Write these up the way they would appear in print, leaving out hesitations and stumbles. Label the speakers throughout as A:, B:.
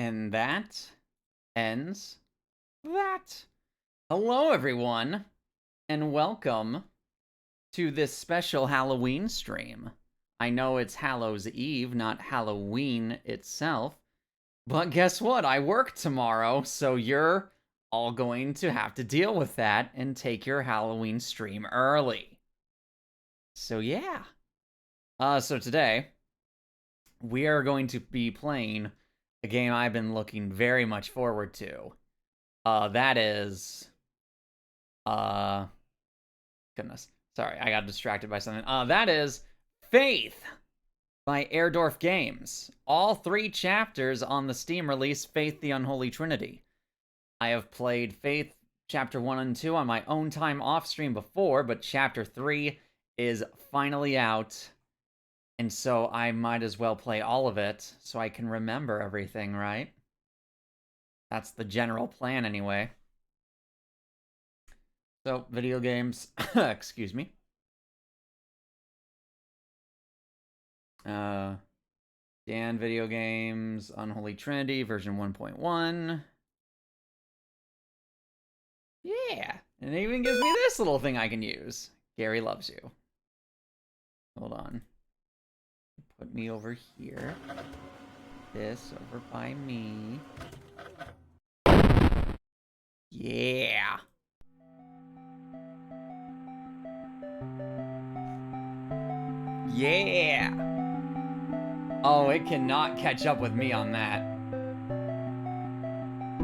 A: And that ends that. Hello, everyone, and welcome to this special Halloween stream. I know it's Hallows Eve, not Halloween itself, but guess what? I work tomorrow, so you're all going to have to deal with that and take your Halloween stream early. So yeah. So today, we are going to be playing a game I've been looking very much forward to. That is... Goodness. Sorry, I got distracted by something. That is Faith by Airdorf Games. All 3 chapters on the Steam release, Faith the Unholy Trinity. I have played Faith Chapter 1 and 2 on my own time off stream before, but Chapter 3 is finally out. And so I might as well play all of it so I can remember everything, right? That's the general plan anyway. So, video games, excuse me. Dan Video Games, Unholy Trinity, version 1.1. Yeah, and it even gives me this little thing I can use. Gary loves you. Hold on. Put me over here. This over by me. Yeah. Yeah. Oh, it cannot catch up with me on that.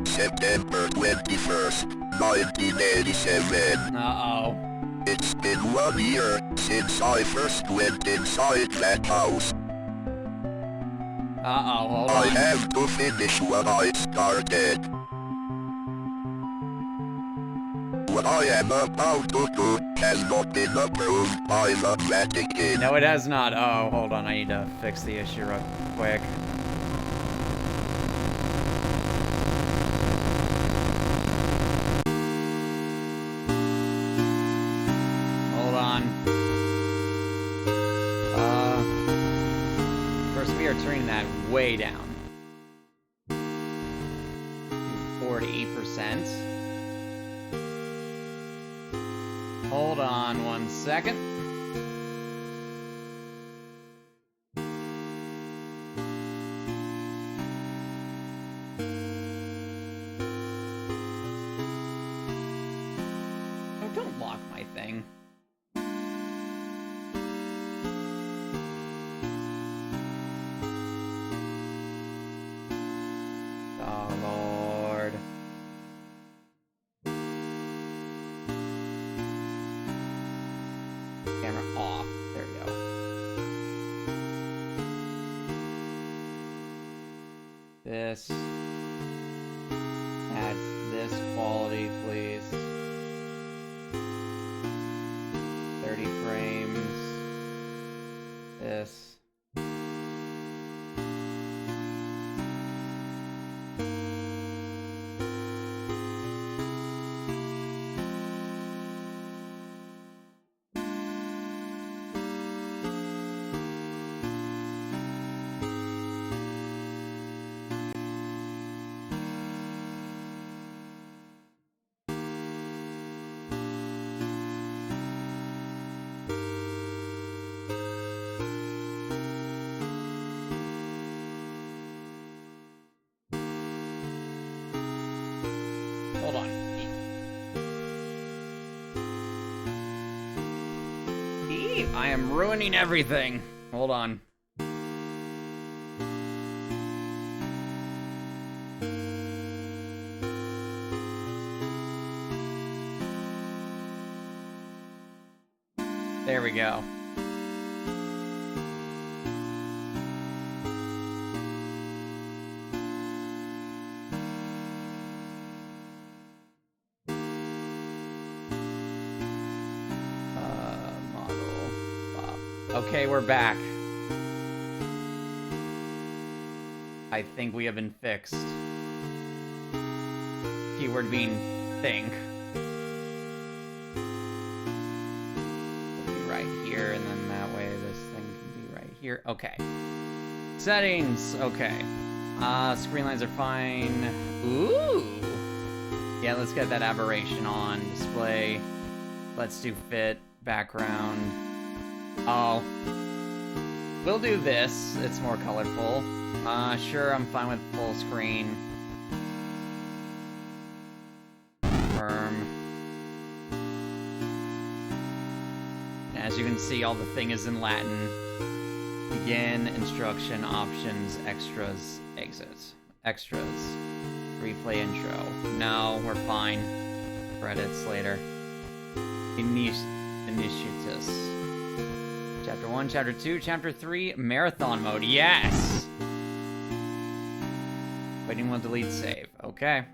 B: September 21st, 1987.
A: Uh-oh.
B: It's been 1 year since I first went inside that house.
A: Uh-oh, hold
B: I
A: on.
B: have to finish what I started. What I am about to do has not been approved by the Vatican.
A: No, it has not. Oh, hold on. I need to fix the issue real quick. Hold on. First, we are turning that way down. 48%. Hold on 1 second. Oh, don't lock my thing. Oh, Lord. Camera off. There we go. This adds this quality, please. 30 frames. This. Hold on. Eve, I am ruining everything. Hold on. There we go. Okay, we're back. I think we have been fixed. Keyword being think. It'll be right here, and then that way this thing can be right here. Okay. Settings. Okay. Screen lines are fine. Ooh! Yeah, let's get that aberration on. Display. Let's do fit. Background. Oh. We'll do this. It's more colorful. Sure, I'm fine with full screen. Confirm. As you can see, all the thing is in Latin. Begin, instruction, options, extras, exit. Extras. Replay intro. No, we're fine. Credits later. Initiatus. Chapter 1, Chapter 2, Chapter 3, Marathon Mode. Yes! Waiting will delete save. Okay.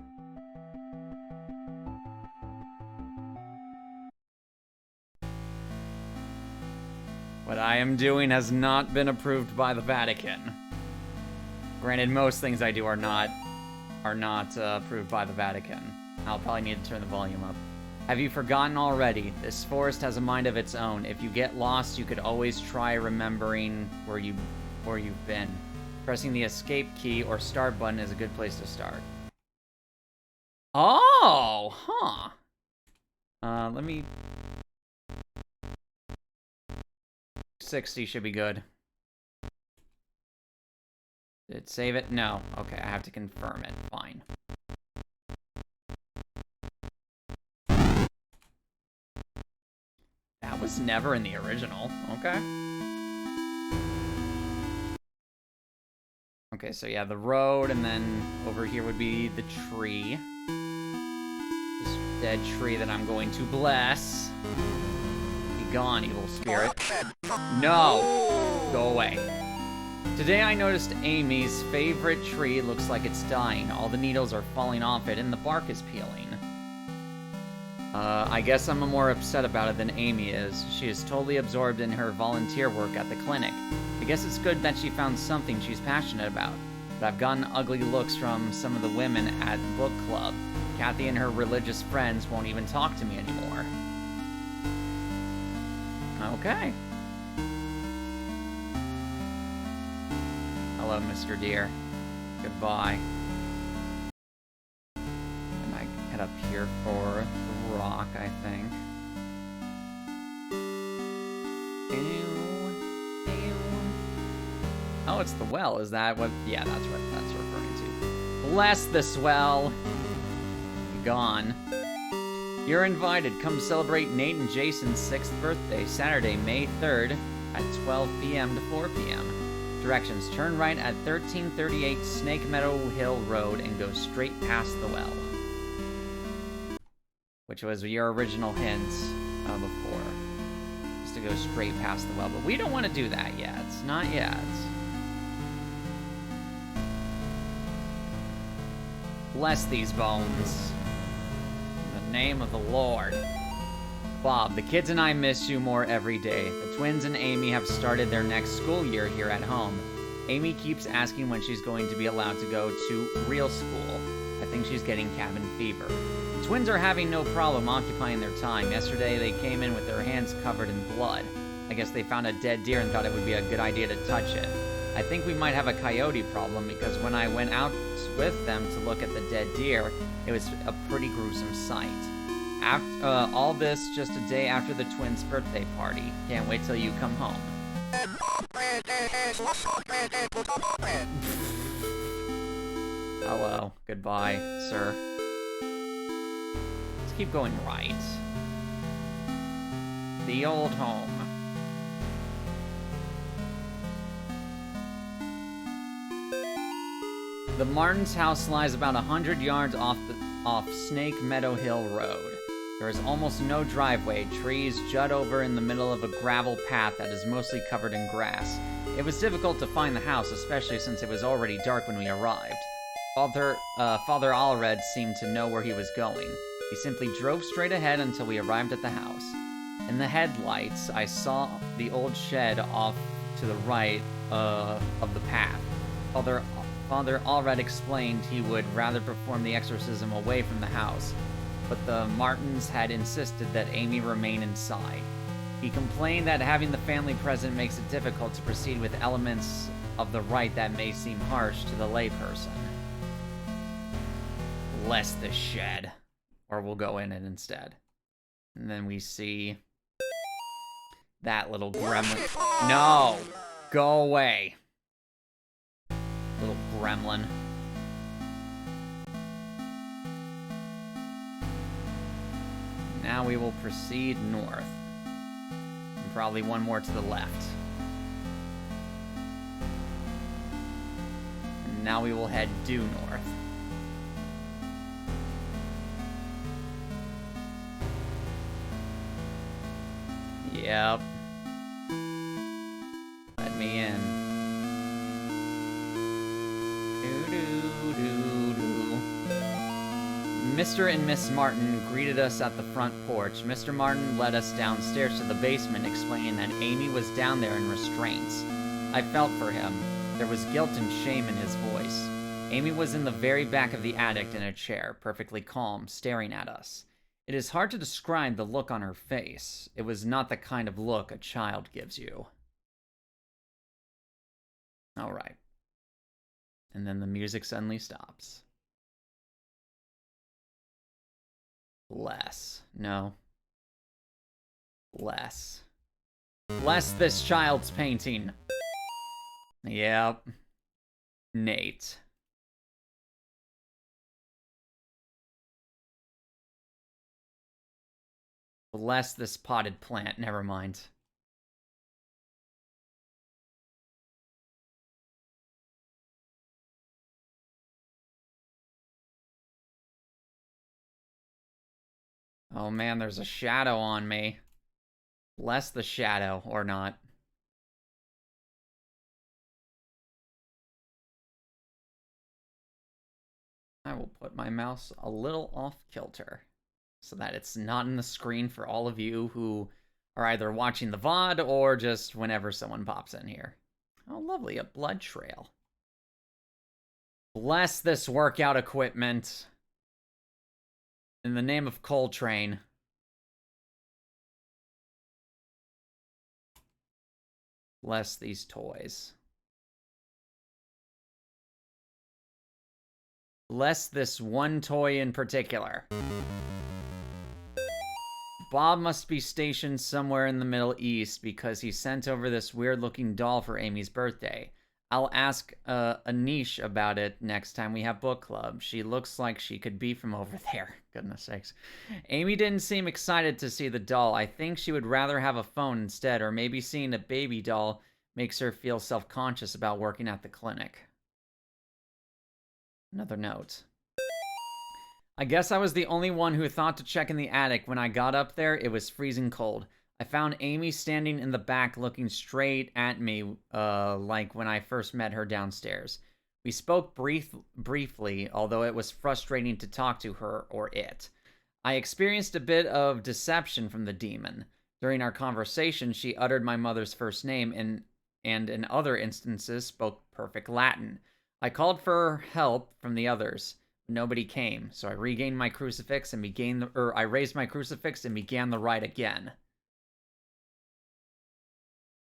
A: What I am doing has not been approved by the Vatican. Granted, most things I do are not approved by the Vatican. I'll probably need to turn the volume up. Have you forgotten already? This forest has a mind of its own. If you get lost, you could always try remembering where you've been. Pressing the escape key or start button is a good place to start. Oh, huh. Let me... 60 should be good. Did it save it? No. Okay, I have to confirm it. Fine. That was never in the original. Okay. Okay, so yeah, the road, and then over here would be the tree. This dead tree that I'm going to bless. Be gone, evil spirit. No! Go away. Today I noticed Amy's favorite tree looks like it's dying. All the needles are falling off it, and the bark is peeling. I guess I'm more upset about it than Amy is. She is totally absorbed in her volunteer work at the clinic. I guess it's good that she found something she's passionate about. But I've gotten ugly looks from some of the women at book club. Kathy and her religious friends won't even talk to me anymore. Okay. Hello, Mr. Deer. Goodbye. And I head up here for the rock, I think. Oh, it's the well. Is that what? Yeah, that's what that's referring to. Bless this well. Gone. You're invited. Come celebrate Nate and Jason's 6th birthday, Saturday, May 3rd at 12 p.m. to 4 p.m. Directions: turn right at 1338 Snake Meadow Hill Road and go straight past the well. Which was your original hint before. Just to go straight past the well, but we don't want to do that yet. Not yet. Bless these bones. In the name of the Lord. Bob, the kids and I miss you more every day. The twins and Amy have started their next school year here at home. Amy keeps asking when she's going to be allowed to go to real school. I think she's getting cabin fever. The twins are having no problem occupying their time. Yesterday they came in with their hands covered in blood. I guess they found a dead deer and thought it would be a good idea to touch it. I think we might have a coyote problem because when I went out with them to look at the dead deer, it was a pretty gruesome sight. After, all this just a day after the twins' birthday party. Can't wait till you come home. Hello. Goodbye, sir. Let's keep going right. The old home. The Martins' house lies about 100 yards off Snake Meadow Hill Road. There is almost no driveway. Trees jut over in the middle of a gravel path that is mostly covered in grass. It was difficult to find the house, especially since it was already dark when we arrived. Father Allred seemed to know where he was going. He simply drove straight ahead until we arrived at the house. In the headlights, I saw the old shed off to the right of the path. Father Allred explained he would rather perform the exorcism away from the house, but the Martins had insisted that Amy remain inside. He complained that having the family present makes it difficult to proceed with elements of the right that may seem harsh to the layperson. Bless the shed. Or we'll go in it instead. And then we see that little gremlin. No! Go away. Little gremlin. Now we will proceed north. And probably one more to the left. And now we will head due north. Yep. Let me in. Mr. and Miss Martin greeted us at the front porch. Mr. Martin led us downstairs to the basement, explaining that Amy was down there in restraints. I felt for him. There was guilt and shame in his voice. Amy was in the very back of the attic in a chair, perfectly calm, staring at us. It is hard to describe the look on her face. It was not the kind of look a child gives you. All right. And then the music suddenly stops. Bless. No. Bless. Bless this child's painting. Yep. Nate. Bless this potted plant. Never mind. Oh man, there's a shadow on me. Bless the shadow, or not. I will put my mouse a little off kilter so that it's not in the screen for all of you who are either watching the VOD or just whenever someone pops in here. Oh, lovely, a blood trail. Bless this workout equipment. In the name of Coltrane. Bless these toys. Bless this one toy in particular. Bob must be stationed somewhere in the Middle East because he sent over this weird-looking doll for Amy's birthday. I'll ask Anish about it next time we have book club. She looks like she could be from over there. Goodness sakes. Amy didn't seem excited to see the doll. I think she would rather have a phone instead, or maybe seeing a baby doll makes her feel self-conscious about working at the clinic. Another note. I guess I was the only one who thought to check in the attic. When I got up there, it was freezing cold. I found Amy standing in the back looking straight at me, like when I first met her downstairs. We spoke briefly, although it was frustrating to talk to her or it. I experienced a bit of deception from the demon. During our conversation, she uttered my mother's first name and in other instances spoke perfect Latin. I called for help from the others. Nobody came, so I regained my crucifix and I raised my crucifix and began the rite again.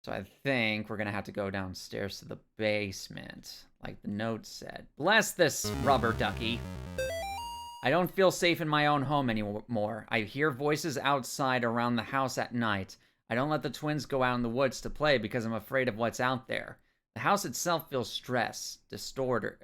A: So I think we're going to have to go downstairs to the basement, like the note said. Bless this rubber ducky. I don't feel safe in my own home anymore. I hear voices outside around the house at night. I don't let the twins go out in the woods to play because I'm afraid of what's out there. The house itself feels stressed, distorted,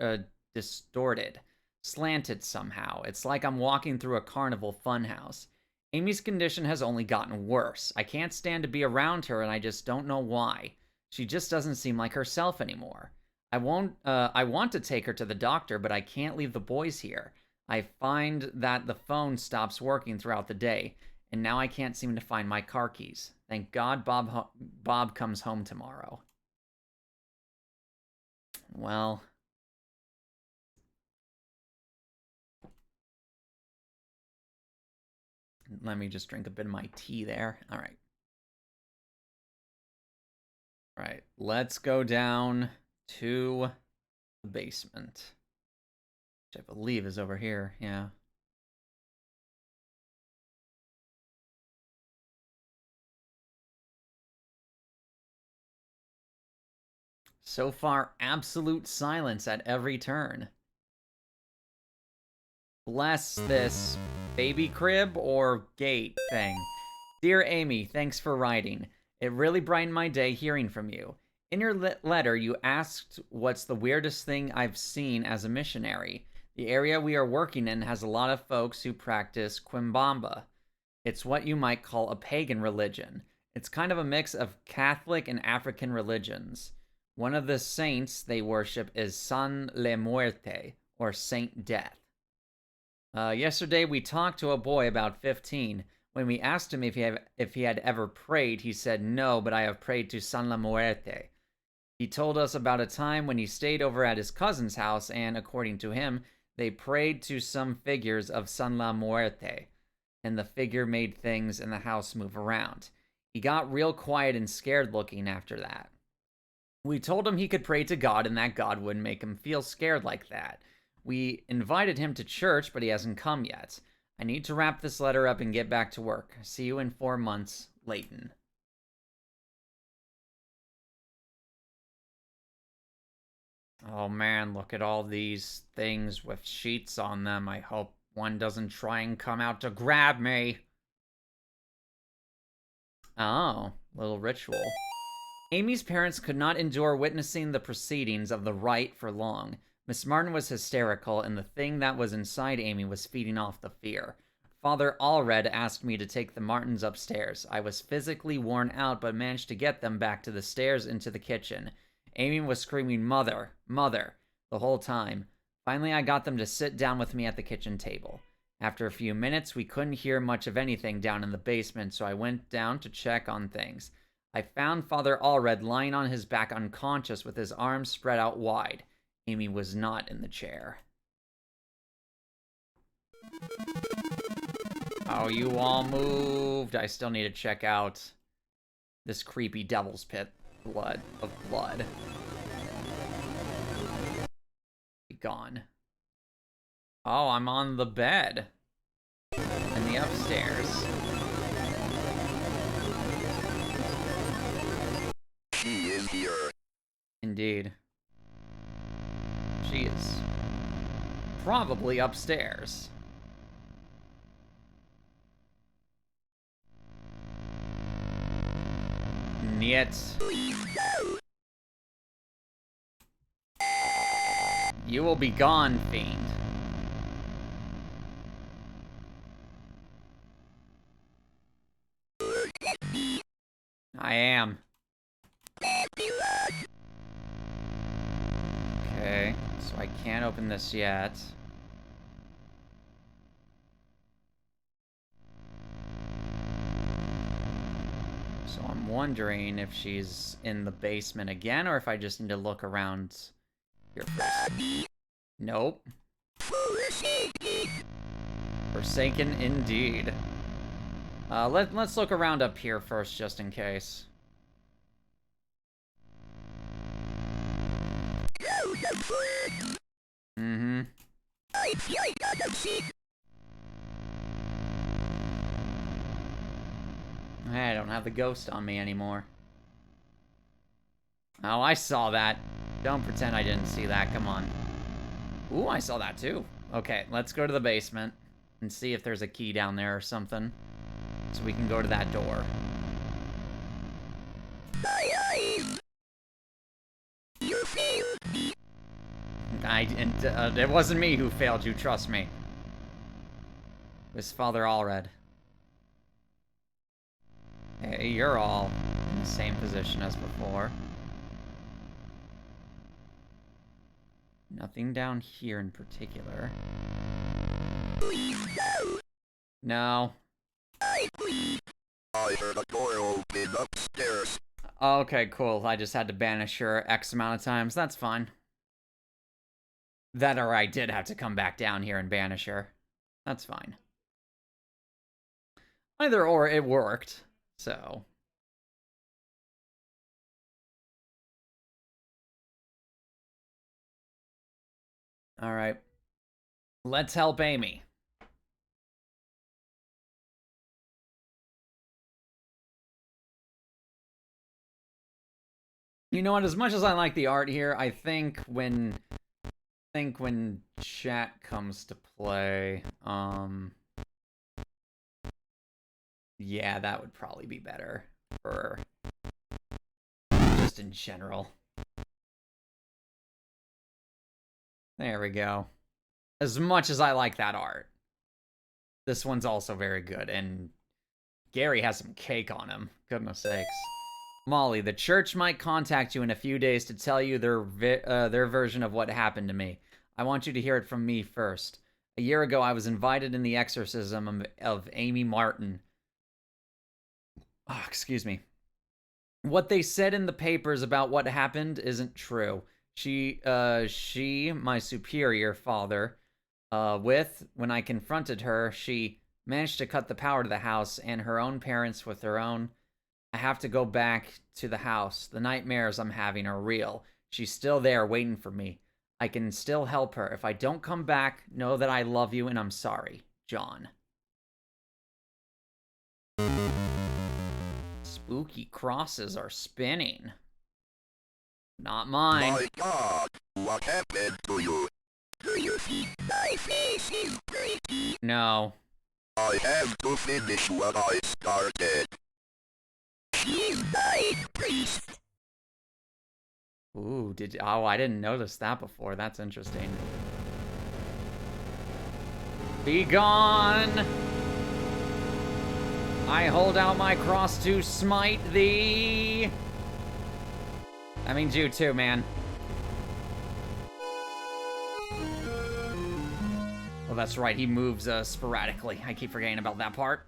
A: slanted somehow. It's like I'm walking through a carnival funhouse. Amy's condition has only gotten worse. I can't stand to be around her, and I just don't know why. She just doesn't seem like herself anymore. I want to take her to the doctor, but I can't leave the boys here. I find that the phone stops working throughout the day, and now I can't seem to find my car keys. Thank God Bob comes home tomorrow. Well... Let me just drink a bit of my tea there. All right. All right, let's go down to the basement, which I believe is over here, yeah. So far, absolute silence at every turn. Bless this baby crib or gate thing. Dear Amy, thanks for writing. It really brightened my day hearing from you. In your letter, you asked what's the weirdest thing I've seen as a missionary. The area we are working in has a lot of folks who practice Quimbamba. It's what you might call a pagan religion. It's kind of a mix of Catholic and African religions. One of the saints they worship is San Le Muerte, or Saint Death. Yesterday we talked to a boy about 15. When we asked him if he had ever prayed, he said, "No, but I have prayed to San La Muerte." He told us about a time when he stayed over at his cousin's house and, according to him, they prayed to some figures of San La Muerte, and the figure made things in the house move around. He got real quiet and scared looking after that. We told him he could pray to God and that God wouldn't make him feel scared like that. We invited him to church, but he hasn't come yet. I need to wrap this letter up and get back to work. See you in 4 months, Leighton. Oh man, look at all these things with sheets on them. I hope one doesn't try and come out to grab me. Oh, little ritual. Amy's parents could not endure witnessing the proceedings of the rite for long. Miss Martin was hysterical, and the thing that was inside Amy was feeding off the fear. Father Allred asked me to take the Martins upstairs. I was physically worn out, but managed to get them back to the stairs into the kitchen. Amy was screaming, "Mother, Mother," the whole time. Finally, I got them to sit down with me at the kitchen table. After a few minutes, we couldn't hear much of anything down in the basement, so I went down to check on things. I found Father Allred lying on his back unconscious with his arms spread out wide. Amy was not in the chair. Oh, you all moved. I still need to check out this creepy devil's pit of blood. Be gone. Oh, I'm on the bed. In the upstairs.
B: She is here.
A: Indeed. She is probably upstairs. Niet. You will be gone, fiend. I am. Okay, so I can't open this yet. So I'm wondering if she's in the basement again, or if I just need to look around here first. Nope. Forsaken indeed. Let's look around up here first, just in case. Mm-hmm. I don't have the ghost on me anymore. Oh, I saw that. Don't pretend I didn't see that. Come on. Ooh, I saw that too. Okay, let's go to the basement and see if there's a key down there or something, so we can go to that door.
B: You failed me.
A: It wasn't me who failed you, trust me. It was Father Allred. Hey, you're all in the same position as before. Nothing down here in particular.
B: Please go.
A: No.
B: I heard a door open upstairs.
A: Okay, cool. I just had to banish her X amount of times. That's fine. That or I did have to come back down here and banish her. That's fine. Either or, it worked. So. Alright. Let's help Amy. You know what? As much as I like the art here, I think when chat comes to play, yeah, that would probably be better for just in general. There we go. As much as I like that art, this one's also very good, and Gary has some cake on him. Goodness sakes. Molly, the church might contact you in a few days to tell you their version of what happened to me. I want you to hear it from me first. A year ago, I was invited in the exorcism of Amy Martin. Oh, excuse me. What they said in the papers about what happened isn't true. She, my superior father, when I confronted her, she managed to cut the power to the house and her own parents with her own. I have to go back to the house. The nightmares I'm having are real. She's still there waiting for me. I can still help her. If I don't come back, know that I love you and I'm sorry. John. Spooky crosses are spinning. Not mine.
B: My God, what happened to you? Do you think my face is pretty?
A: No.
B: I have to finish what I started. She's my priest.
A: Ooh, I didn't notice that before. That's interesting. Be gone! I hold out my cross to smite thee! That means you too, man. Well, that's right, he moves sporadically. I keep forgetting about that part.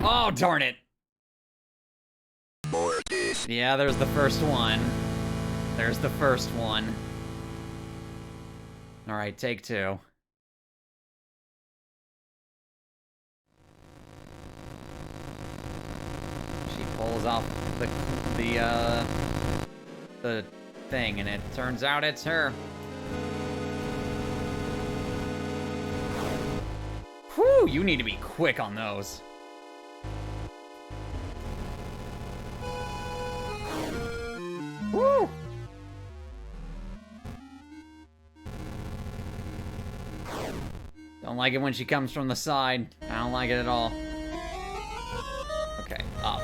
A: Oh, darn it.
B: Mortis.
A: Yeah, there's the first one. There's the first one. Alright, take two. She pulls off the thing, and it turns out it's her. Whew, you need to be quick on those. Woo! Don't like it when she comes from the side. I don't like it at all. Okay, up.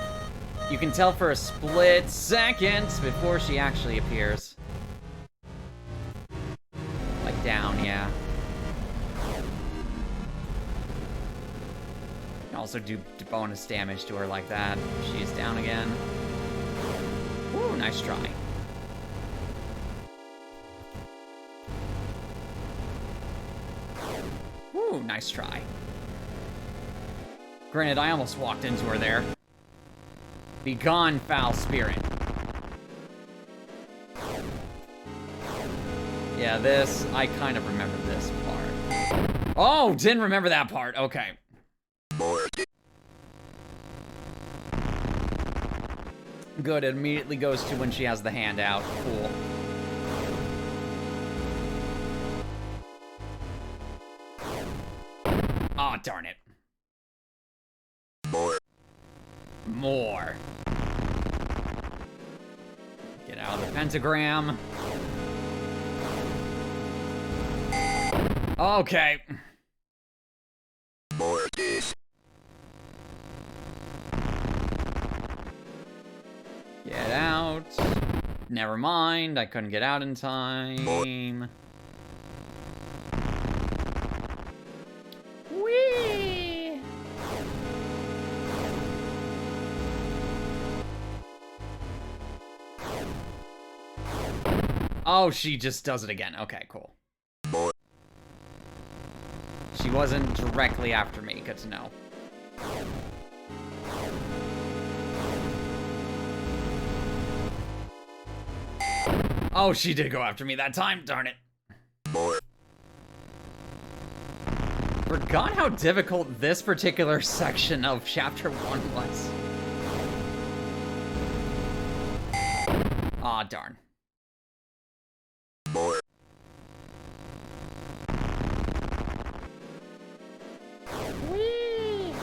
A: You can tell for a split second before she actually appears. Like down, yeah. You can also do bonus damage to her like that. She's down again. Ooh, nice try. Ooh, nice try. Granted, I almost walked into her there. Be gone, foul spirit. Yeah, this, I kind of remember this part. Oh, didn't remember that part. Okay.
B: Mortis.
A: Good, it immediately goes to when she has the hand out. Cool. Aw, oh, darn it. More. Get out of the pentagram. Okay.
B: Mortis.
A: Get out. Never mind, I couldn't get out in time. Whee! Oh, she just does it again. Okay, cool. She wasn't directly after me. Good to know. Oh, she did go after me that time. Darn it.
B: More.
A: Forgot how difficult this particular section of Chapter 1 was. Aw, darn.
B: More.
A: Whee!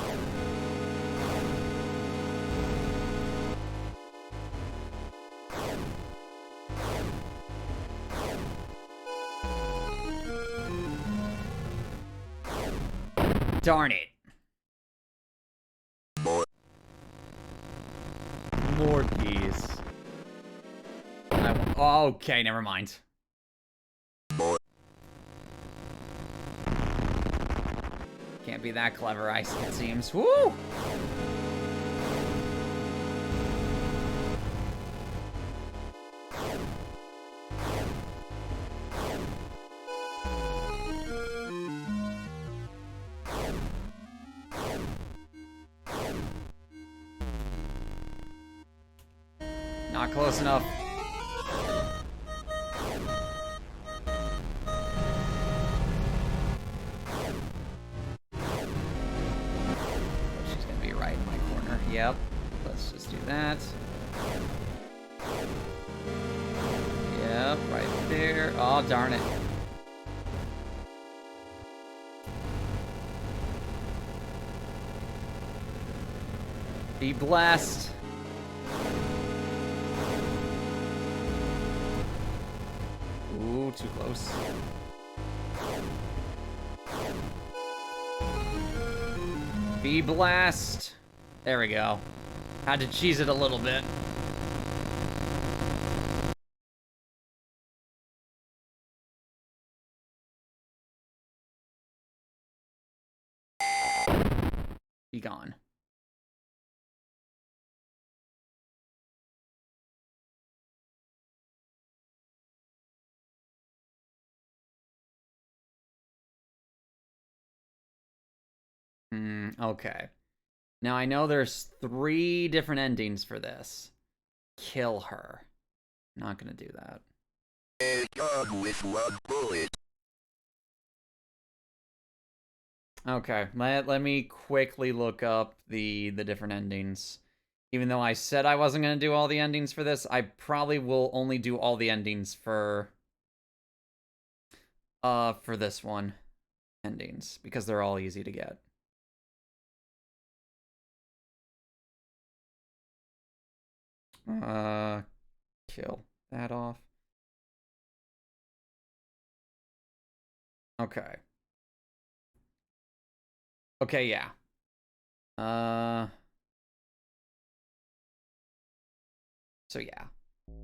A: Darn it.
B: More.
A: More keys. Okay, never mind.
B: More.
A: Can't be that clever, it seems. Woo! Not close enough. She's gonna be right in my corner. Yep. Let's just do that. Yep, right there. Oh, darn it. Be blessed. Ooh, too close. Be blessed. There we go. Had to cheese it a little bit. Be gone. Okay. Now I know there's 3 different endings for this. Kill her. Not gonna do that.
B: A gun with 1 bullet.
A: Okay, let me quickly look up the different endings. Even though I said I wasn't gonna do all the endings for this, I probably will only do all the endings for this one. Endings, because they're all easy to get. Kill that off. Okay. Okay, yeah. So yeah.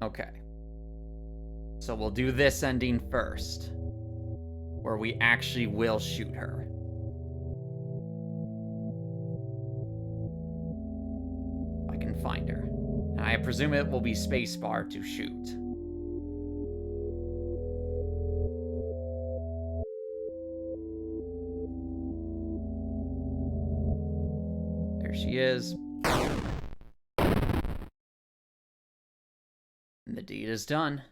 A: Okay. So we'll do this ending first, where we actually will shoot her. If I can find her. I presume it will be spacebar to shoot. There she is. And the deed is done.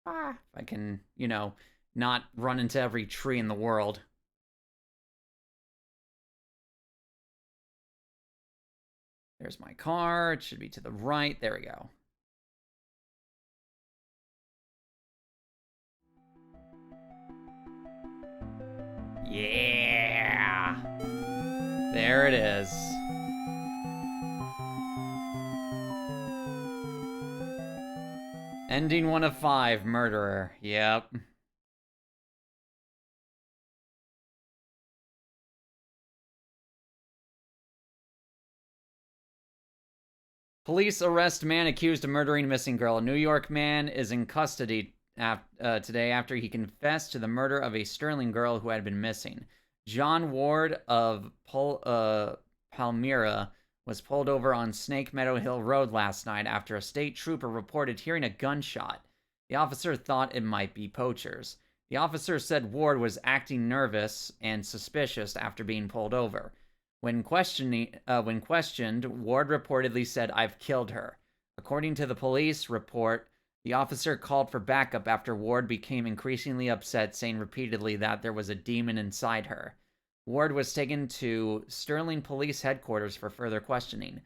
A: If I can, you know, not run into every tree in the world. There's my car. It should be to the right. There we go. Yeah. There it is. Ending 1 of 5, murderer. Yep. Police arrest man accused of murdering missing girl. A New York man is in custody today after he confessed to the murder of a Sterling girl who had been missing. John Ward of Palmyra was pulled over on Snake Meadow Hill Road last night after a state trooper reported hearing a gunshot. The officer thought it might be poachers. The officer said Ward was acting nervous and suspicious after being pulled over. When questioned, Ward reportedly said, "I've killed her." According to the police report, the officer called for backup after Ward became increasingly upset, saying repeatedly that there was a demon inside her. Ward was taken to Sterling Police Headquarters for further questioning.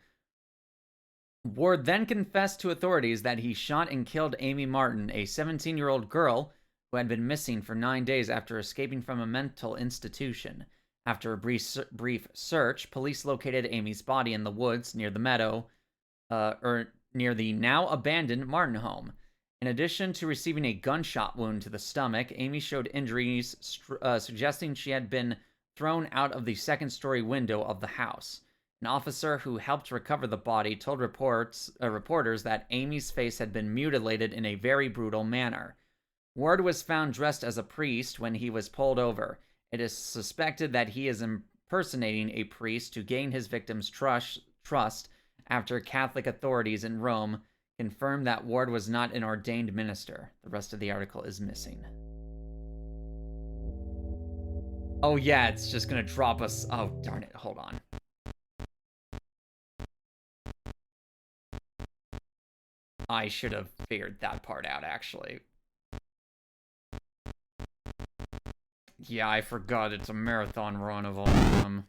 A: Ward then confessed to authorities that he shot and killed Amy Martin, a 17-year-old girl who had been missing for 9 days after escaping from a mental institution. After a brief search, police located Amy's body in the woods near the meadow, near the now abandoned Martin home. In addition to receiving a gunshot wound to the stomach, Amy showed injuries suggesting she had been thrown out of the second-story window of the house. An officer who helped recover the body told reporters that Amy's face had been mutilated in a very brutal manner. Ward was found dressed as a priest when he was pulled over. It is suspected that he is impersonating a priest to gain his victims' trust after Catholic authorities in Rome confirmed that Ward was not an ordained minister. The rest of the article is missing. Oh yeah, it's just gonna drop us. Oh, darn it. Hold on. I should have figured that part out, actually. Yeah, I forgot it's a marathon run of all of them.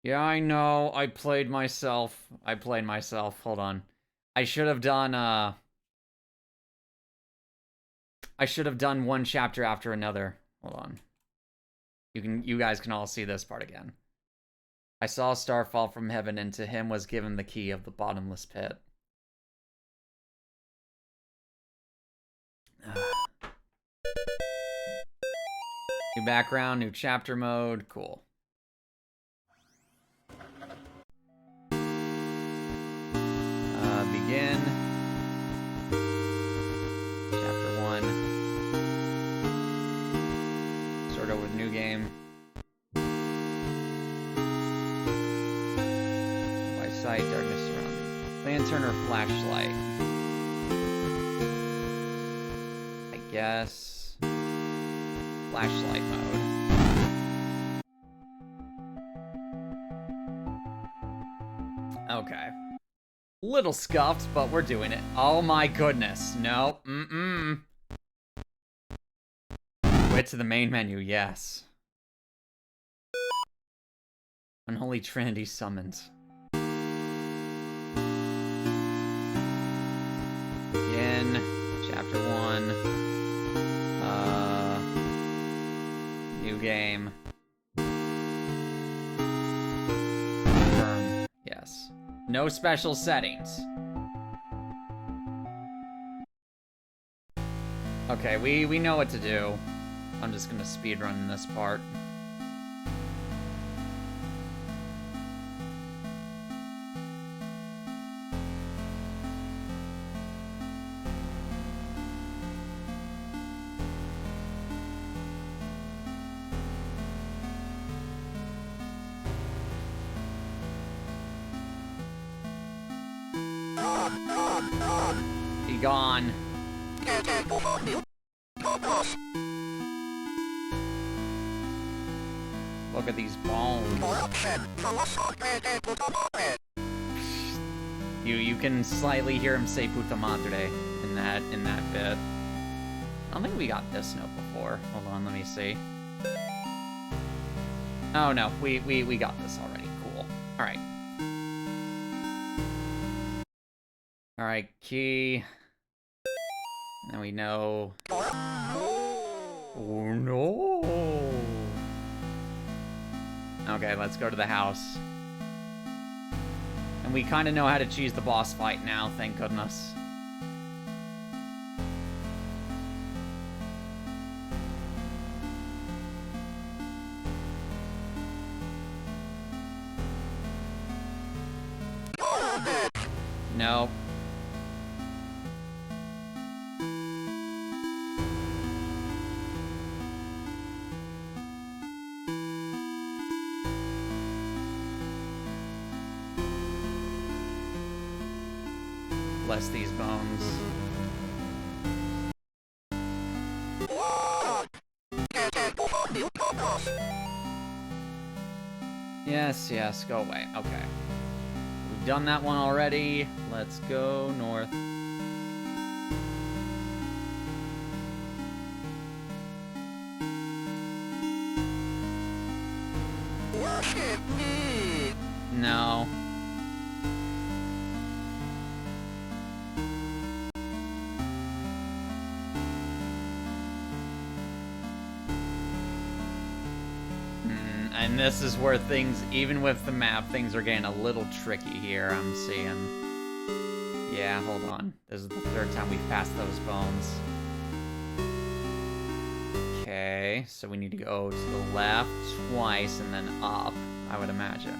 A: Yeah, I know. I played myself. Hold on. I should have done, I should have done one chapter after another. Hold on. You guys can all see this part again. I saw a star fall from heaven, and to him was given the key of the bottomless pit. New background, new chapter mode. Cool. Begin. Chapter 1. Start over with new game. By sight, darkness surrounding. Lantern or flashlight? I guess. Flashlight mode. Okay. Little scuffed, but we're doing it. Oh my goodness. No. Quit to the main menu, yes. Unholy Trinity summoned. Begin. Chapter 1. New game. Confirm. Yes. No special settings. Okay, we know what to do. I'm just gonna speedrun this part. Be gone. Look at these bones. You can slightly hear him say "puta madre" in that bit. I don't think we got this note before. Hold on, let me see. Oh no, we got this already. Cool. All right. All right, key. Now we know. Oh no. Okay, let's go to the house. And we kind of know how to choose the boss fight now, thank goodness. Nope. Bless these bones. Yes, yes, go away. Okay. We've done that one already. Let's go north.
B: Worship me!
A: No. And this is where things, even with the map, things are getting a little tricky here, I'm seeing. Yeah, hold on. This is the third time we've passed those bones. Okay, so we need to go to the left twice and then up, I would imagine.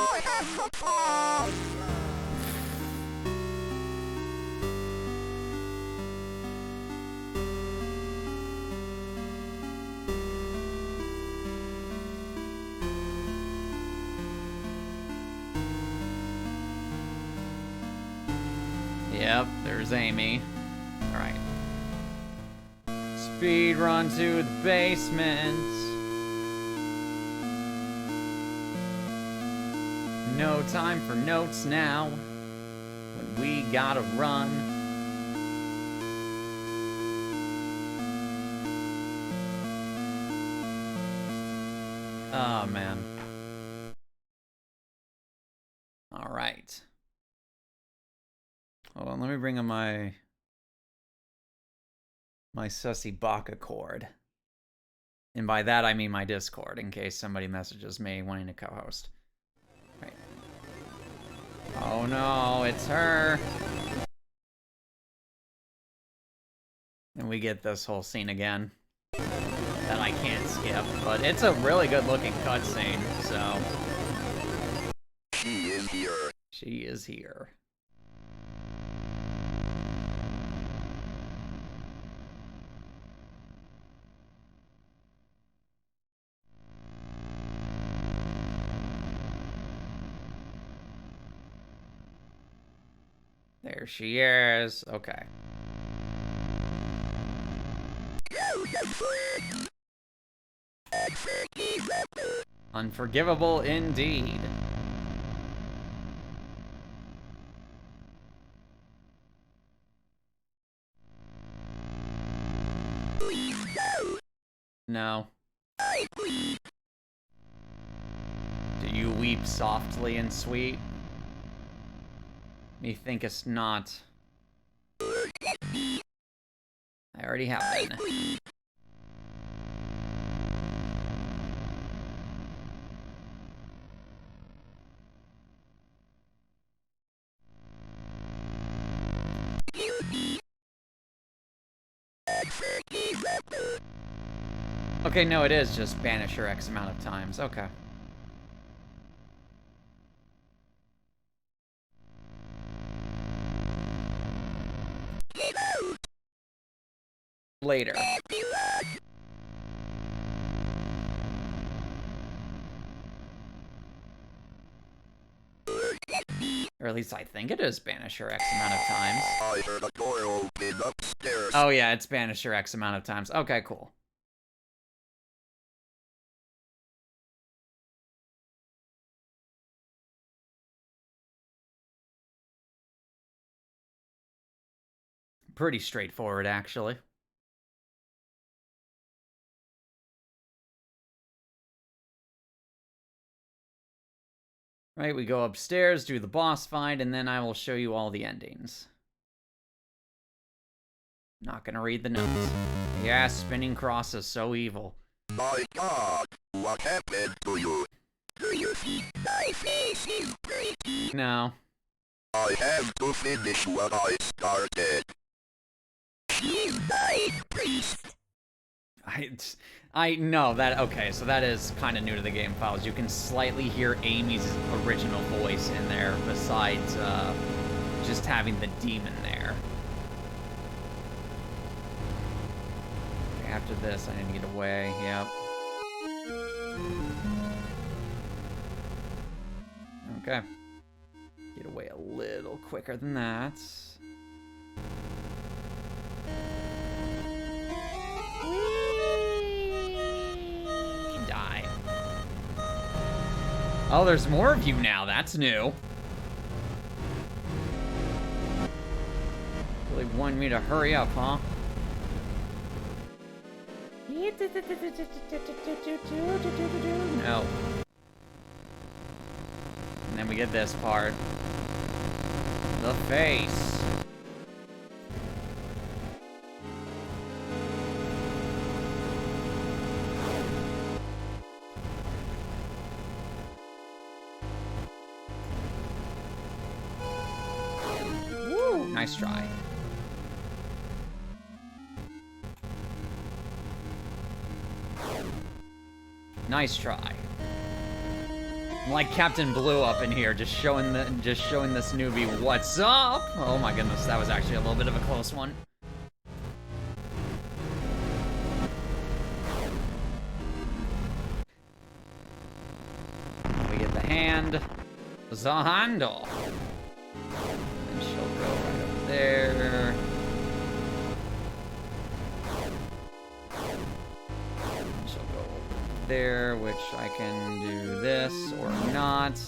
B: I have support!
A: Yep, there's Amy. Alright. Speed run to the basement. No time for notes now. When we gotta run. Oh, man. Alright. Hold on, let me bring up my sussy Baka cord. And by that I mean my Discord, in case somebody messages me wanting to co-host. Right. Oh no, it's her. And we get this whole scene again that I can't skip, but it's a really good looking cutscene, so.
B: She is here.
A: She is here. There she is. Okay. Unforgivable indeed. No. Do you weep softly and sweet? Methinkest not. I already have been. Okay, no, it is just banish her X amount of times. Okay. Later. Or at least I think it is banish her X amount of times.
B: I heard a door open upstairs.
A: Oh yeah, it's banish her X amount of times. Okay, cool. Pretty straightforward, actually. Right, we go upstairs, do the boss fight, and then I will show you all the endings. Not gonna read the notes. Yeah, spinning cross is so evil.
B: My God, what happened to you? Do you think my face is breaking?
A: No.
B: I have to finish what I started. She's my priest.
A: I know that, okay, so that is kind of new to the game files. You can slightly hear Amy's original voice in there, besides just having the demon there. Okay, after this, I need to get away, yep. Okay. Get away a little quicker than that. Die. Oh, there's more of you now. That's new. Really wanting me to hurry up, huh? No. And then we get this part. The face. Woo! Nice try. Nice try. Like Captain Blue up in here, just showing this newbie what's up. Oh my goodness, that was actually a little bit of a close one. We get the hand, the handle, and she'll go right up there. She'll go over there, which I can do this or not.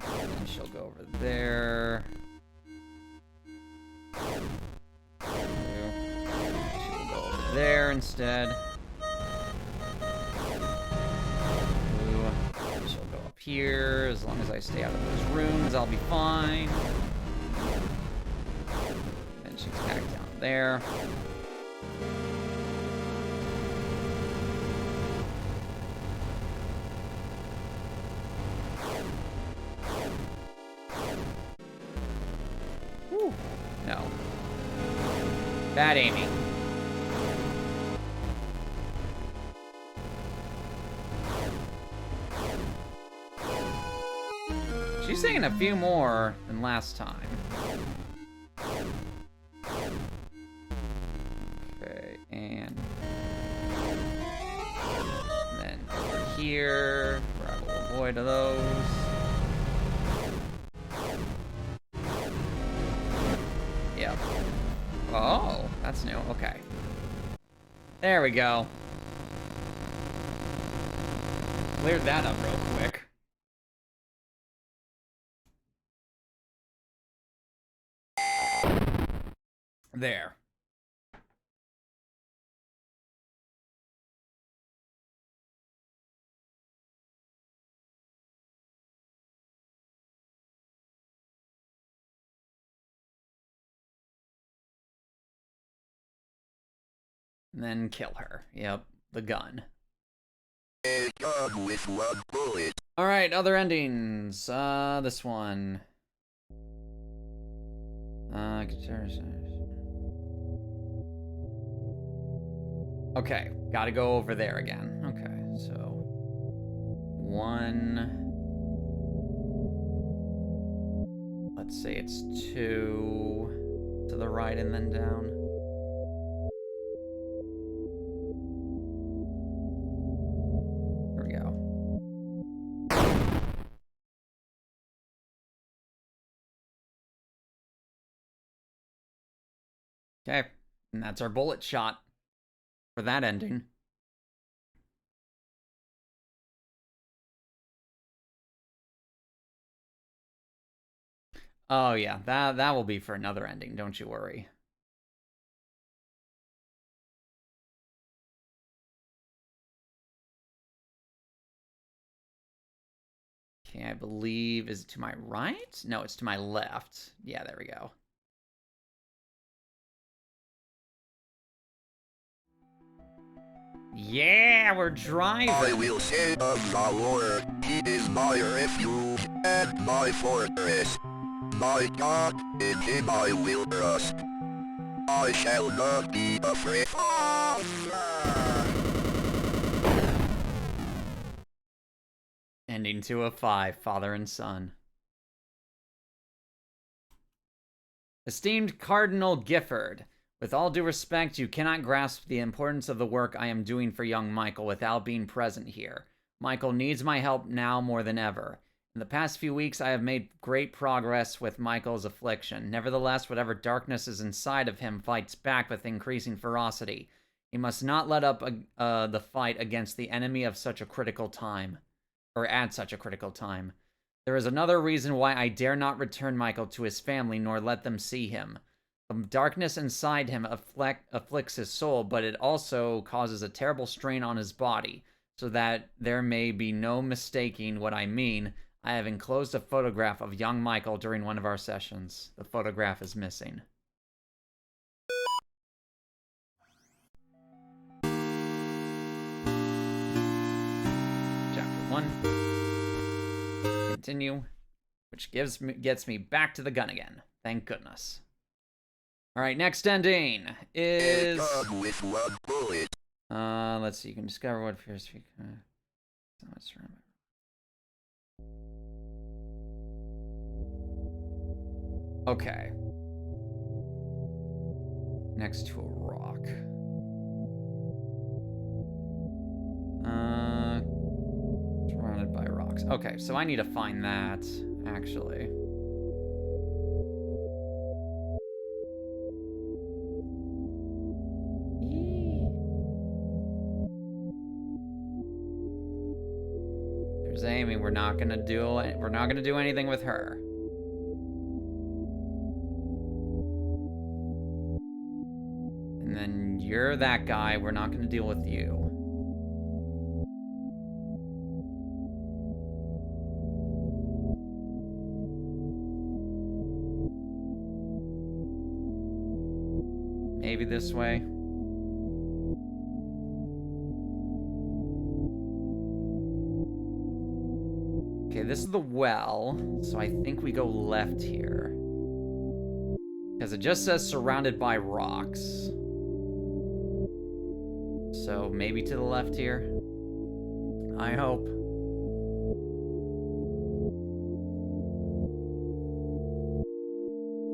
A: And she'll go over there. She'll go over there instead. She'll go up here. As long as I stay out of those rooms, I'll be fine. And she's back down there. Whew. No. Bad aiming. She's taking a few more than last time. Okay, and then over here, grab a little void of those. Yep. Oh, that's new. Okay. There we go. Cleared that up real quick. There. And then kill her. Yep, the gun.
B: A gun with one bullet.
A: Alright, other endings. This one. Okay, gotta go over there again. Okay, so... one... let's say it's 2 to the right and then down. There we go. Okay, and that's our bullet shot for that ending. Oh yeah, that will be for another ending, don't you worry. Okay, I believe, is it to my right? No, it's to my left. Yeah, there we go. Yeah, we're driving.
B: I will say of the Lord, He is my refuge and my fortress. My God, in Him I will trust. I shall not be afraid.
A: Ending 2 of 5, father and son. Esteemed Cardinal Gifford, with all due respect, you cannot grasp the importance of the work I am doing for young Michael without being present here. Michael needs my help now more than ever. In the past few weeks, I have made great progress with Michael's affliction. Nevertheless, whatever darkness is inside of him fights back with increasing ferocity. He must not let up the fight against the enemy of such a critical time. or at such a critical time. There is another reason why I dare not return Michael to his family nor let them see him. The darkness inside him afflicts his soul, but it also causes a terrible strain on his body, so that there may be no mistaking what I mean. I have enclosed a photograph of young Michael during one of our sessions. The photograph is missing. Chapter 1. Continue, which gets me back to the gun again. Thank goodness. All right, next ending is
B: with one bullet.
A: let's see. You can discover what appears to be okay. Next to a rock. Surrounded by rocks. Okay, so I need to find that, actually. There's Amy. We're not gonna do anything with her. And then you're that guy. We're not gonna deal with you. Maybe this way. Okay, this is the well, so I think we go left here. Because it just says surrounded by rocks. So maybe to the left here. I hope.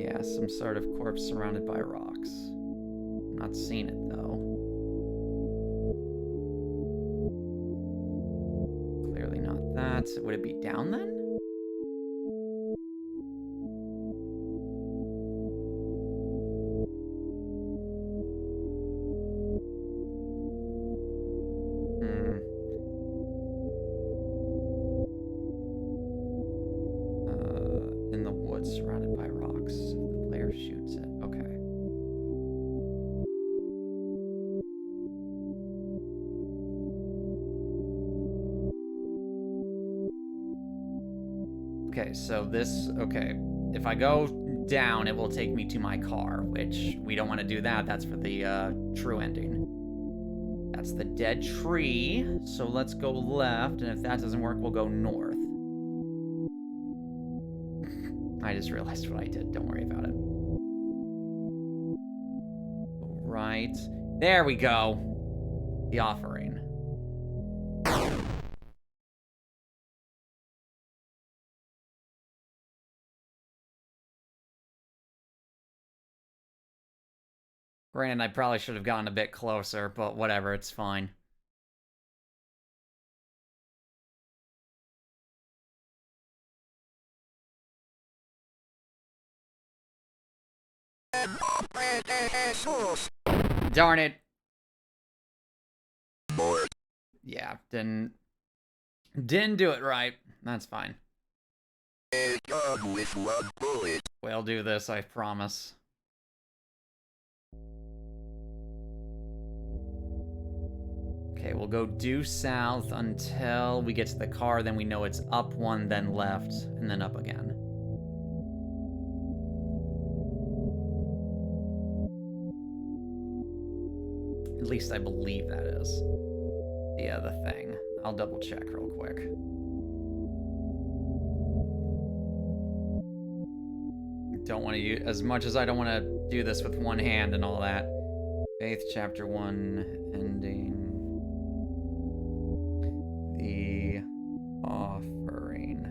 A: Yeah, some sort of corpse surrounded by rocks. I'm not seeing it though. Clearly not that. Would it be down then? In the woods surrounded by rocks. The player shoots it. Okay. Okay, so this, okay. If I go down, it will take me to my car, which we don't want to do that. That's for the true ending. That's the dead tree. So let's go left, and if that doesn't work, we'll go north. I just realized what I did. Don't worry about it. Right. There we go. The offering. Granted, I probably should have gotten a bit closer, but whatever, it's fine. Darn it. Yeah, didn't do it right. That's fine.
B: With one bullet.
A: We'll do this, I promise. Okay, we'll go due south until we get to the car, then we know it's up one, then left, and then up again. At least I believe that is. Yeah, the thing. I'll double check real quick. Don't want to use, as much as I don't want to do this with one hand and all that. Faith, chapter 1, ending. The offering.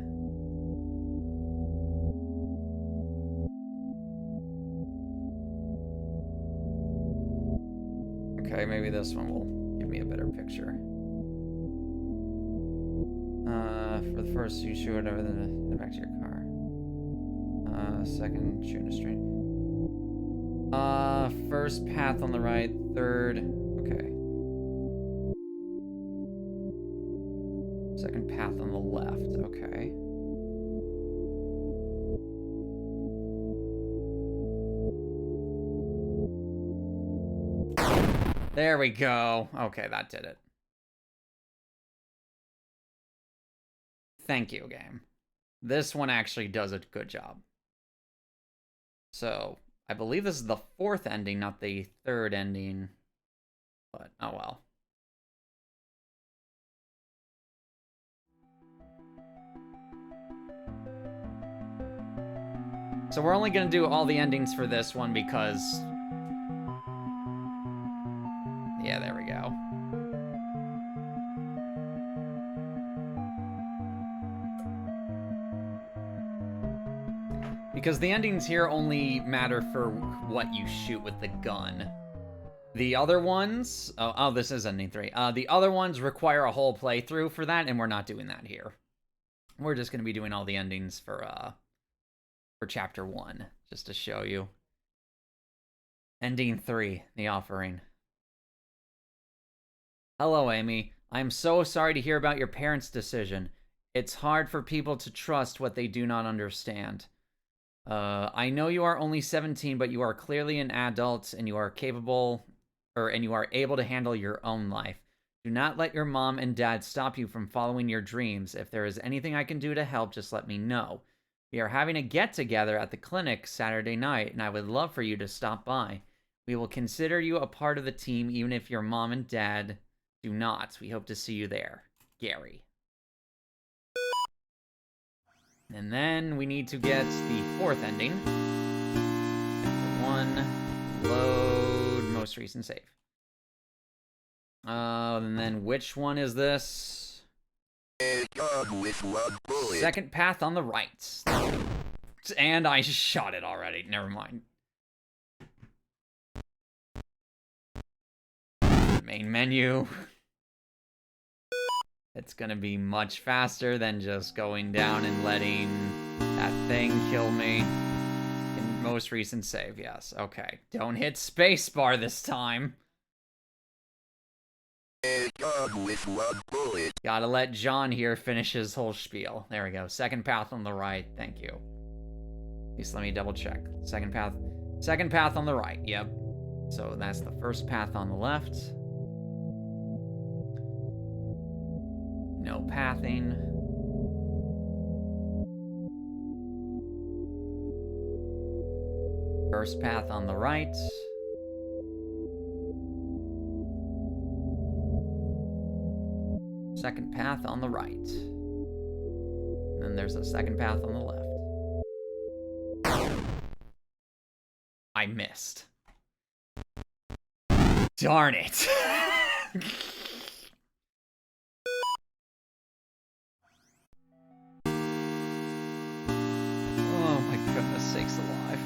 A: Okay, maybe this one will give me a better picture. For the first, you shoot whatever, then back to your car. Second, shoot in a straight. First path on the right, third, okay. Second path on the There we go. Okay, that did it. Thank you, game. This one actually does a good job. So, I believe this is the 4th ending, not the 3rd ending. But, oh well. So we're only gonna do all the endings for this one because... Yeah, there we go. Because the endings here only matter for what you shoot with the gun. The other ones... Oh, this is ending 3. The other ones require a whole playthrough for that, and we're not doing that here. We're just going to be doing all the endings for Chapter 1, just to show you. Ending 3, The Offering. Hello, Amy. I'm so sorry to hear about your parents' decision. It's hard for people to trust what they do not understand. I know you are only 17, but you are clearly an adult and you are capable, and you are able to handle your own life. Do not let your mom and dad stop you from following your dreams. If there is anything I can do to help, just let me know. We are having a get-together at the clinic Saturday night, and I would love for you to stop by. We will consider you a part of the team, even if your mom and dad do not. We hope to see you there. Gary. And then we need to get the 4th ending. 1, load, most recent save. And then which one is this? Second path on the right. And I shot it already. Never mind. Main menu. It's gonna be much faster than just going down and letting that thing kill me. In most recent save, yes. Okay. Don't hit spacebar this time. Gotta let John here finish his whole spiel. There we go. Second path on the right. Thank you. At least let me double check. Second path on the right. Yep. So that's the first path on the left. No pathing. First path on the right. Second path on the right. And then there's a second path on the left. I missed. Darn it. Oh my goodness sakes alive.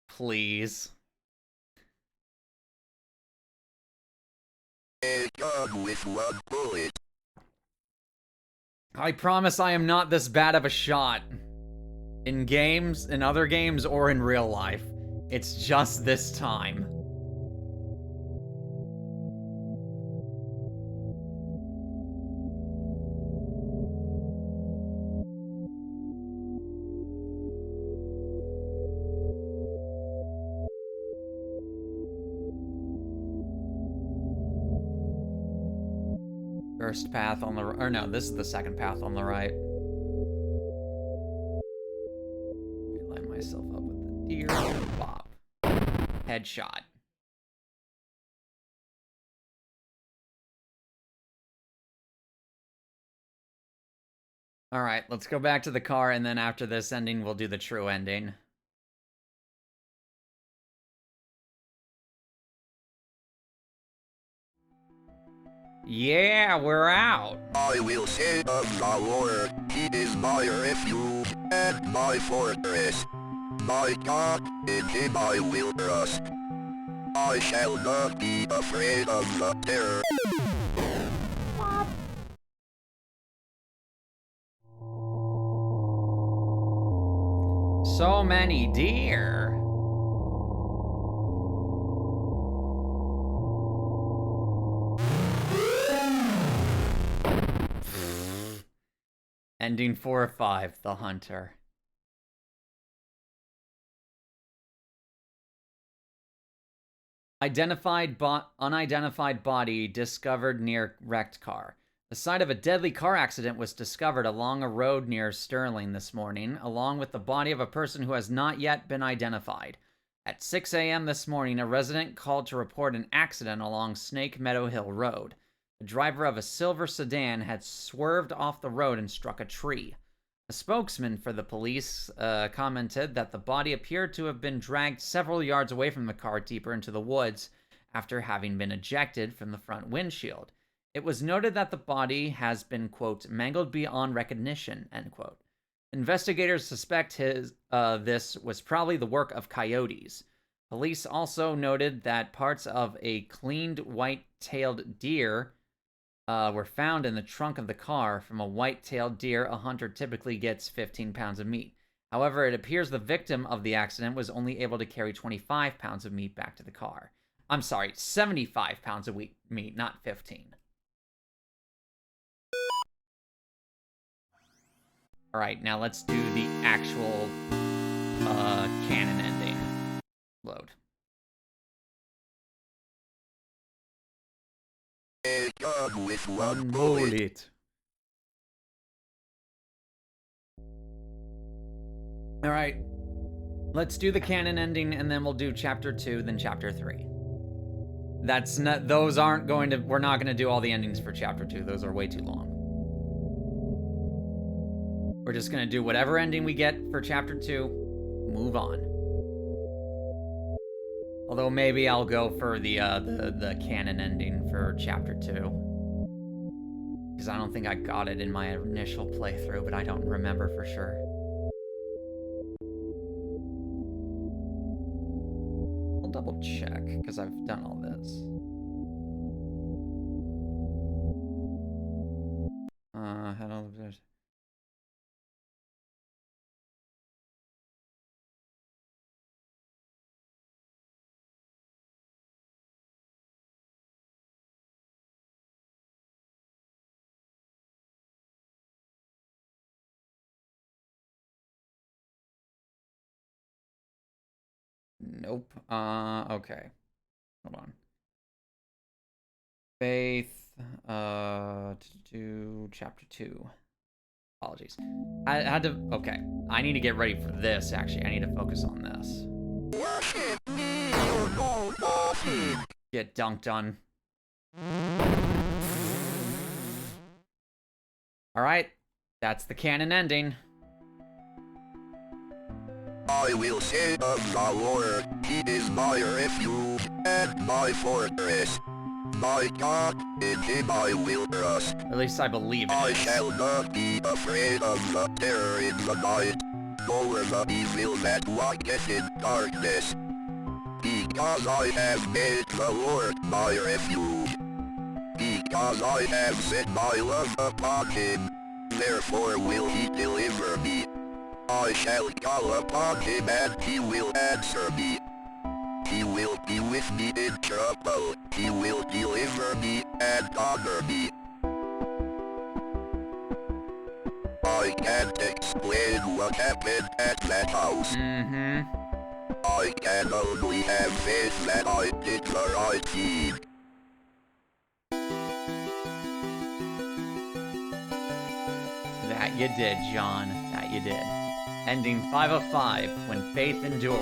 A: Please. I promise I am not this bad of a shot. In games, in other games, or in real life. It's just this time. First path on the... Or no, this is the second path on the right. Let me line myself up with the deer. Bop. Headshot. Alright, let's go back to the car, and then after this ending, we'll do the true ending. Yeah, we're out.
B: I will set up the Lord. He is my refuge and my fortress. My God, in him I will trust. I shall not be afraid of the terror.
A: So many deer. Ending 4 or 5, The Hunter. Unidentified body discovered near wrecked car. The site of a deadly car accident was discovered along a road near Sterling this morning, along with the body of a person who has not yet been identified. At 6 a.m. this morning, a resident called to report an accident along Snake Meadow Hill Road. The driver of a silver sedan had swerved off the road and struck a tree. A spokesman for the police commented that the body appeared to have been dragged several yards away from the car deeper into the woods after having been ejected from the front windshield. It was noted that the body has been, quote, mangled beyond recognition, end quote. Investigators suspect this was probably the work of coyotes. Police also noted that parts of a cleaned white-tailed deer were found in the trunk of the car. From a white-tailed deer, a hunter typically gets 15 pounds of meat. However, it appears the victim of the accident was only able to carry 25 pounds of meat back to the car. I'm sorry, 75 pounds of meat, not 15. All right, now let's do the actual canon ending. Load.
B: With one
A: bullet. All right, let's do the canon ending, and then we'll do chapter 2, then chapter 3. That's not; those aren't going to. We're not going to do all the endings for chapter 2. Those are way too long. We're just going to do whatever ending we get for chapter 2. Move on. Although maybe I'll go for the canon ending for chapter 2. Because I don't think I got it in my initial playthrough, but I don't remember for sure. I'll double check, because I've done all this. Hello. Nope. Okay. Hold on. Faith, to chapter 2. Apologies. I had to, okay. I need to get ready for this, actually. I need to focus on this. Get dunked on. Alright. That's the canon ending.
B: I will say of the Lord, He is my refuge and my fortress. My God, in Him I will trust.
A: At least I believe it.
B: I shall not be afraid of the terror in the night, nor the evil that walketh in darkness. Because I have made the Lord my refuge. Because I have set my love upon Him, therefore will He deliver me. I shall call upon Him and He will answer me. He will be with me in trouble. He will deliver me and honor me. I can't explain what happened at that house. I can only have faith that I did the right deed.
A: That you did, John. That you did. Ending 5 of 5, when faith endures.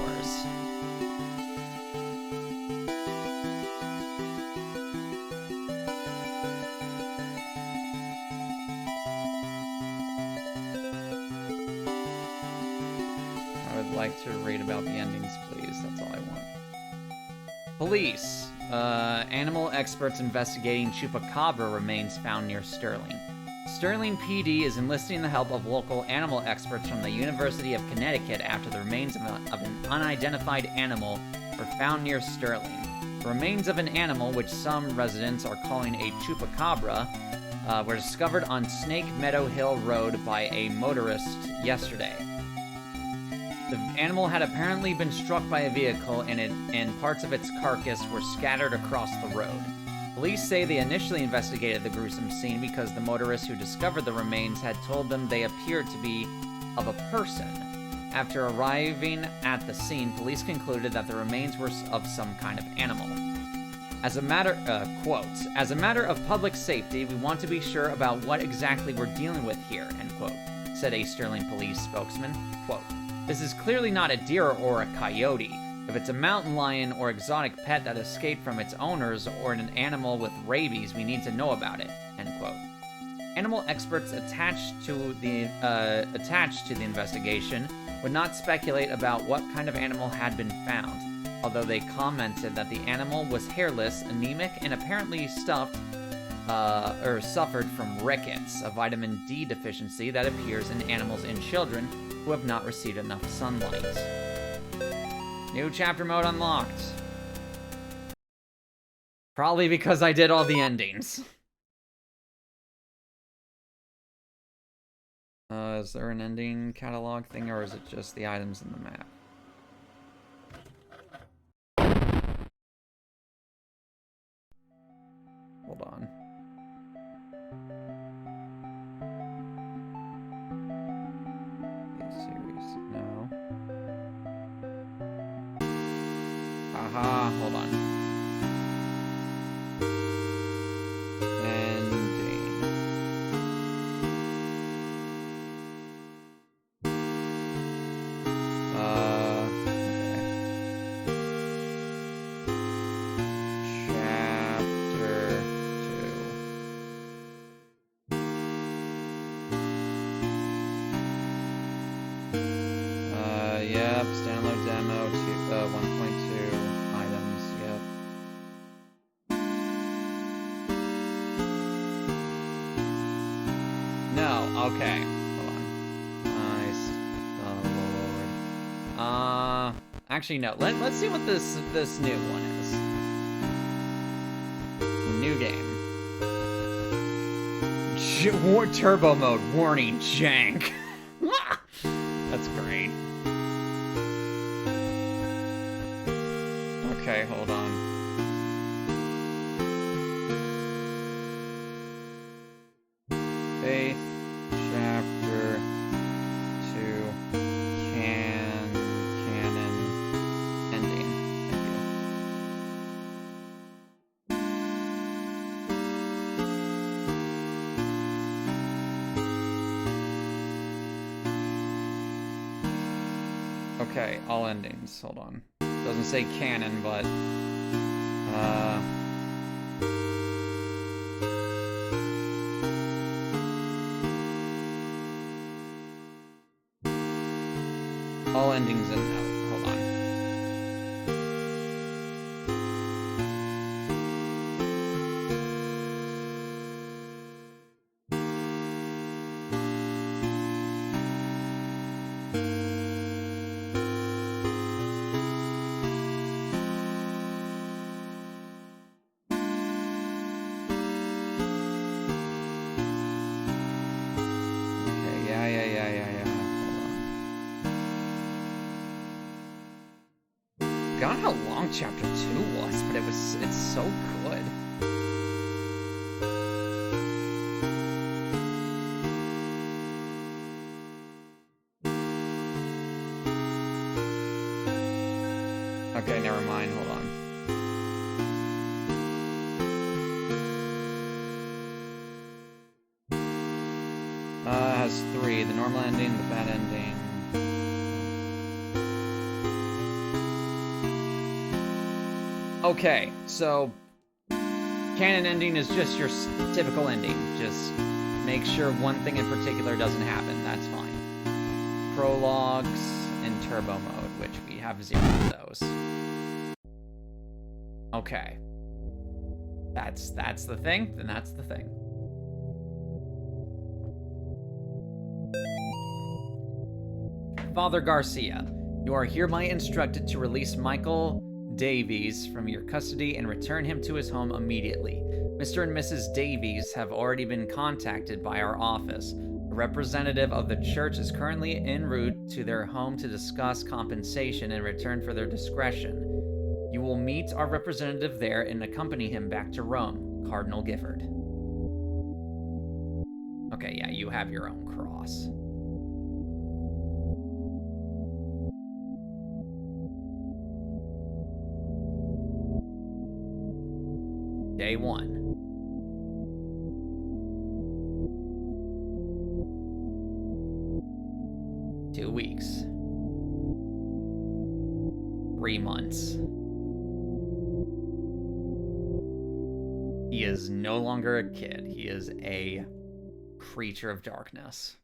A: I would like to read about the endings, please. That's all I want. Police. Animal experts investigating chupacabra remains found near Sterling. Sterling PD is enlisting the help of local animal experts from the University of Connecticut after the remains of an unidentified animal were found near Sterling. The remains of an animal, which some residents are calling a chupacabra, were discovered on Snake Meadow Hill Road by a motorist yesterday. The animal had apparently been struck by a vehicle, and parts of its carcass were scattered across the road. Police say they initially investigated the gruesome scene because the motorist who discovered the remains had told them they appeared to be of a person. After arriving at the scene, police concluded that the remains were of some kind of animal. As a matter, quote, as a matter of public safety, we want to be sure about what exactly we're dealing with here, end quote, said a Sterling police spokesman. Quote, this is clearly not a deer or a coyote. If it's a mountain lion or exotic pet that escaped from its owners or an animal with rabies, we need to know about it, end quote. Animal experts attached to the investigation would not speculate about what kind of animal had been found, although they commented that the animal was hairless, anemic, and apparently suffered from rickets, a vitamin D deficiency that appears in animals in children who have not received enough sunlight. New chapter mode unlocked. Probably because I did all the endings. Is there an ending catalog thing, or is it just the items in the map? Hold on. Series, no. Aha, hold on. Yep, standalone demo, 1.2 items, yep. No, okay. Hold on. Nice. Oh, Lord. Actually, no. Let's see what this new one is. New game. Turbo mode. Warning, jank. That's great. Okay, hold on. Faith, chapter 2, canon, ending. Thank you. Okay, all endings. Hold on. Doesn't say canon, but all endings in note. Hold on. Forgot how long chapter 2 was, but it's so good. Okay, never mind, hold on. It has 3, the normal ending, the bad ending. Okay, so canon ending is just your typical ending. Just make sure one thing in particular doesn't happen. That's fine. Prologues and turbo mode, which we have 0 of those. Okay. That's the thing? Then that's the thing. Father Garcia, you are hereby instructed to release Michael Davies from your custody and return him to his home immediately. Mr. and Mrs. Davies have already been contacted by our office. A representative of the church is currently en route to their home to discuss compensation in return for their discretion. You will meet our representative there and accompany him back to Rome. Cardinal Gifford. Okay, yeah, you have your own cross. Day 1. Two weeks. 3 months. He is no longer a kid. He is a creature of darkness.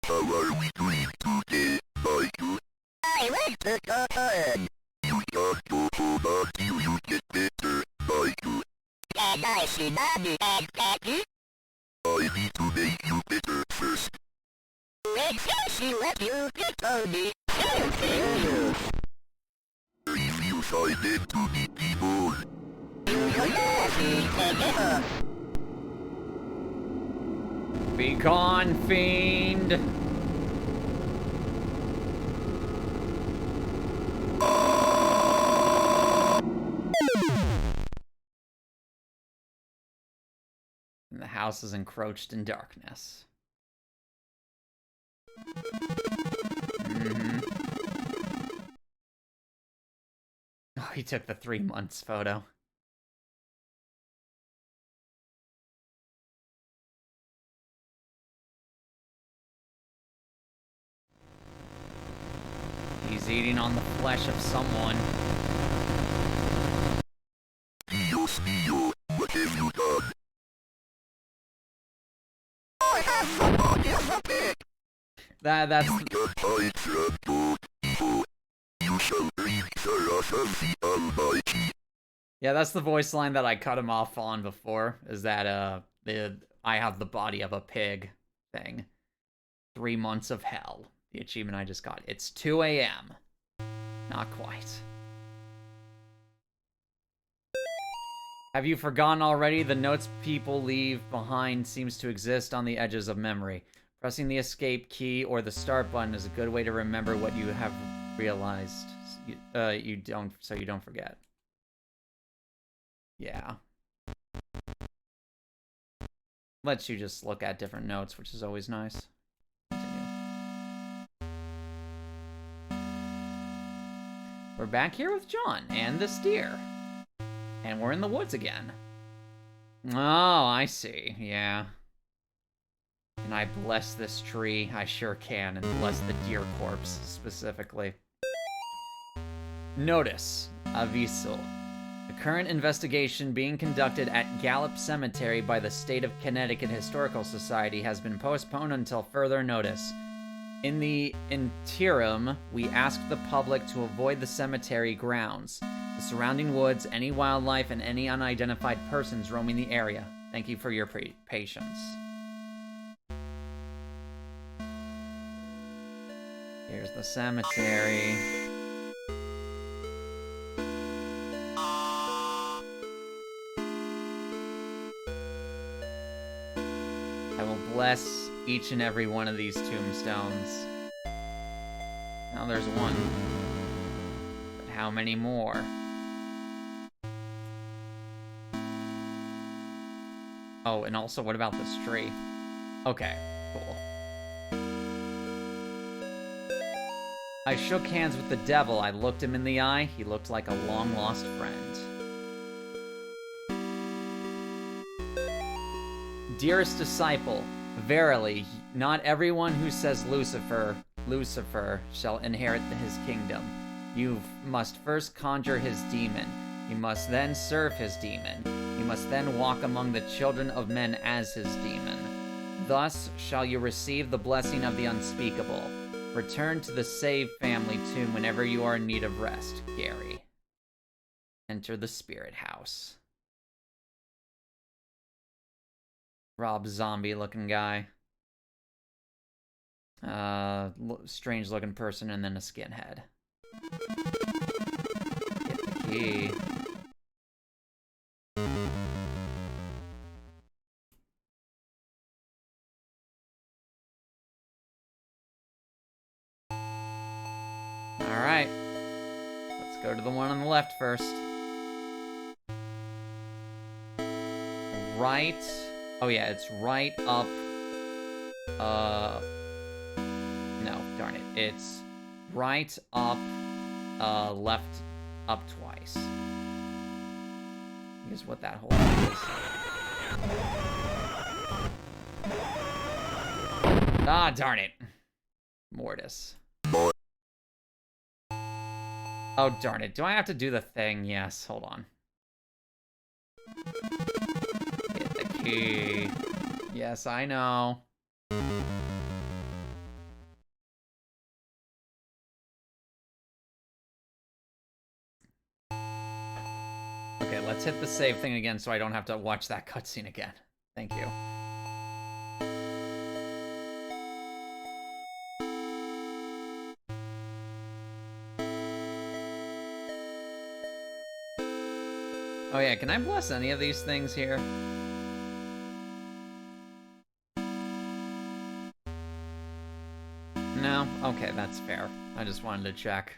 B: How are we doing today, Michael? I like the garden. You can't go home until you get better, Michael. Can I see Mommy and Daddy? I need to make you better first. When can she let you get on me? If you find them to be people,
A: Be gone, fiend! And the house is encroached in darkness. Oh, he took the 3 months photo. He's eating on the flesh of someone.
B: Dios mío, what have you done? I have somebody as a pig!
A: That's...
B: You can't hide from God, evil. You shall reap the wrath of the Almighty.
A: Yeah, that's the voice line that I cut him off on before, is that, I have the body of a pig thing. 3 months of hell. The achievement I just got. It's 2 a.m. Not quite. Have you forgotten already? The notes people leave behind seems to exist on the edges of memory. Pressing the escape key or the start button is a good way to remember what you have realized. So you don't forget. Yeah. Lets you just look at different notes, which is always nice. Continue. We're back here with John and this deer. And we're in the woods again. Oh, I see. Yeah. Can I bless this tree? I sure can, and bless the deer corpse, specifically. Notice. Aviso. The current investigation being conducted at Gallup Cemetery by the State of Connecticut Historical Society has been postponed until further notice. In the interim, we ask the public to avoid the cemetery grounds, the surrounding woods, any wildlife, and any unidentified persons roaming the area. Thank you for your patience. Here's the cemetery. I will bless each and every one of these tombstones. Now there's one. But how many more? Oh, and also, what about this tree? Okay, cool. I shook hands with the devil. I looked him in the eye. He looked like a long-lost friend. Dearest disciple, verily, not everyone who says Lucifer shall inherit his kingdom. You must first conjure his demon. You must then serve his demon. You must then walk among the children of men as his demon. Thus shall you receive the blessing of the unspeakable. Return to the Save family tomb whenever you are in need of rest, Gary. Enter the spirit house. Rob Zombie-looking guy. Strange-looking person, and then a skinhead. Get the key. Alright. Let's go to the one on the left first. Right. Oh yeah, it's right up. No, darn it. It's right up, left up twice. is what that whole thing is. Ah, darn it. Mortis. Oh, darn it. Do I have to do the thing? Yes, hold on. Get the key. Yes, I know. Okay, let's hit the save thing again so I don't have to watch that cutscene again. Thank you. Oh yeah, can I bless any of these things here? No? Okay, that's fair. I just wanted to check.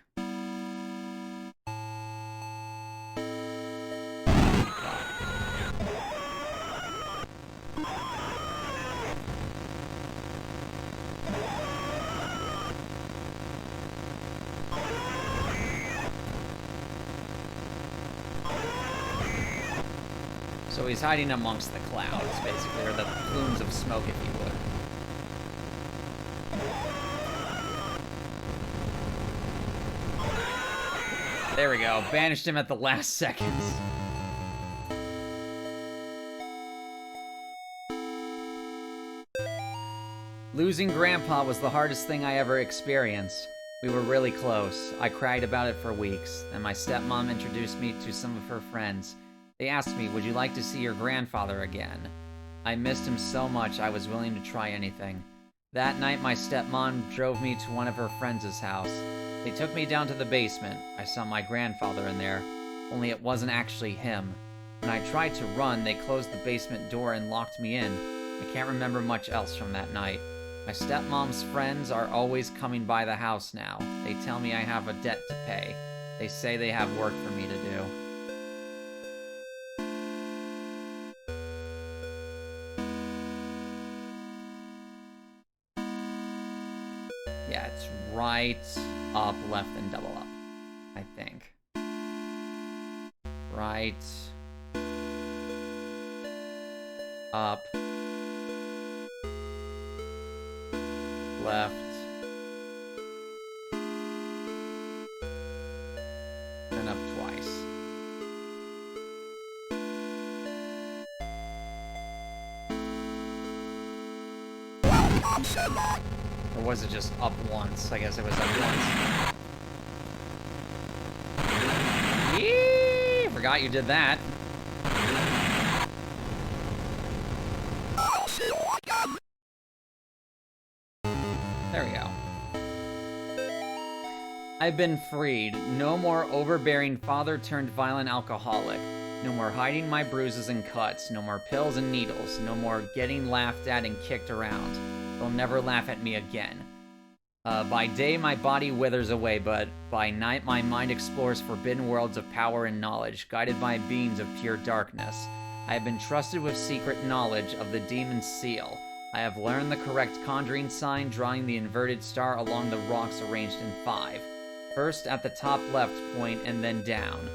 A: So he's hiding amongst the clouds, basically, or the plumes of smoke, if you would. There we go. Banished him at the last seconds. Losing Grandpa was the hardest thing I ever experienced. We were really close. I cried about it for weeks, and my stepmom introduced me to some of her friends. They asked me, would you like to see your grandfather again? I missed him so much I was willing to try anything. That night my stepmom drove me to one of her friends' house. They took me down to the basement. I saw my grandfather in there, only it wasn't actually him. When I tried to run, they closed the basement door and locked me in. I can't remember much else from that night. My stepmom's friends are always coming by the house now. They tell me I have a debt to pay. They say they have work for me to do. Yeah, it's right, up, left, and double up, I think. Right, up, left, and up twice. Or was it just up once? I guess it was up once. Yee! Forgot you did that. There we go. I've been freed. No more overbearing father turned violent alcoholic. No more hiding my bruises and cuts. No more pills and needles. No more getting laughed at and kicked around. They'll never laugh at me again. By day, my body withers away, but by night, my mind explores forbidden worlds of power and knowledge, guided by beings of pure darkness. I have been trusted with secret knowledge of the demon's seal. I have learned the correct conjuring sign, drawing the inverted star along the rocks arranged in 5. First at the top left point, and then down.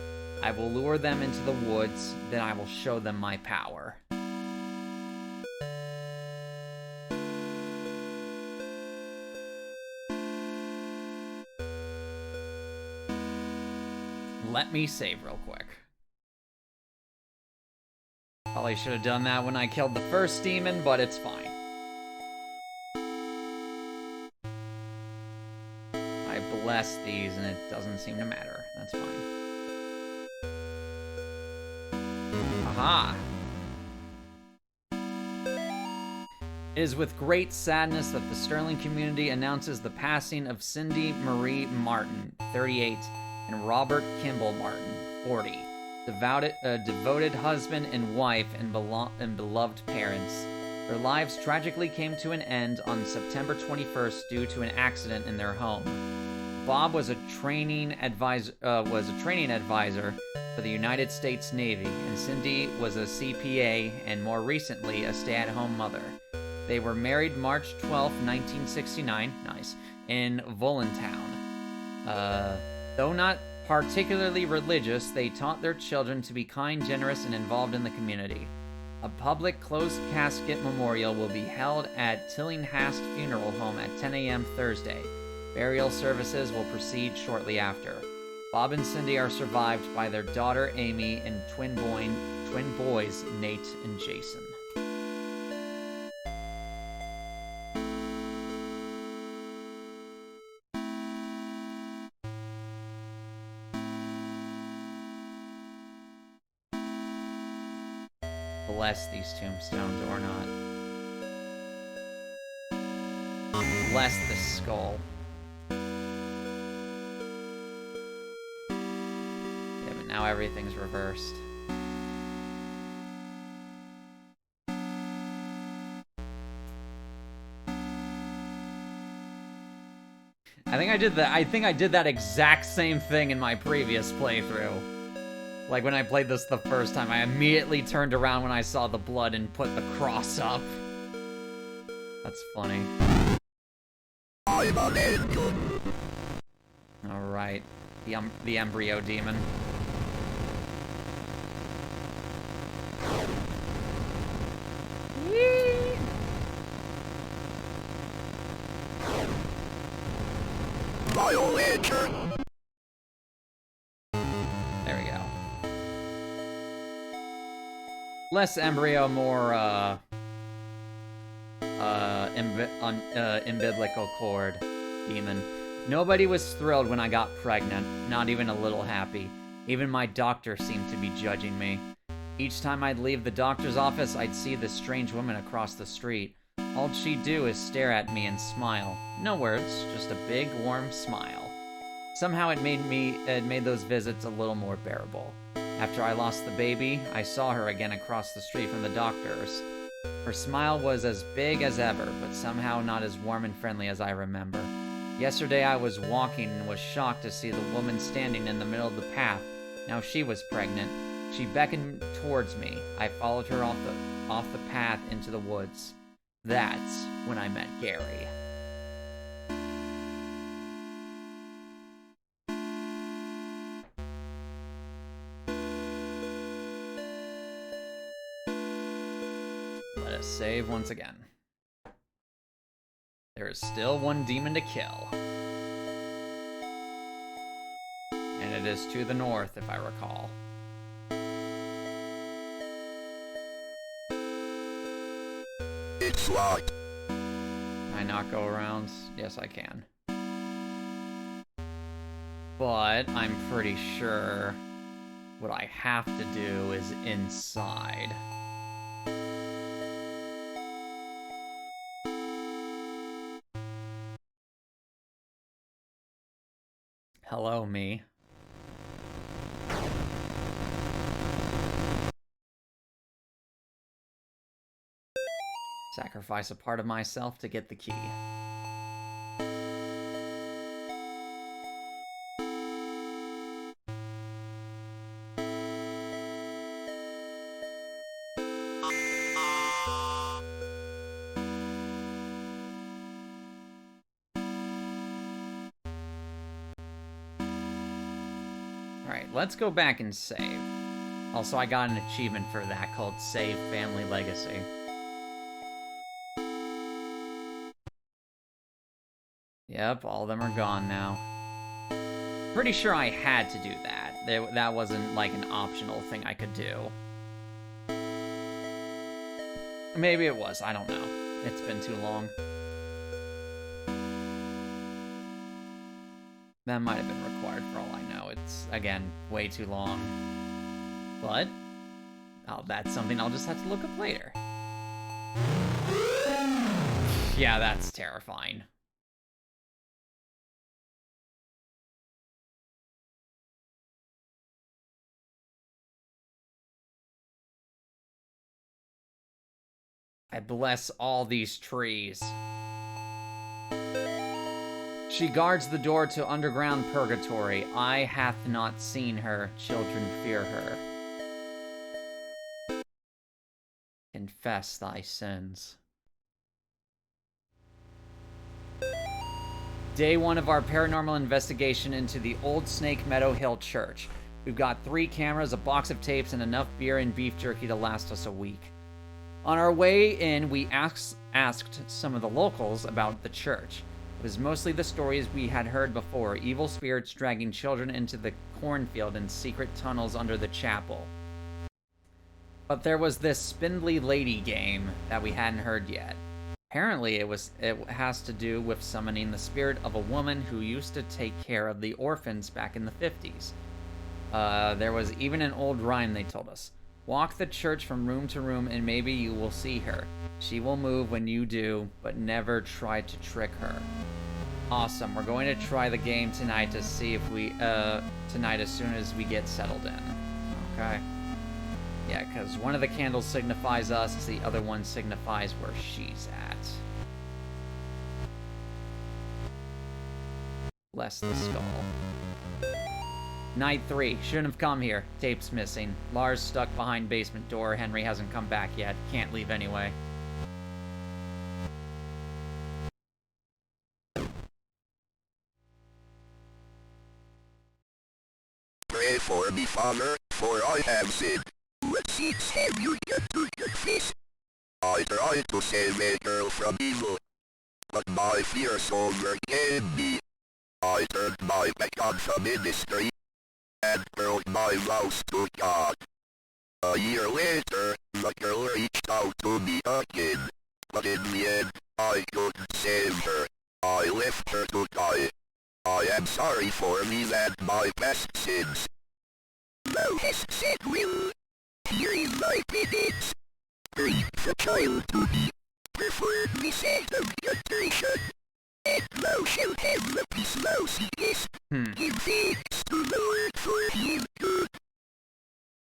A: I will lure them into the woods, then I will show them my power. Let me save real quick. Probably should have done that when I killed the first demon, but it's fine. I bless these and it doesn't seem to matter. That's fine. Aha! It is with great sadness that the Sterling community announces the passing of Cindy Marie Martin, 38, and Robert Kimball Martin, 40, devoted husband and wife and beloved parents. Their lives tragically came to an end on September 21st due to an accident in their home. Bob was a training advisor for the United States Navy, and Cindy was a CPA and more recently a stay-at-home mother. They were married March 12, 1969, nice, in Voluntown. Though not Particularly religious, they taught their children to be kind, generous, and involved in the community. A public closed casket memorial will be held at Tillinghast Funeral Home at 10 a.m. Thursday. Burial services will proceed shortly after. Bob and Cindy are survived by their daughter Amy and twin boys Nate and Jason. Bless these tombstones or not. Bless the skull. Yeah, but now everything's reversed. I think I did that exact same thing in my previous playthrough. Like when I played this the first time, I immediately turned around when I saw the blood and put the cross up. That's funny. Alright. The embryo demon. Yee! There we go. Less embryo, more, umbilical cord demon. Nobody was thrilled when I got pregnant, not even a little happy. Even my doctor seemed to be judging me. Each time I'd leave the doctor's office, I'd see this strange woman across the street. All she'd do is stare at me and smile. No words, just a big, warm smile. Somehow it made those visits a little more bearable. After I lost the baby, I saw her again across the street from the doctor's. Her smile was as big as ever, but somehow not as warm and friendly as I remember. Yesterday I was walking and was shocked to see the woman standing in the middle of the path. Now she was pregnant. She beckoned towards me. I followed her off the path into the woods. That's when I met Gary. Let us save once again. There is still one demon to kill. And it is to the north, if I recall.
B: It's locked.
A: Can I not go around? Yes, I can. But I'm pretty sure what I have to do is inside. Hello, me. Sacrifice a part of myself to get the key. Alright, let's go back and save. Also, I got an achievement for that called Save Family Legacy. Yep, all of them are gone now. Pretty sure I had to do that. That wasn't like an optional thing I could do. Maybe it was, I don't know. It's been too long. That might have been required for all I know. It's, again, way too long. But, that's something I'll just have to look up later. Yeah, that's terrifying. I bless all these trees. She guards the door to underground purgatory. Eye hath not seen her, children fear her. Confess thy sins. Day one of our paranormal investigation into the old Snake Meadow Hill Church. We've got 3 cameras, a box of tapes, and enough beer and beef jerky to last us a week. On our way in, we asked some of the locals about the church. It was mostly the stories we had heard before, evil spirits dragging children into the cornfield and secret tunnels under the chapel. But there was this spindly lady game that we hadn't heard yet. Apparently, it has to do with summoning the spirit of a woman who used to take care of the orphans back in the 50s. There was even an old rhyme they told us. Walk the church from room to room and maybe you will see her. She will move when you do, but never try to trick her. Awesome. We're going to try the game tonight to see if we, tonight as soon as we get settled in. Okay. Yeah, because one of the candles signifies us, the other one signifies where she's at. Bless the skull. Night 3. Shouldn't have come here. Tape's missing. Lars stuck behind basement door. Henry hasn't come back yet. Can't leave anyway.
B: Pray for me, Father, for I have sinned. What seeds have you done to confess? I tried to save a girl from evil, but my fears overcame me. I turned my back on the ministry and broke my vows to God. A year later, the girl reached out to me again, but in the end, I couldn't save her. I left her to die. I am sorry for me and my past sins. Thou hast said will. Here is my penance. Bring the child to me. Perform the sanctification. And thou shalt have the peace thou seekest. Give thanks to the Lord for he is good.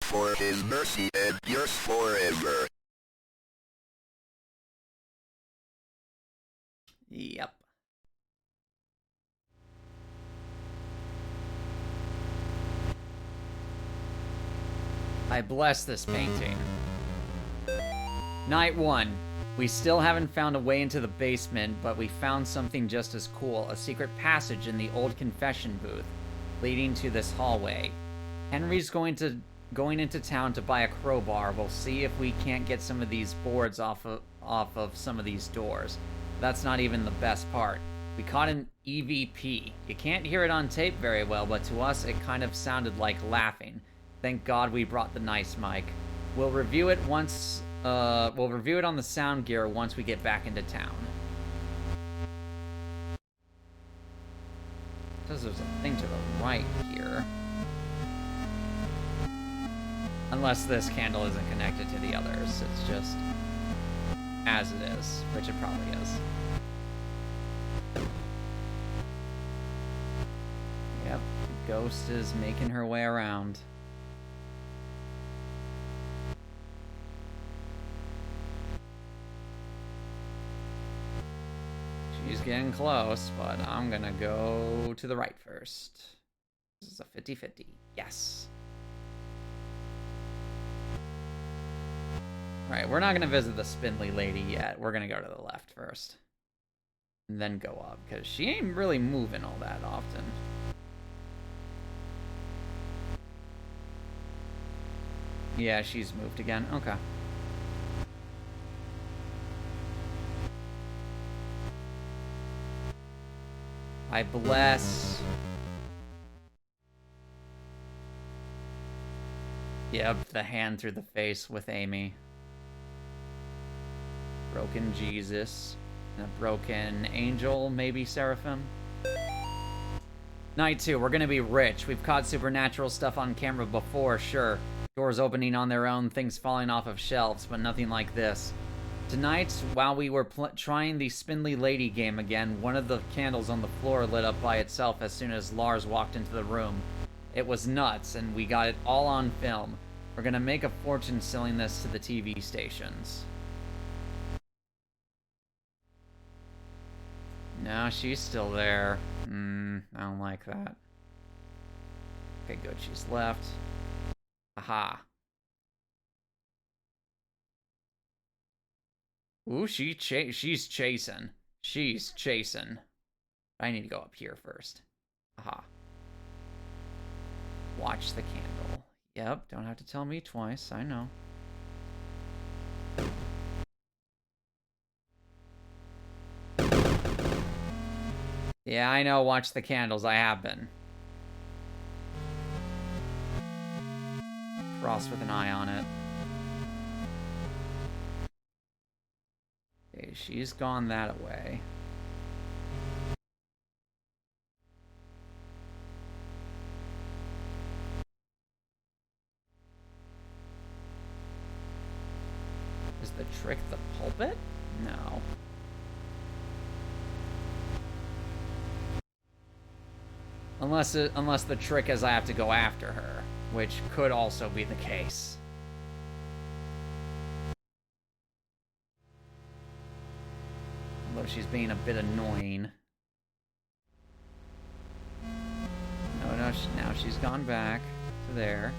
B: For his mercy endures forever.
A: Yep. I bless this painting. Night 1. We still haven't found a way into the basement, but we found something just as cool. A secret passage in the old confession booth, leading to this hallway. Henry's going into town to buy a crowbar. We'll see if we can't get some of these boards off of some of these doors. That's not even the best part. We caught an EVP. You can't hear it on tape very well, but to us it kind of sounded like laughing. Thank God we brought the nice mic. We'll review it once. We'll review it on the sound gear once we get back into town. It says there's a thing to the right here. Unless this candle isn't connected to the others. It's just as it is, which it probably is. Yep, the ghost is making her way around. She's getting close, but I'm gonna go to the right first. This is a 50-50. Yes. Alright, we're not gonna visit the spindly lady yet. We're gonna go to the left first. And then go up, because she ain't really moving all that often. Yeah, she's moved again. Okay. I bless. Yep, the hand through the face with Amy. Broken Jesus. And a broken angel, maybe Seraphim. Night 2, we're gonna be rich. We've caught supernatural stuff on camera before, sure. Doors opening on their own, things falling off of shelves, but nothing like this. Tonight, while we were trying the Spindly Lady game again, one of the candles on the floor lit up by itself as soon as Lars walked into the room. It was nuts, and we got it all on film. We're gonna make a fortune selling this to the TV stations. No, she's still there. I don't like that. Okay, good, she's left. Aha. Ooh, she's chasing. She's chasing. I need to go up here first. Aha. Watch the candle. Yep, don't have to tell me twice. I know. Yeah, I know. Watch the candles. I have been. Cross with an eye on it. Okay, she's gone that way. Is the trick the pulpit? No. Unless the trick is I have to go after her, which could also be the case. Although she's being a bit annoying. No, now she's gone back to there.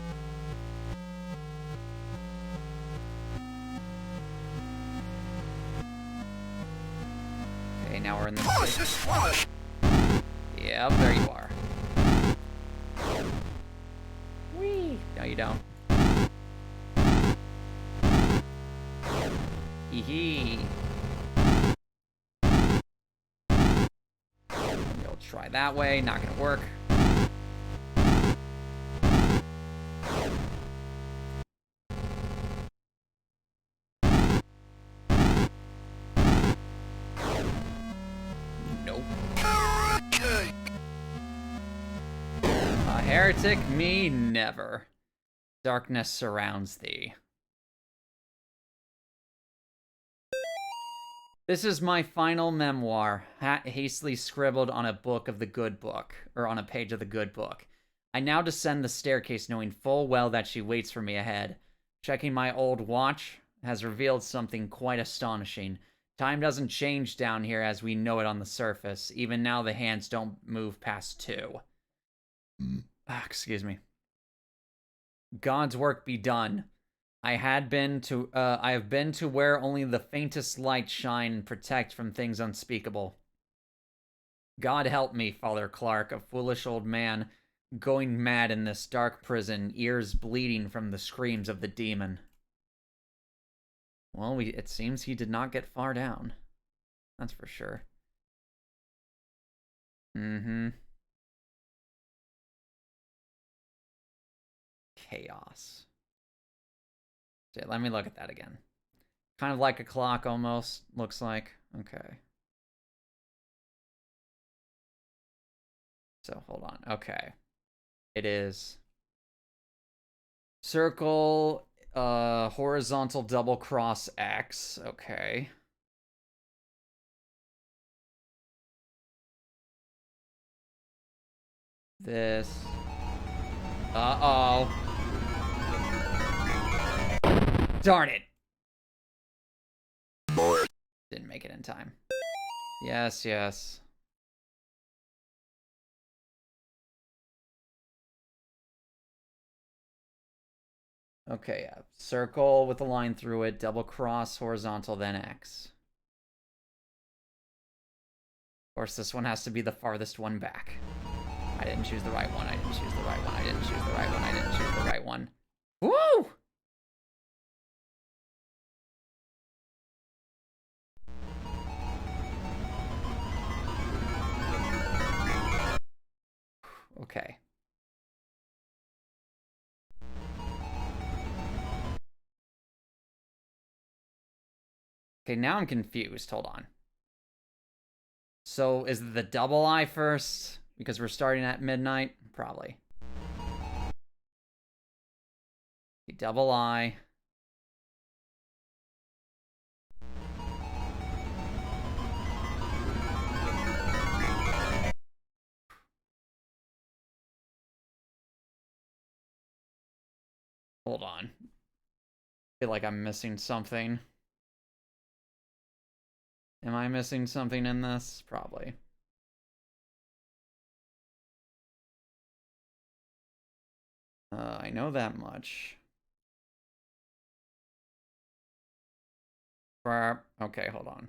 A: Okay, now we're in the... Yep, there you are. Whee! No, you don't. Hee hee. You'll try that way, not gonna work. Nope. A heretic? Me? Never. Darkness surrounds thee. This is my final memoir, hastily scribbled on a book of the good book, or on a page of the good book. I now descend the staircase knowing full well that she waits for me ahead. Checking my old watch has revealed something quite astonishing. Time doesn't change down here as we know it on the surface. Even now the hands don't move past 2. Excuse me. God's work be done. I have been to where only the faintest light shine and protect from things unspeakable. God help me, Father Clark, a foolish old man, going mad in this dark prison, ears bleeding from the screams of the demon. Well, it seems he did not get far down. That's for sure. Mm-hmm. Chaos. Let me look at that again. Kind of like a clock almost, looks like. Okay. So, hold on. Okay. It is circle, horizontal double cross X. Okay. This. Uh-oh. Darn it.
B: More.
A: Didn't make it in time. Yes, yes. Okay, yeah. Circle with a line through it, double cross, horizontal, then X. Of course, this one has to be the farthest one back. I didn't choose the right one. I didn't choose the right one. I didn't choose the right one. I didn't choose the right one. Woo! Okay. Okay, now I'm confused. Hold on. So, is the double eye first? Because we're starting at midnight? Probably. Double eye. Hold on. I feel like I'm missing something. Am I missing something in this? Probably. I know that much. Okay, hold on.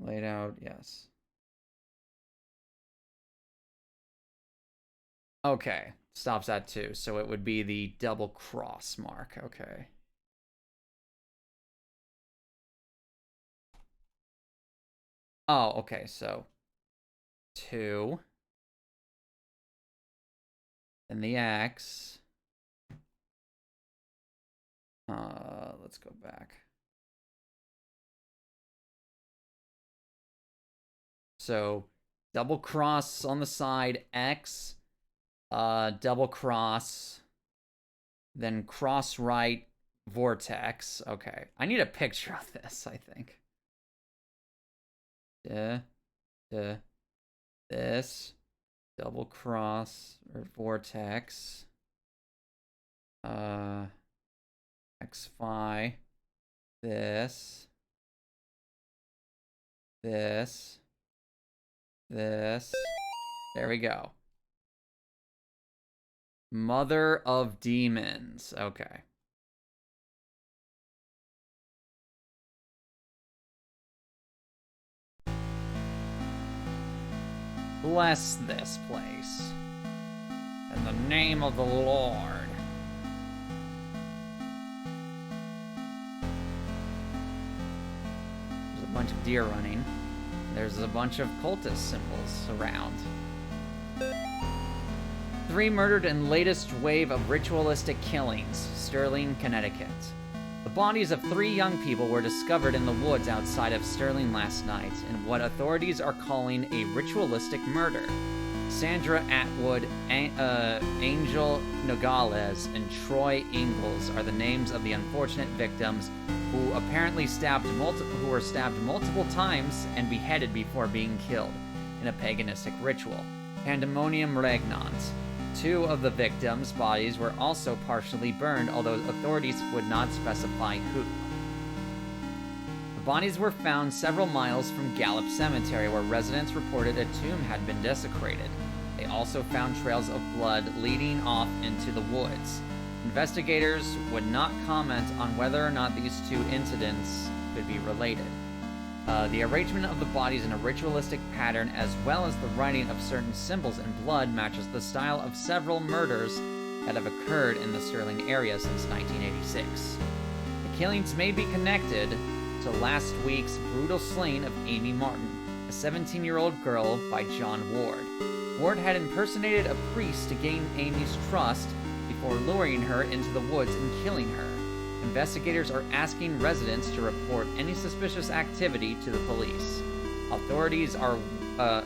A: Laid out, yes. Okay, stops at 2, so it would be the double cross mark. Okay. Oh, okay, so 2. And the X. Let's go back. So double cross on the side, X, double cross, then cross right, vortex. Okay, I need a picture of this, I think. This, double cross, or vortex. X, phi, this, this. There we go. Mother of Demons. Okay. Bless this place. In the name of the Lord. There's a bunch of deer running. There's a bunch of cultist symbols around. 3 murdered in latest wave of ritualistic killings, Sterling, Connecticut. The bodies of 3 young people were discovered in the woods outside of Sterling last night in what authorities are calling a ritualistic murder. Sandra Atwood, Angel Nogales, and Troy Ingalls are the names of the unfortunate victims who apparently were stabbed multiple times and beheaded before being killed in a paganistic ritual. Pandemonium Regnant. 2 of the victims' bodies were also partially burned, although authorities would not specify who. The bodies were found several miles from Gallup Cemetery, where residents reported a tomb had been desecrated. They also found trails of blood leading off into the woods. Investigators would not comment on whether or not these 2 incidents could be related. The arrangement of the bodies in a ritualistic pattern, as well as the writing of certain symbols in blood, matches the style of several murders that have occurred in the Sterling area since 1986. The killings may be connected to last week's brutal slaying of Amy Martin, a 17-year-old girl, by John Ward. Ward had impersonated a priest to gain Amy's trust before luring her into the woods and killing her. Investigators are asking residents to report any suspicious activity to the police. Authorities are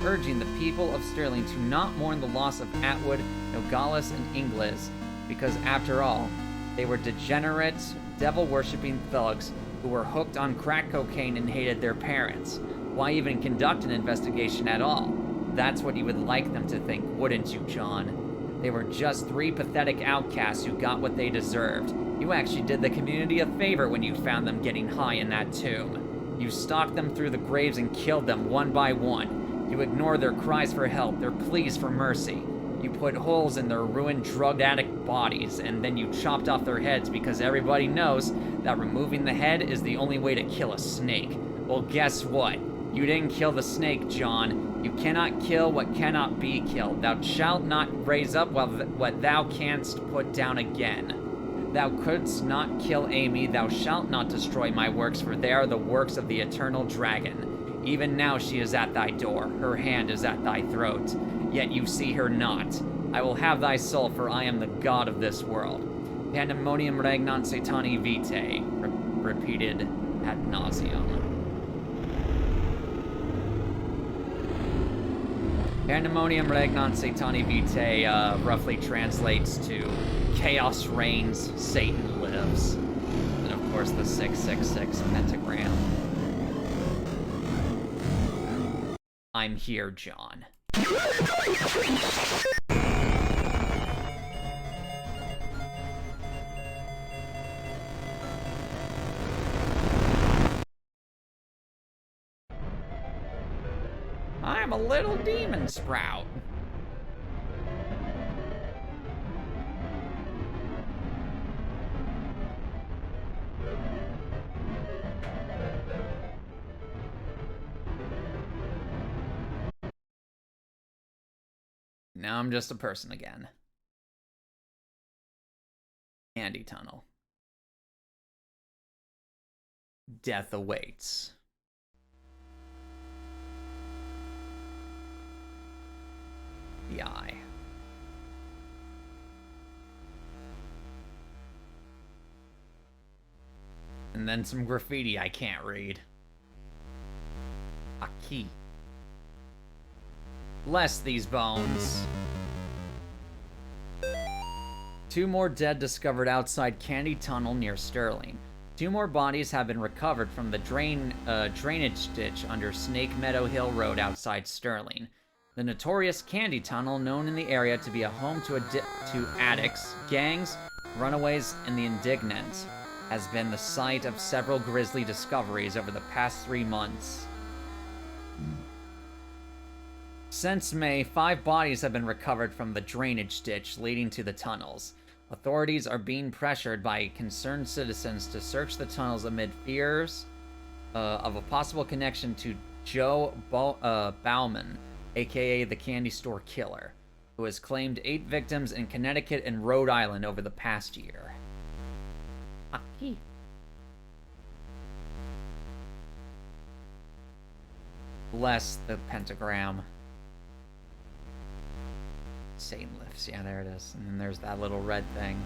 A: urging the people of Sterling to not mourn the loss of Atwood, Nogales, and Ingles, because after all, they were degenerate, devil-worshipping thugs who were hooked on crack cocaine and hated their parents. Why even conduct an investigation at all? That's what you would like them to think, wouldn't you, John? They were just 3 pathetic outcasts who got what they deserved. You actually did the community a favor when you found them getting high in that tomb. You stalked them through the graves and killed them one by one. You ignored their cries for help, their pleas for mercy. You put holes in their ruined, drugged addict bodies, and then you chopped off their heads because everybody knows that removing the head is the only way to kill a snake. Well, guess what? You didn't kill the snake, John. You cannot kill what cannot be killed. Thou shalt not raise up what thou canst put down again. Thou couldst not kill Amy, thou shalt not destroy my works, for they are the works of the eternal dragon. Even now she is at thy door, her hand is at thy throat, yet you see her not. I will have thy soul, for I am the god of this world. Pandemonium regnant satani vitae, repeated ad nauseum. Pandemonium regnant satani vitae roughly translates to chaos reigns, Satan lives. And of course the 666 pentagram. I'm here, John. I'm a little demon sprout. now I'm just a person again. Candy tunnel. Death awaits. The eye. And then some graffiti I can't read. A key. Bless these bones. 2 more dead discovered outside Candy Tunnel near Sterling. 2 more bodies have been recovered from the drainage ditch under Snake Meadow Hill Road outside Sterling. The notorious Candy Tunnel, known in the area to be a home to addicts, gangs, runaways, and the indignant, has been the site of several grisly discoveries over the past 3 months. Since May, 5 bodies have been recovered from the drainage ditch leading to the tunnels. Authorities are being pressured by concerned citizens to search the tunnels amid fears of a possible connection to Joe Bauman, aka the Candy Store Killer, who has claimed 8 victims in Connecticut and Rhode Island over the past year. Aki. Bless the pentagram. Satan lifts. Yeah, there it is. And then there's that little red thing.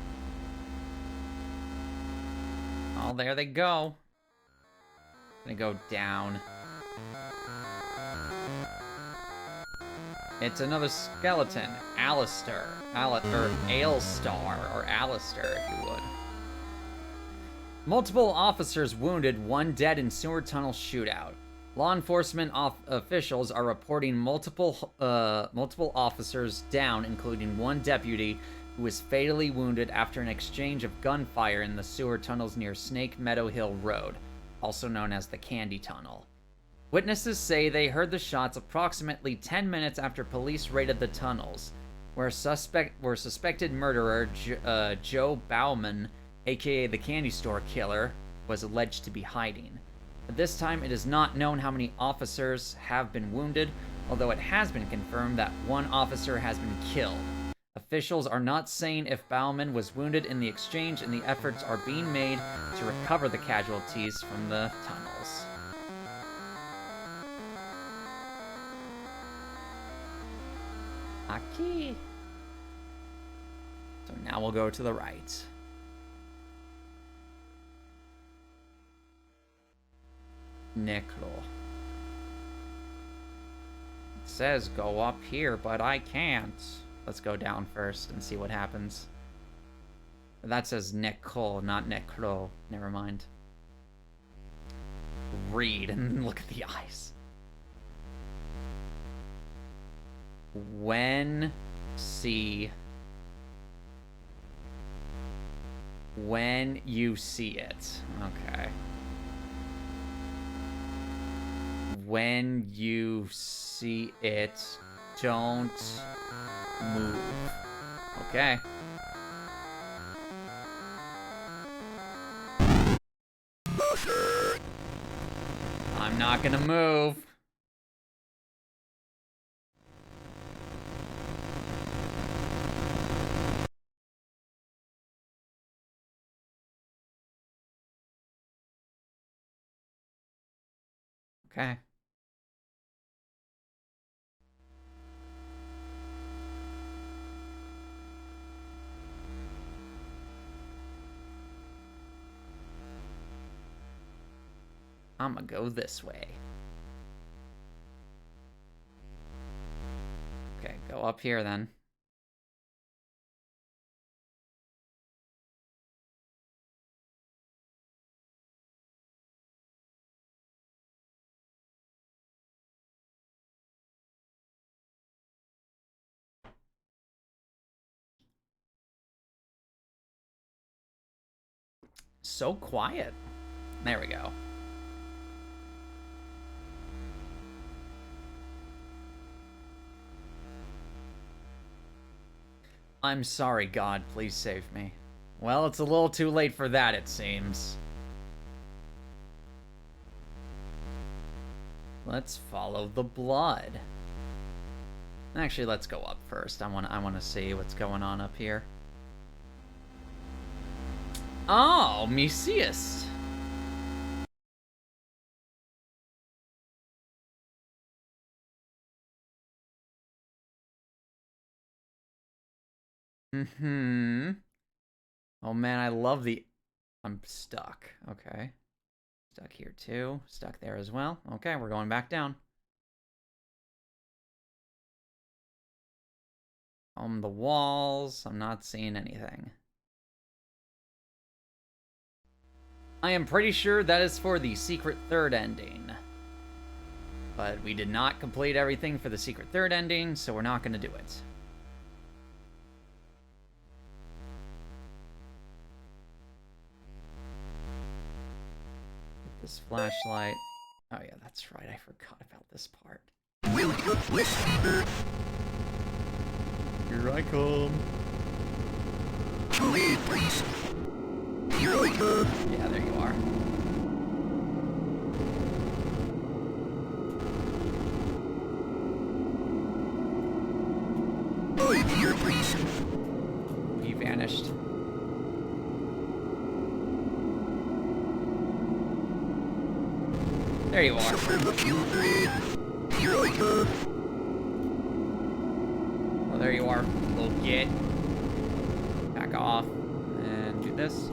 A: Oh, there they go. Gonna go down. It's another skeleton. Alistair. Ailstar. Or Alistair, if you would. Multiple officers wounded, 1 dead in sewer tunnel shootout. Law enforcement officials are reporting multiple officers down, including 1 deputy who was fatally wounded after an exchange of gunfire in the sewer tunnels near Snake Meadow Hill Road, also known as the Candy Tunnel. Witnesses say they heard the shots approximately 10 minutes after police raided the tunnels, where suspected murderer Joe Bauman, aka the Candy Store Killer, was alleged to be hiding. At this time, it is not known how many officers have been wounded, although it has been confirmed that 1 officer has been killed. Officials are not saying if Bauman was wounded in the exchange, and the efforts are being made to recover the casualties from the tunnels. Aki. So now we'll go to the right. Necro. It says go up here, but I can't. Let's go down first and see what happens. That says Necro, not Necro. Never mind. Read and look at the eyes. When you see it. Okay. When you see it, don't move. Okay. I'm not gonna move. Okay. I'm gonna go this way. Okay, go up here then. So quiet. There we go. I'm sorry, God. Please save me. Well, it's a little too late for that, it seems. Let's follow the blood. Actually, let's go up first. I want to see what's going on up here. Oh, Museus. Mm-hmm. Oh man, I love the... I'm stuck. Okay. Stuck here too. Stuck there as well. Okay, we're going back down. On the walls, I'm not seeing anything. I am pretty sure that is for the secret third ending. But we did not complete everything for the secret third ending, so we're not going to do it. Get this flashlight. Oh yeah, that's right, I forgot about this part.
B: Will you listen?
A: Here I come.
B: Please, please. Here I come.
A: Yeah, there you are.
B: I'm here, please.
A: He vanished. There you are.
B: Suffer children. Here I come.
A: Oh, there you are. Little git. Back off. And do this.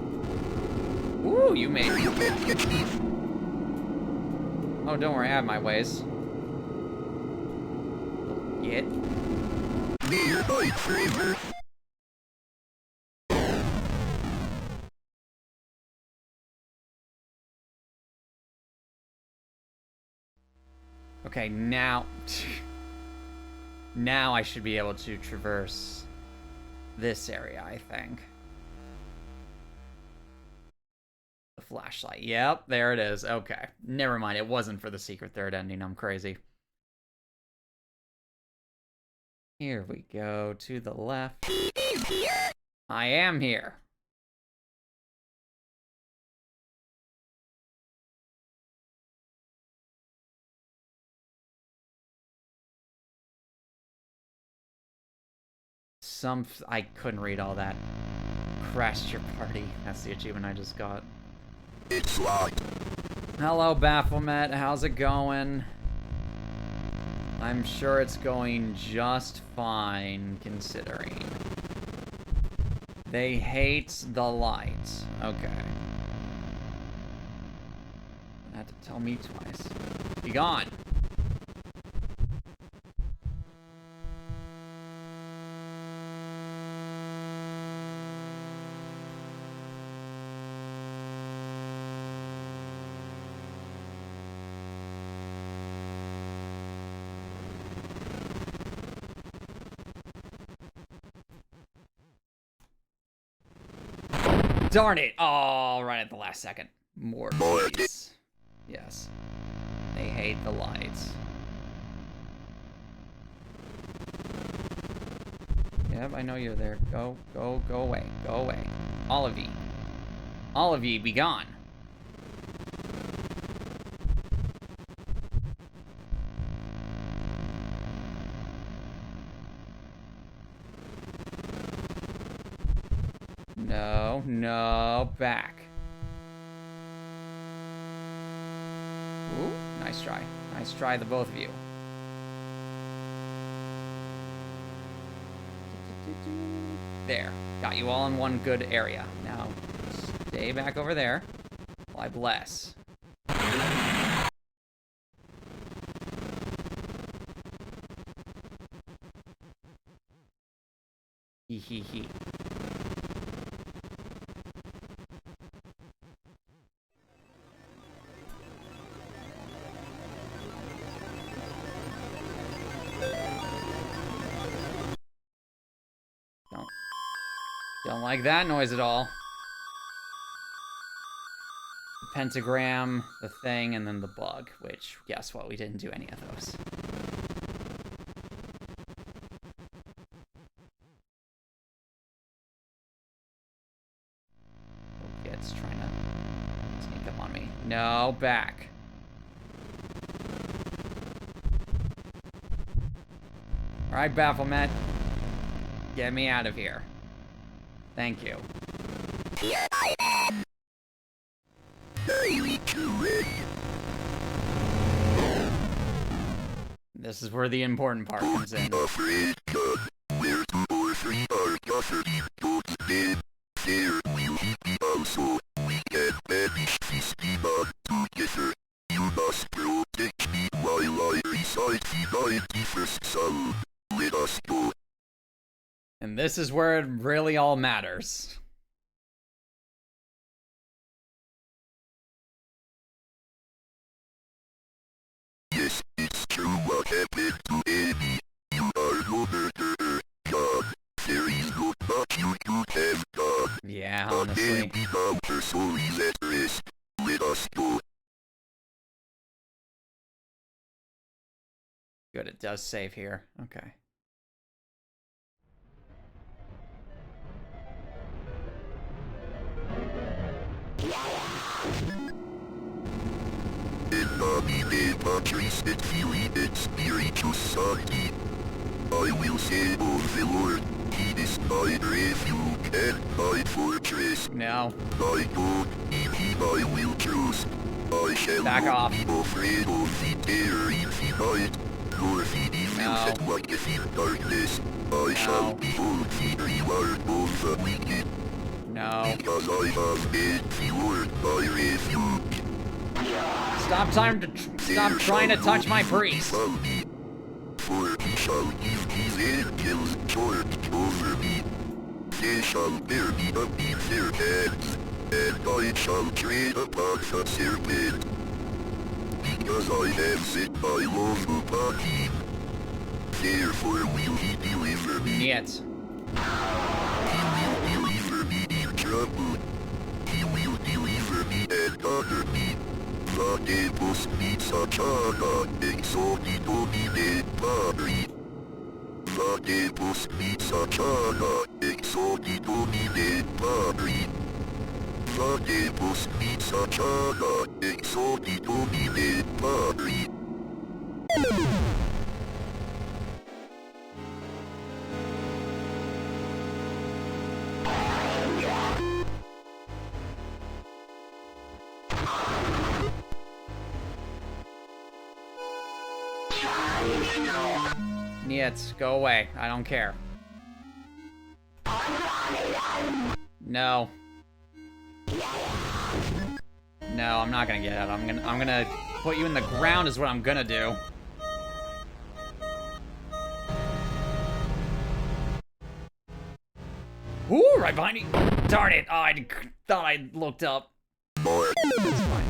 A: Ooh, you made it.
B: You can't get me.
A: Oh, don't worry, I have my ways. Little git.
B: Nearby forever.
A: Okay, now... now I should be able to traverse this area, I think. The flashlight. Yep, there it is. Okay. Never mind, it wasn't for the secret third ending. I'm crazy. Here we go, to the left. I am here. I couldn't read all that. Crashed your party. That's the achievement I just got.
B: It's locked.
A: Hello, Baphomet. How's it going? I'm sure it's going just fine, considering. They hate the light. Okay. You had to tell me twice. Be gone. Darn it! Oh, right at the last second. Morbius. Yes. They hate the lights. Yep, I know you're there. Go away. Go away. All of ye. All of ye, be gone. No, back. Ooh, nice try. Nice try, the both of you. There. Got you all in one good area. Now, stay back over there while I bless. Hee hee hee. Don't like that noise at all. The pentagram, the thing, and then the bug, which, guess what, we didn't do any of those. Oh, it's trying to sneak up on me. No, back. Alright, Baphomet. Get me out of here. Thank you.
B: Here I am. Daily QA.
A: This is where the important part comes in.
B: Afraid God, where 2 or 3 are gathered in God's name, there will he be also. We can banish this demon together. You must protect me while I recite the 91st Psalm. Let us go.
A: And this is where it really all matters.
B: Yes, it's true what happened to Amy. You are no murderer, God. There is not much you could have done.
A: Yeah,
B: But
A: honestly.
B: Amy now her soul is at rest. Let us go.
A: Good, it does save here. Okay.
B: In nomine Patris et Filii et Spiritus Sancti. I will say of the Lord, He is my refuge and my fortress.
A: No.
B: My God, in Him I will trust. I shall
A: Back
B: not
A: off.
B: be afraid of the terror in the night, nor the evil
A: No.
B: that walketh in darkness. I shall behold the reward of the wicked,
A: No.
B: because I have made the Lord my refuge.
A: Stop stop trying to touch my priest.
B: For he shall give his angels charge over me. They shall bear me up in their hands, and I shall tread upon the serpent. Because I have set my love upon him, therefore will he deliver me.
A: Yet.
B: He will deliver me in trouble. He will deliver me and honor me. Vade post me sacana, exodi domine Patri. Vade post me sacana, exodi domine Patri. Vade post me sacana, exodi domine Patri.
A: Niet, go away. I don't care. No. No, I'm not gonna get out. I'm gonna put you in the ground is what I'm gonna do. Ooh, right behind you. Darn it. Oh, I thought I looked up.
B: More.
A: That's fine.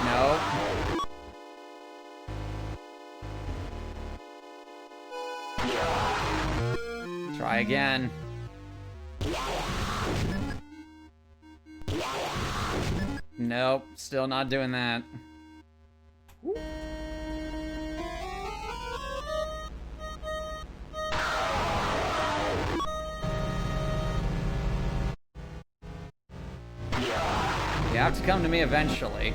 A: No. Try again. Nope, still not doing that. Woo. You have to come to me eventually.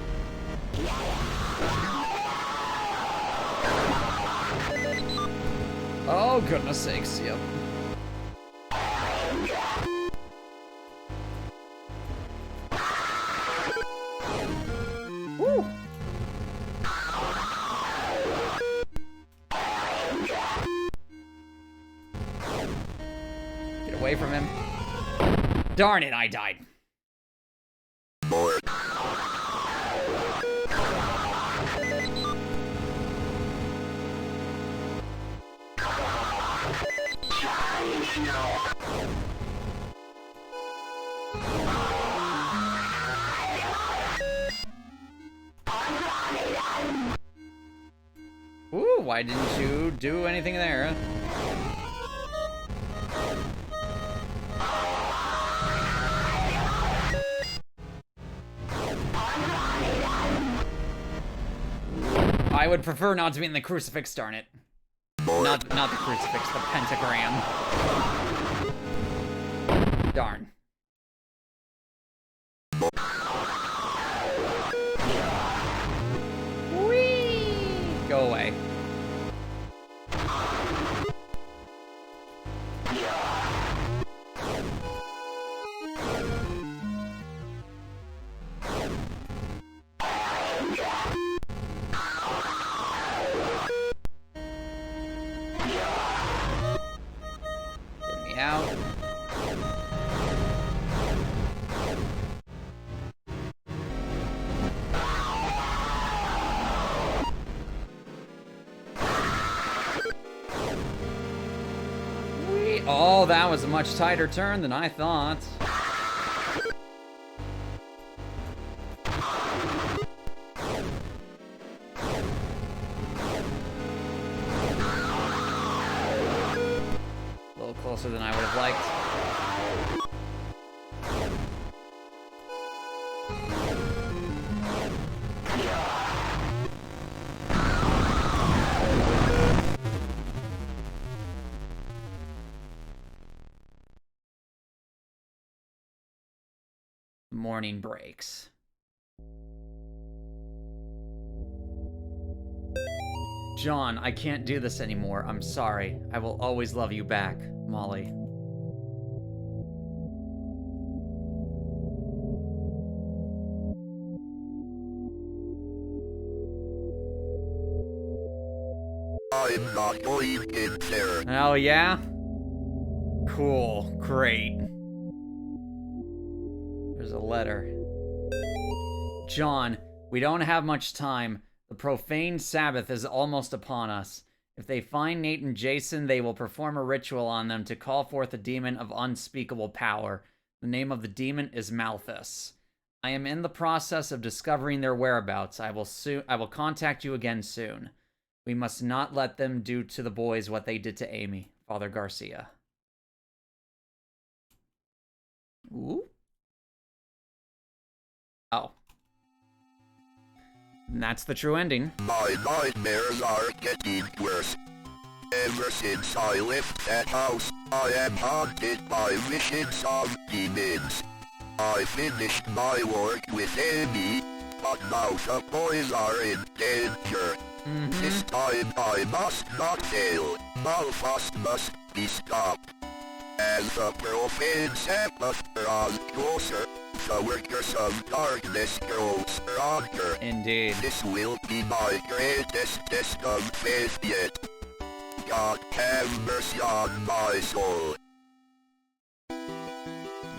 A: Oh, goodness sakes, yep. Woo. Get away from him. Darn it, I died.
B: More.
A: Ooh, why didn't you do anything there? I would prefer not to be in the crucifix, darn it.
B: More.
A: Not the crucifix, the pentagram. Darn. Get me out. Oh, that was a much tighter turn than I thought. A little closer than I would have liked. Morning breaks. John, I can't do this anymore. I'm sorry. I will always love you back, Molly.
B: I'm not going in there.
A: Oh, yeah? Cool. Great. There's a letter. John, we don't have much time. The profane Sabbath is almost upon us. If they find Nate and Jason, they will perform a ritual on them to call forth a demon of unspeakable power. The name of the demon is Malthus. I am in the process of discovering their whereabouts. I will contact you again soon. We must not let them do to the boys what they did to Amy. Father Garcia. Ooh. Oh. And that's the true ending.
B: My nightmares are getting worse. Ever since I left that house, I am haunted by visions of demons. I finished my work with Amy, but now the boys are in danger. This time I must not fail. Malthus must be stopped. As the profane Sabbath draws closer, the workers of darkness grow stronger.
A: Indeed.
B: This will be my greatest test of faith yet. God have mercy on my soul.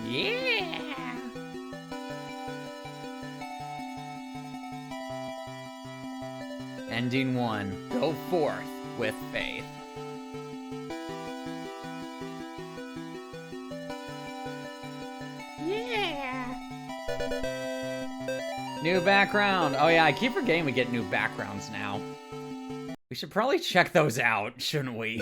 A: Yeah. Ending 1. Go forth with faith. Yeah. New background. Oh yeah, I keep forgetting we get new backgrounds now. We should probably check those out, shouldn't we?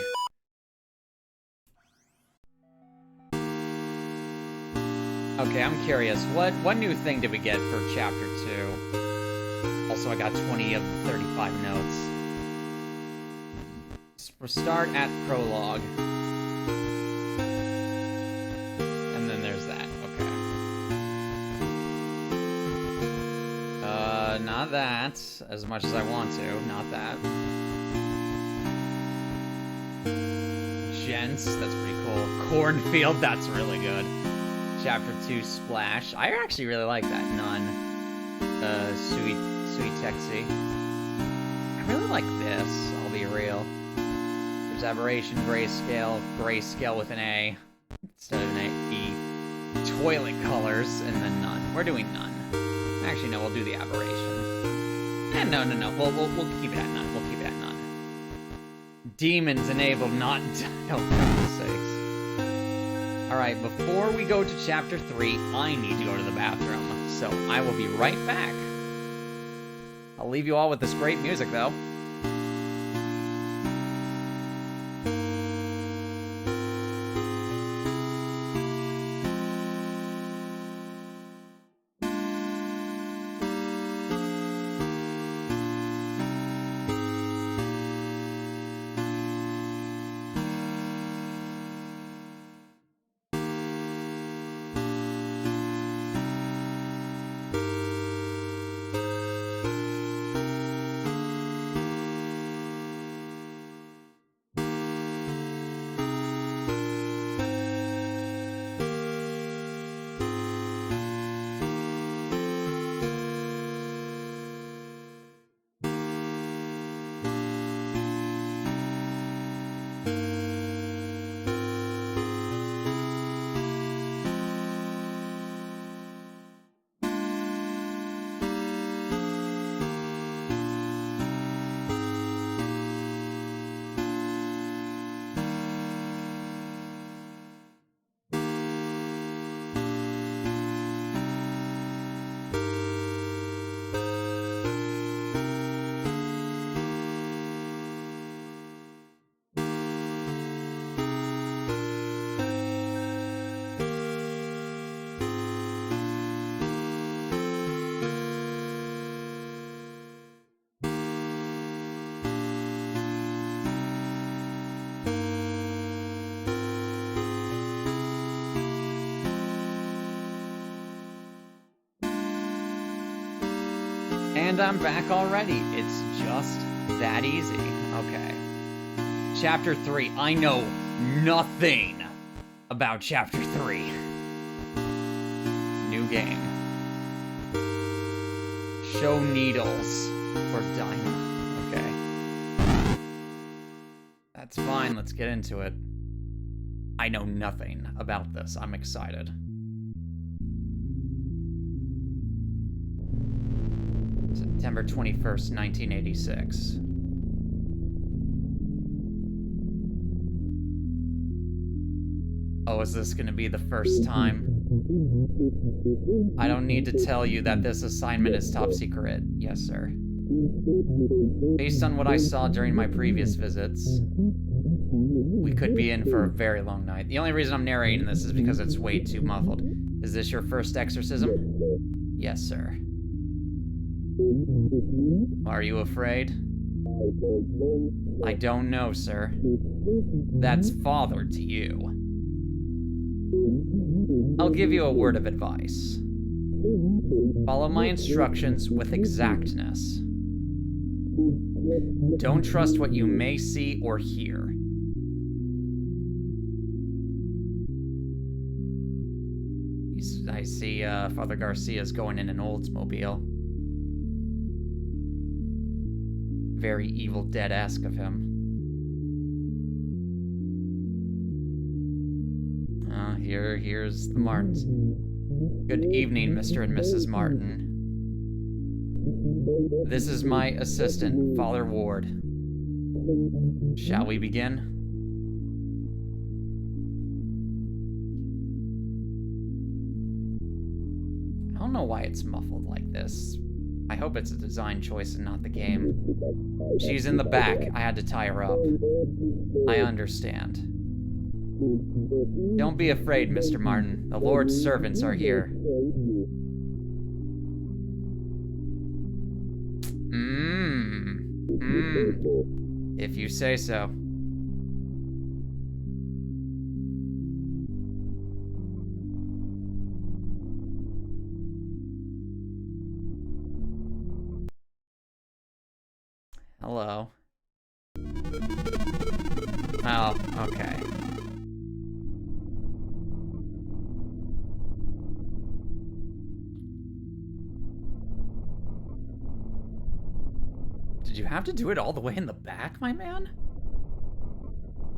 A: Okay, I'm curious. What new thing did we get for chapter 2? Also, I got 20 of the 35 notes. We'll start at prologue. And then there's that. Okay. Not that. As much as I want to. Not that. Gents, that's pretty cool. Cornfield, that's really good. Chapter 2, Splash. I actually really like that. None. Sweet Texie. I really like this, I'll be real. There's Aberration, Grayscale with an A instead of an E. Toilet Colors, and then None. We're doing None. Actually, no, we'll do the Aberration. And no. We'll keep it at None. We'll keep it at None. Demons enabled, not... Oh, for God's sakes. Alright, before we go to chapter 3, I need to go to the bathroom. So I will be right back. I'll leave you all with this great music, though. And I'm back already. It's just that easy. Okay. Chapter 3. I know nothing about Chapter 3. New game. Show needles for diamond. Okay. That's fine. Let's get into it. I know nothing about this. I'm excited. September 21st, 1986. Oh, is this gonna be the first time? I don't need to tell you that this assignment is top secret. Yes, sir. Based on what I saw during my previous visits, we could be in for a very long night. The only reason I'm narrating this is because it's way too muffled. Is this your first exorcism? Yes, sir. Are you afraid? I don't know, sir. That's father to you. I'll give you a word of advice. Follow my instructions with exactness. Don't trust what you may see or hear. I see Father Garcia's going in an Oldsmobile. Very Evil Dead-esque of him. Here's the Martins. Good evening, Mr. and Mrs. Martin. This is my assistant, Father Ward. Shall we begin? I don't know why it's muffled like this. I hope it's a design choice and not the game. She's in the back. I had to tie her up. I understand. Don't be afraid, Mr. Martin. The Lord's servants are here. If you say so. Hello. Oh, okay. Did you have to do it all the way in the back, my man?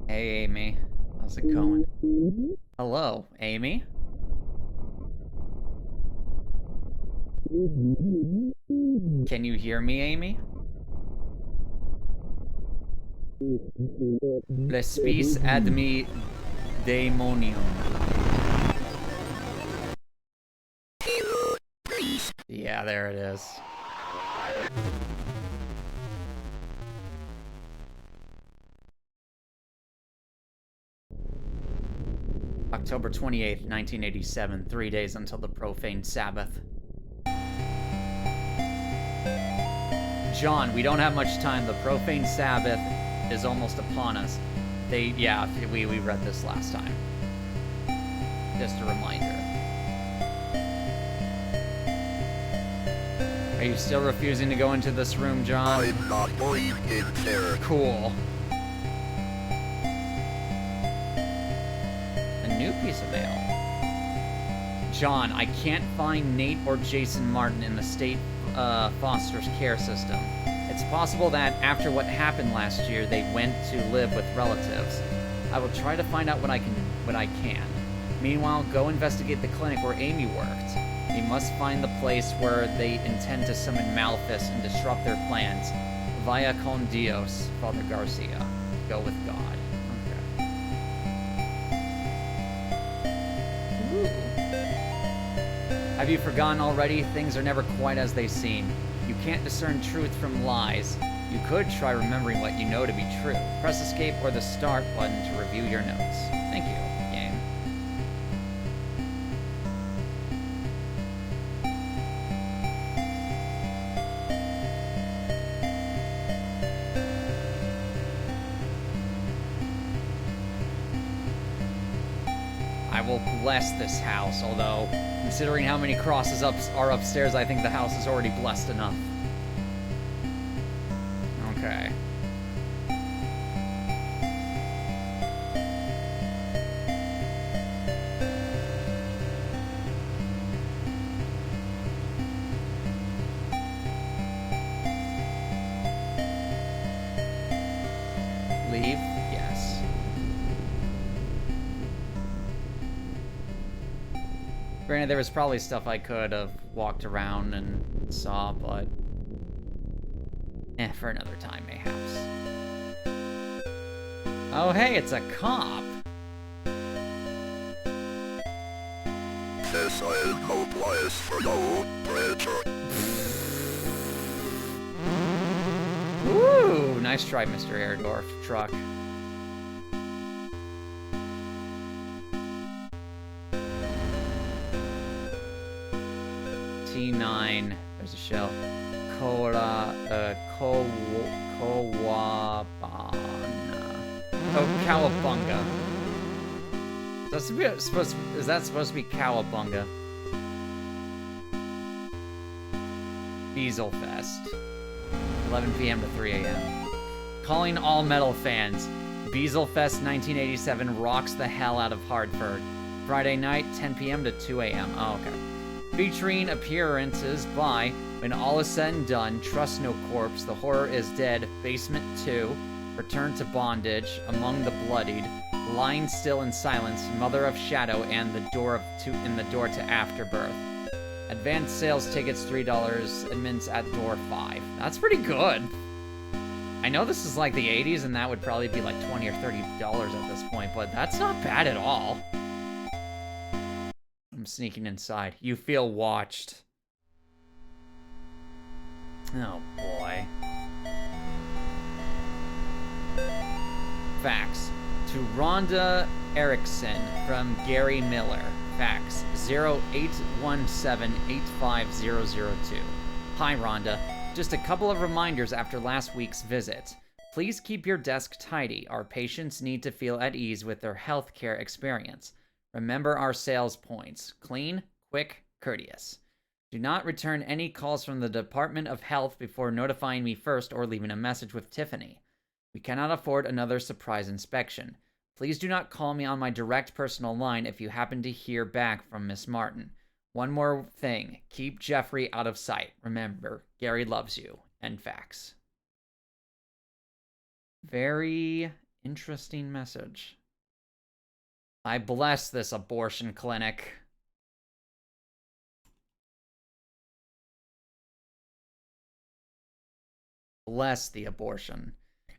A: Hey, Amy. How's it going? Hello, Amy? Can you hear me, Amy? Lespis admi daemonium. Yeah, there it is. October 28th, 1987, 3 days until the profane Sabbath. John, we don't have much time. The profane Sabbath is almost upon us. We read this last time. Just a reminder. Are you still refusing to go into this room, John?
B: I'm not going in there.
A: Cool. A new piece of mail. John, I can't find Nate or Jason Martin in the state foster care system. It's possible that after what happened last year, they went to live with relatives. I will try to find out what I can. Meanwhile, go investigate the clinic where Amy worked. We must find the place where they intend to summon Malphus and disrupt their plans. Vaya con Dios, Father Garcia. Go with God. Okay. Ooh. Have you forgotten already? Things are never quite as they seem. You can't discern truth from lies. You could try remembering what you know to be true. Press escape or the start button to review your notes. Thank you, game. I will bless this house, although, considering how many crosses are upstairs, I think the house is already blessed enough. Okay. Leave? Yes. Granted, there was probably stuff I could have walked around and saw, but... for another time, mayhaps. Oh, hey, it's a cop!
B: This is no place for you, preacher.
A: Ooh, nice try, Mr. Airdorf. Truck. T9. There's a shell. Kowabana. Oh, Cowabunga. Is that supposed to be Cowabunga? Beazelfest. 11 p.m. to 3 a.m. Calling all metal fans. Beazelfest 1987 rocks the hell out of Hartford. Friday night, 10 p.m. to 2 a.m. Oh, okay. Featuring appearances by When All Is Said and Done, Trust No Corpse, The Horror Is Dead, Basement 2, Return to Bondage, Among the Bloodied, Lying Still in Silence, Mother of Shadow, and The Door to Afterbirth. Advanced sales tickets $3, admits at door 5. That's pretty good. I know this is like the 80s, and that would probably be like $20 or $30 at this point, but that's not bad at all. I'm sneaking inside. You feel watched. Oh, boy. Fax. To Rhonda Erickson from Gary Miller. Fax 0817-85002. Hi, Rhonda. Just a couple of reminders after last week's visit. Please keep your desk tidy. Our patients need to feel at ease with their healthcare experience. Remember our sales points. Clean, quick, courteous. Do not return any calls from the Department of Health before notifying me first or leaving a message with Tiffany. We cannot afford another surprise inspection. Please do not call me on my direct personal line if you happen to hear back from Miss Martin. One more thing. Keep Jeffrey out of sight. Remember, Gary loves you. End fax. Very interesting message. I bless this abortion clinic. Bless the abortion.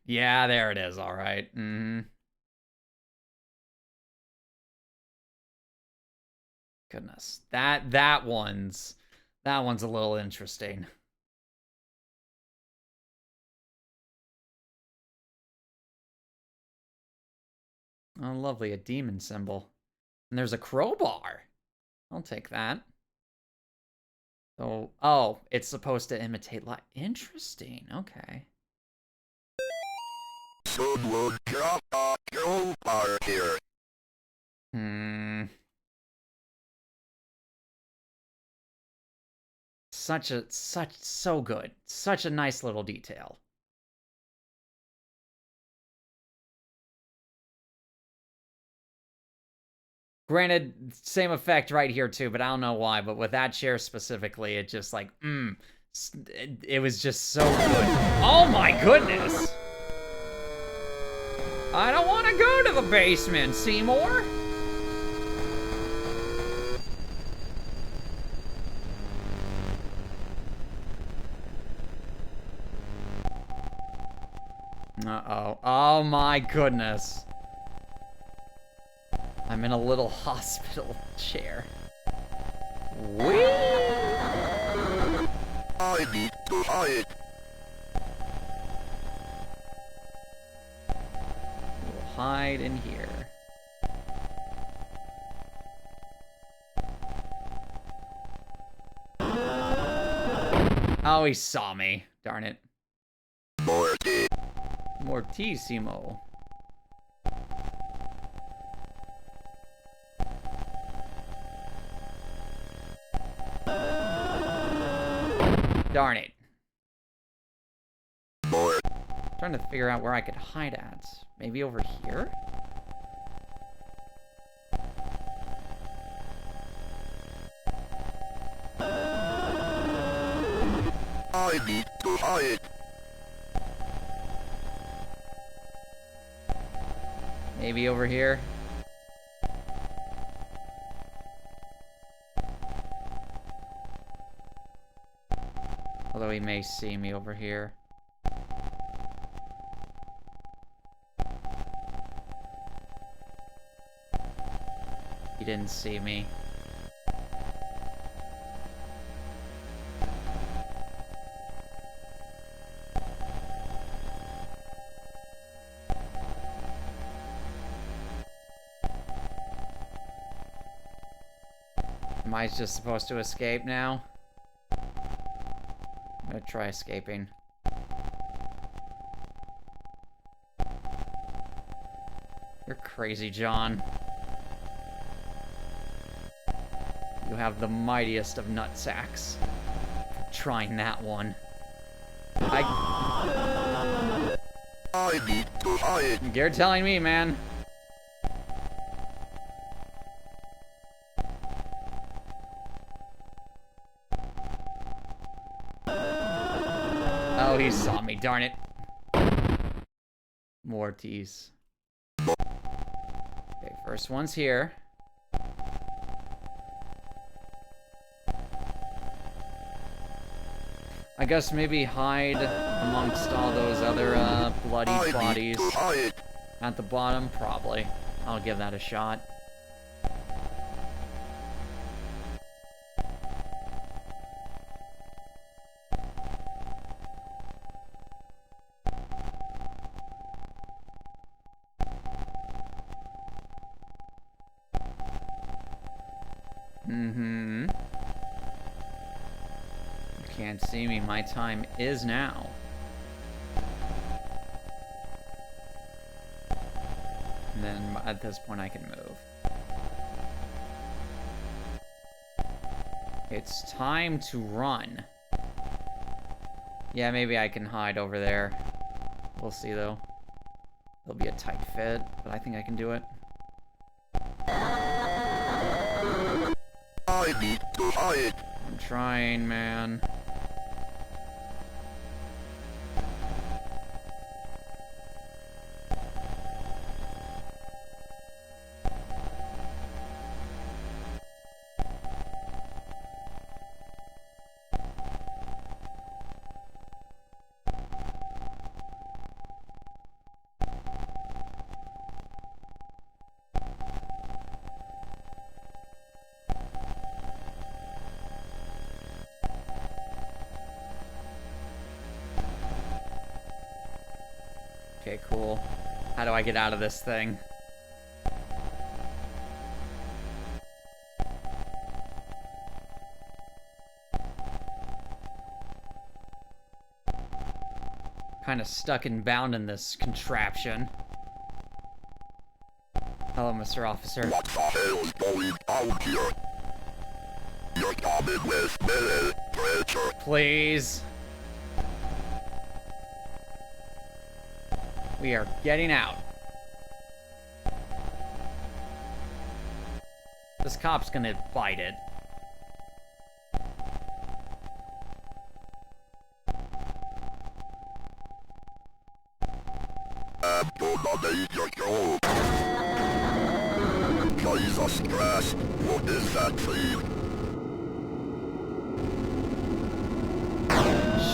A: Yeah, there it is. All right. Goodness. That one's a little interesting. Oh, lovely. A demon symbol. And there's a crowbar. I'll take that. So, oh, it's supposed to imitate light. Interesting. Okay.
B: Someone drop a crowbar here.
A: So good. Such a nice little detail. Granted, same effect right here too, but I don't know why. But with that chair specifically, it just like, it was just so good. Oh my goodness! I don't want to go to the basement, Seymour! Uh-oh. Oh my goodness. I'm in a little hospital chair. Whee!
B: I need to hide.
A: We'll hide in here. Oh, he saw me. Darn it. Mortissimo. Darn it. trying to figure out where I could hide at. Maybe over here?
B: I need to hide.
A: Maybe over here? Although he may see me over here. He didn't see me. Am I just supposed to escape now? I'm gonna try escaping. You're crazy, John. You have the mightiest of nutsacks. Trying that one.
B: I need to hide.
A: You're telling me, man. Oh, he saw me, darn it. Mortis. Okay, first one's here. I guess maybe hide amongst all those other bloody bodies at the bottom, probably. I'll give that a shot. Mm-hmm. You can't see me. My time is now. And then at this point I can move. It's time to run. Yeah, maybe I can hide over there. We'll see though. It'll be a tight fit, but I think I can do it.
B: I need to hide.
A: I'm trying, man. Okay, cool. How do I get out of this thing? Kind of stuck and bound in this contraption. Hello, Mr. Officer.
B: What the hell is going on here? You're coming with me, creature.
A: Please. We are getting out. This cop's gonna bite it.
B: I'm gonna need your help. Jesus Christ, what is that thing?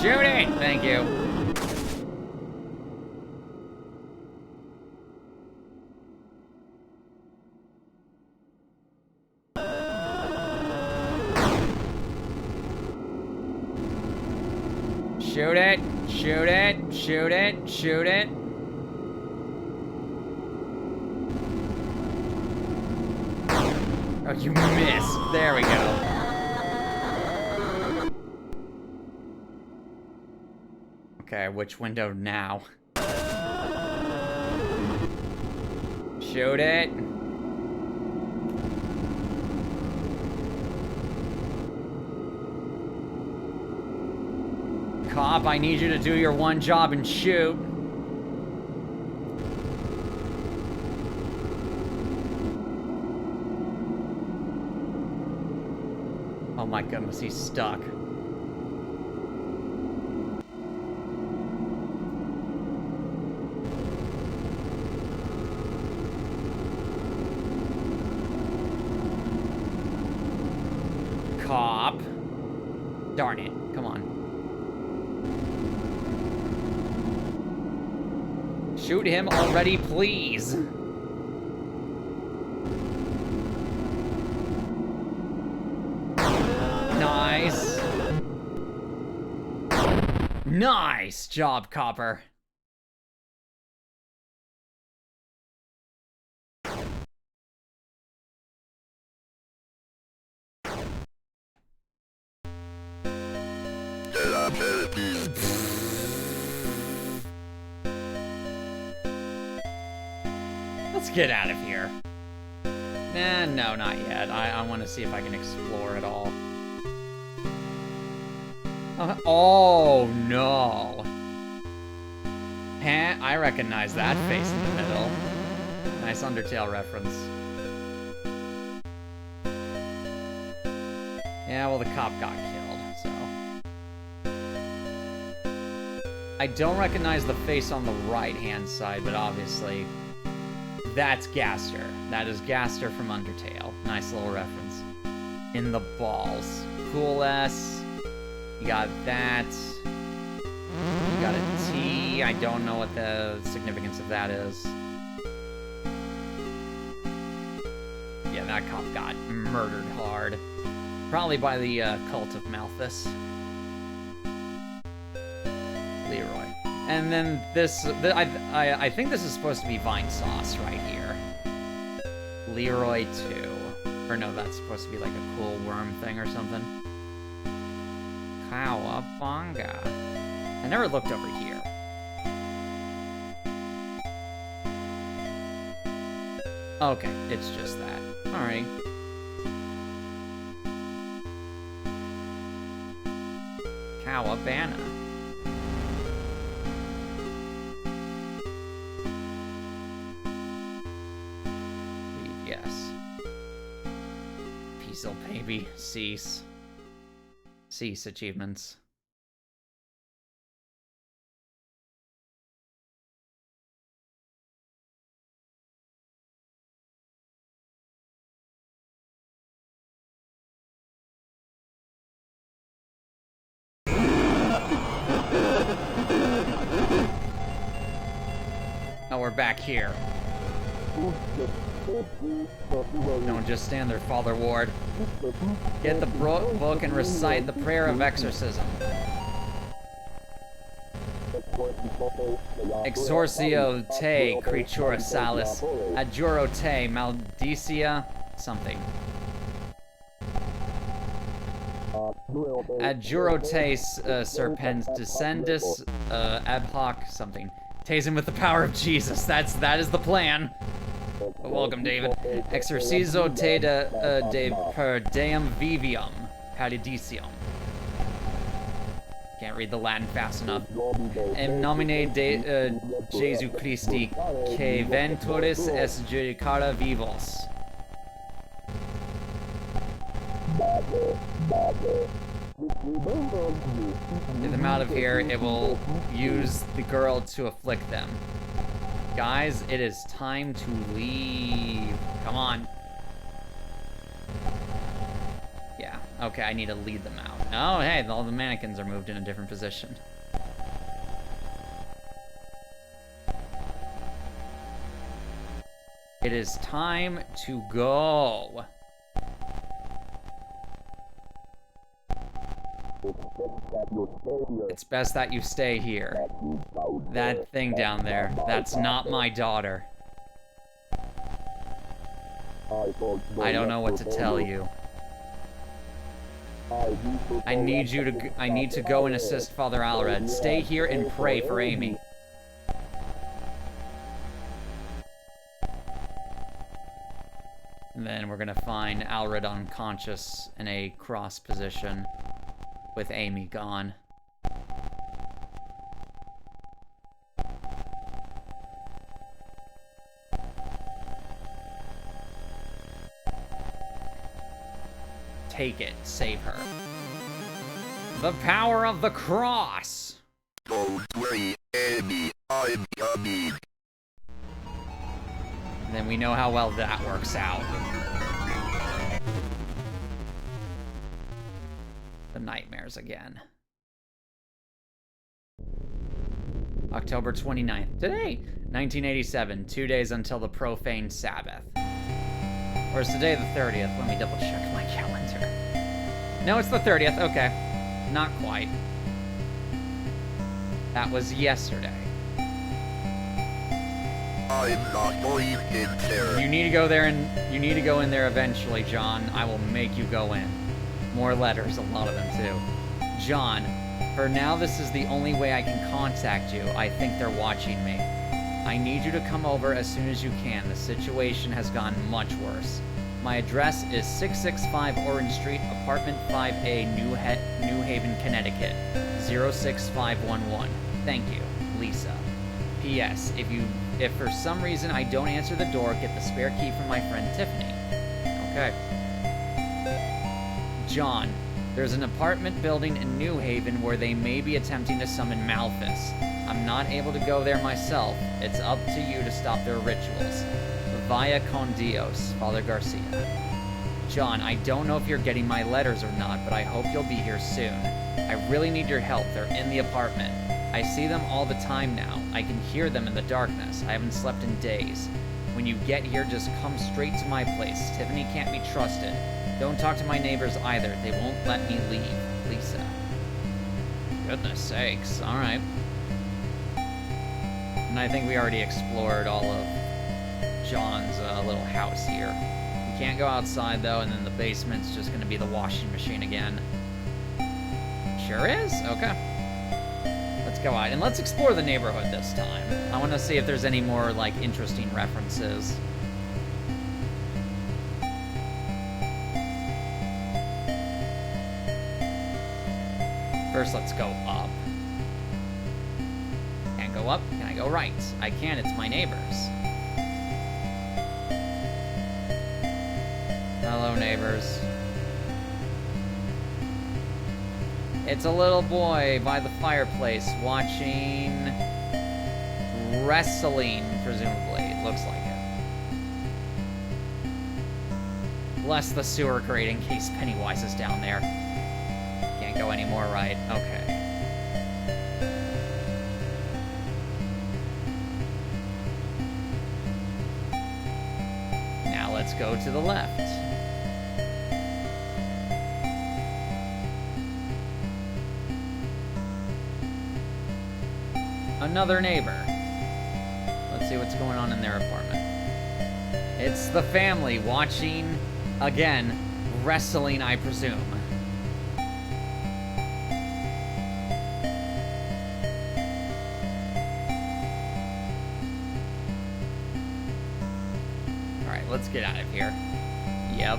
A: Shoot it! Thank you. Shoot it! Shoot it! Shoot it! Shoot it! Oh, you missed. There we go. Okay, which window now? Shoot it! Cop, I need you to do your one job and shoot. Oh my goodness, he's stuck. Cop. Darn it. Come on. Shoot him already, please. Nice. Nice job, Copper. Let's get out of here. Nah, no, not yet. I want to see if I can explore it all. Oh, no. I recognize that face in the middle. Nice Undertale reference. Yeah, well, the cop got killed, so. I don't recognize the face on the right-hand side, but obviously, that's Gaster. That is Gaster from Undertale. Nice little reference. In the balls. Cool S. You got that. You got a T. I don't know what the significance of that is. Yeah, that cop got murdered hard. Probably by the cult of Malthus. Leroy. And then this, I think this is supposed to be Vinesauce right here. Leroy 2. Or no, that's supposed to be like a cool worm thing or something. Cowabunga. I never looked over here. Okay, it's just that. Alright. Cowabunga. Yes. Peasel baby. Cease. Cease achievements. Oh, we're back here. Don't just stand there, Father Ward. Get the book and recite the prayer of exorcism. Exorcio te creatura salis, adjuro te maldicia something. Adjuro te serpens descendis ad hoc something. Tase him with the power of Jesus. That is the plan. Welcome, David. Exorcizo te de per deum vivium paradisium. Can't read the Latin fast enough. In nomine de Jesu Christi, que venturis es judicata vivos. Get them out of here. It will use the girl to afflict them. Guys, it is time to leave. Come on. Yeah, okay, I need to lead them out. Oh, hey, all the mannequins are moved in a different position. It is time to go. It's best that you stay here. That thing down there, that's not my daughter. I don't know what to tell you. I need to go and assist Father Alred. Stay here and pray for Amy. And then we're gonna find Alred unconscious in a cross position with Amy gone. take it. Save her. The power of the cross!
B: Don't worry, Amy. I'm coming.
A: And then we know how well that works out. The nightmares again. October 29th. Today, 1987. 2 days until the profane Sabbath. Or is today the 30th? Let me double check my calendar. No, it's the 30th. Okay. Not quite. That was yesterday.
B: I'm not going in there.
A: You need to go there, and you need to go in there eventually, John. I will make you go in. More letters, a lot of them too. John, for now this is the only way I can contact you. I think they're watching me. I need you to come over as soon as you can. The situation has gotten much worse. My address is 665 Orange Street, apartment 5A, New Haven, Connecticut, 06511. Thank you, Lisa. P.S. If for some reason I don't answer the door, get the spare key from my friend Tiffany. Okay. John, there's an apartment building in New Haven where they may be attempting to summon Malthus. I'm not able to go there myself. It's up to you to stop their rituals. Vaya con Dios, Father Garcia. John, I don't know if you're getting my letters or not, but I hope you'll be here soon. I really need your help. They're in the apartment. I see them all the time now. I can hear them in the darkness. I haven't slept in days. When you get here, just come straight to my place. Tiffany can't be trusted. Don't talk to my neighbors either. They won't let me leave. Lisa. Goodness sakes. All right. And I think we already explored all of John's little house here. We can't go outside, though, and then the basement's just going to be the washing machine again. Sure is? Okay. Let's go out, and let's explore the neighborhood this time. I want to see if there's any more, like, interesting references. First, let's go up. Can't go up. Can I go right? I can. It's my neighbors. Hello, neighbors. It's a little boy by the fireplace watching wrestling, presumably. It looks like it. Bless the sewer grate in case Pennywise is down there. Can't go anymore, right? Okay. Now let's go to the left. Another neighbor. Let's see what's going on in their apartment. It's the family watching, again, wrestling, I presume. Alright, let's get out of here. Yep.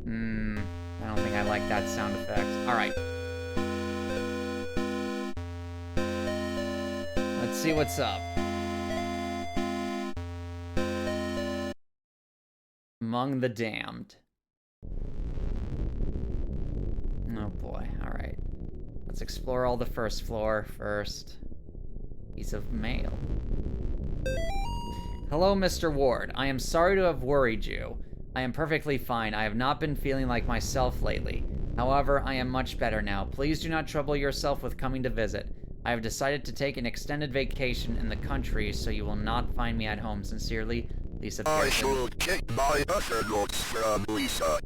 A: I don't think I like that sound effect. Alright. Let's see what's up. Among the Damned. Oh boy, alright. Let's explore all the first floor first. Piece of mail. Hello, Mr. Ward. I am sorry to have worried you. I am perfectly fine. I have not been feeling like myself lately. However, I am much better now. Please do not trouble yourself with coming to visit. I have decided to take an extended vacation in the country, so you will not find me at home. Sincerely, Lisa Pearson.
B: I should check my other notes from Lisa.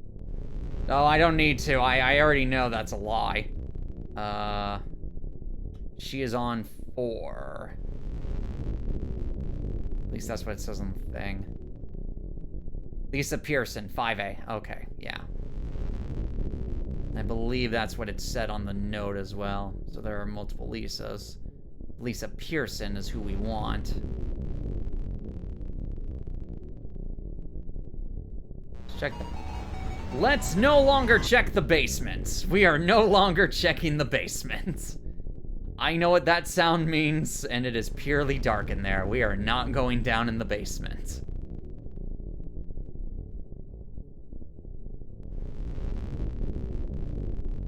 A: Oh, I don't need to. I already know that's a lie. She is on 4. At least that's what it says on the thing. Lisa Pearson, 5A. Okay, yeah. I believe that's what it said on the note as well. So there are multiple Lisas. Lisa Pearson is who we want. Let's no longer check the basements. We are no longer checking the basements. I know what that sound means, and it is purely dark in there. We are not going down in the basement.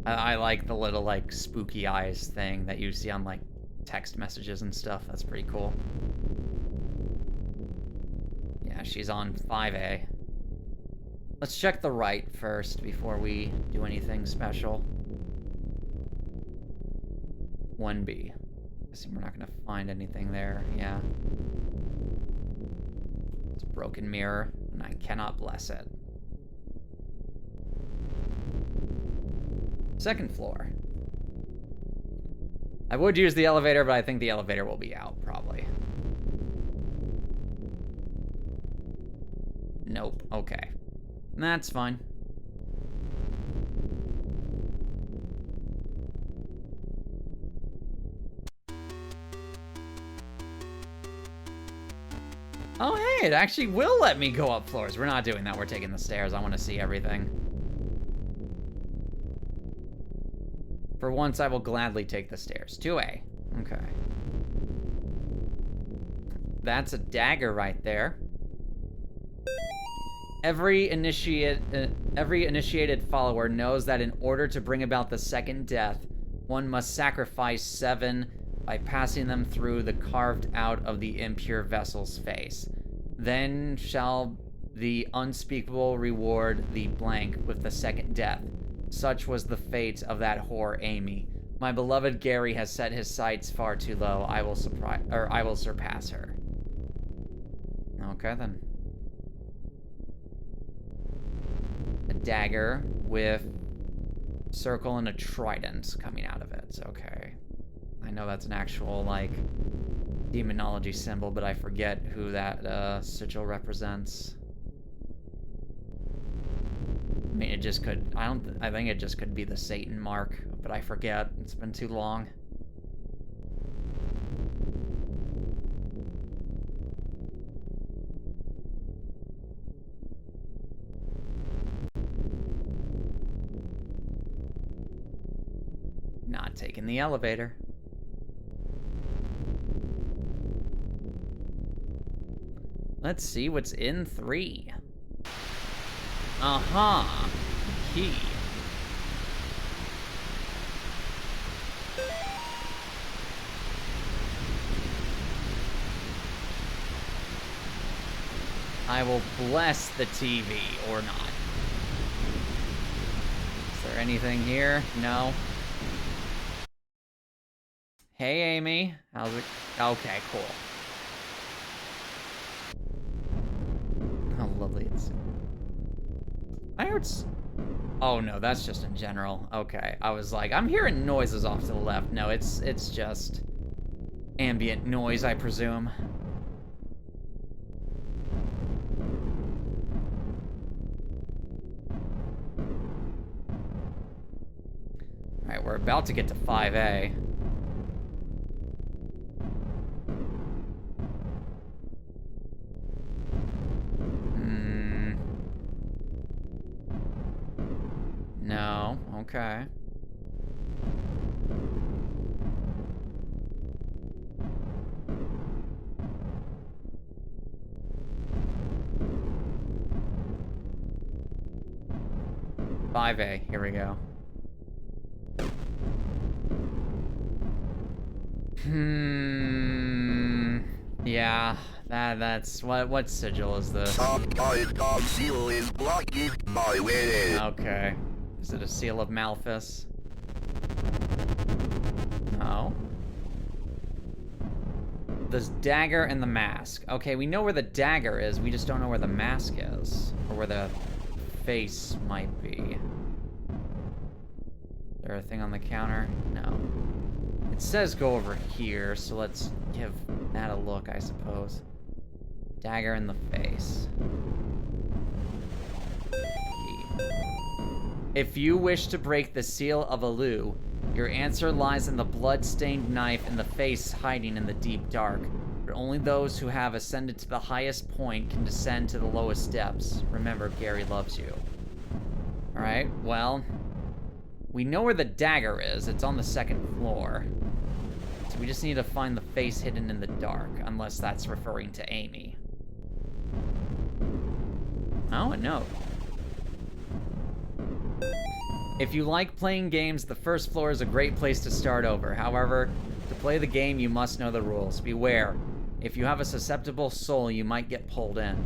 A: I like the little, like, spooky eyes thing that you see on, like, text messages and stuff. That's pretty cool. Yeah, she's on 5A. Let's check the right first before we do anything special. 1B. Guessing we're not gonna find anything there. Yeah. It's a broken mirror, and I cannot bless it. Second floor. I would use the elevator, but I think the elevator will be out, probably. Nope. Okay. That's fine. Oh, hey, it actually will let me go up floors. We're not doing that. We're taking the stairs. I want to see everything. For once, I will gladly take the stairs. 2A. Okay. That's a dagger right there. Every initiated follower knows that in order to bring about the second death, one must sacrifice 7 by passing them through the carved out of the impure vessel's face. Then shall the unspeakable reward the blank with the second death. Such was the fate of that whore Amy. My beloved Gary has set his sights far too low. I will surpass her. Okay then. A dagger with circle and a trident coming out of it. Okay. I know that's an actual, like, demonology symbol, but I forget who that sigil represents. I mean, it just could, I think it just could be the Satan mark, but I forget. It's been too long. Not taking the elevator. Let's see what's in 3. Uh-huh. Key. I will bless the TV, or not. Is there anything here? No. Hey, Amy. How's it? Okay, cool. How lovely it's... I heard... Oh, no, that's just in general. Okay, I was like, I'm hearing noises off to the left. No, it's just ambient noise, I presume. Alright, we're about to get to 5A. No, okay. Five A, here we go. Yeah, that's what sigil is this?
B: Seal is blocked by winning.
A: Okay. Is it a seal of Malphas? No. The dagger and the mask. Okay, we know where the dagger is, we just don't know where the mask is. Or where the face might be. Is there a thing on the counter? No. It says go over here, so let's give that a look, I suppose. Dagger in the face. If you wish to break the seal of Alu, your answer lies in the blood-stained knife in the face hiding in the deep dark. But only those who have ascended to the highest point can descend to the lowest depths. Remember, Gary loves you. Alright, well, we know where the dagger is. It's on the 2nd floor. So we just need to find the face hidden in the dark, unless that's referring to Amy. Oh, a note. If you like playing games, the first floor is a great place to start over. However, to play the game, you must know the rules. Beware. If you have a susceptible soul, you might get pulled in.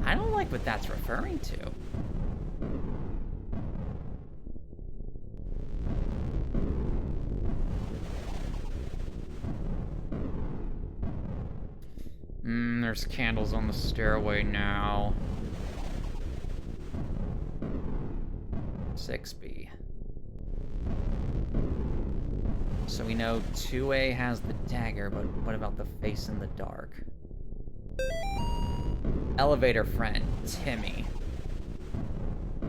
A: I don't like what that's referring to. There's candles on the stairway now. 6B. So we know 2A has the dagger, but what about the face in the dark? Elevator friend, Timmy.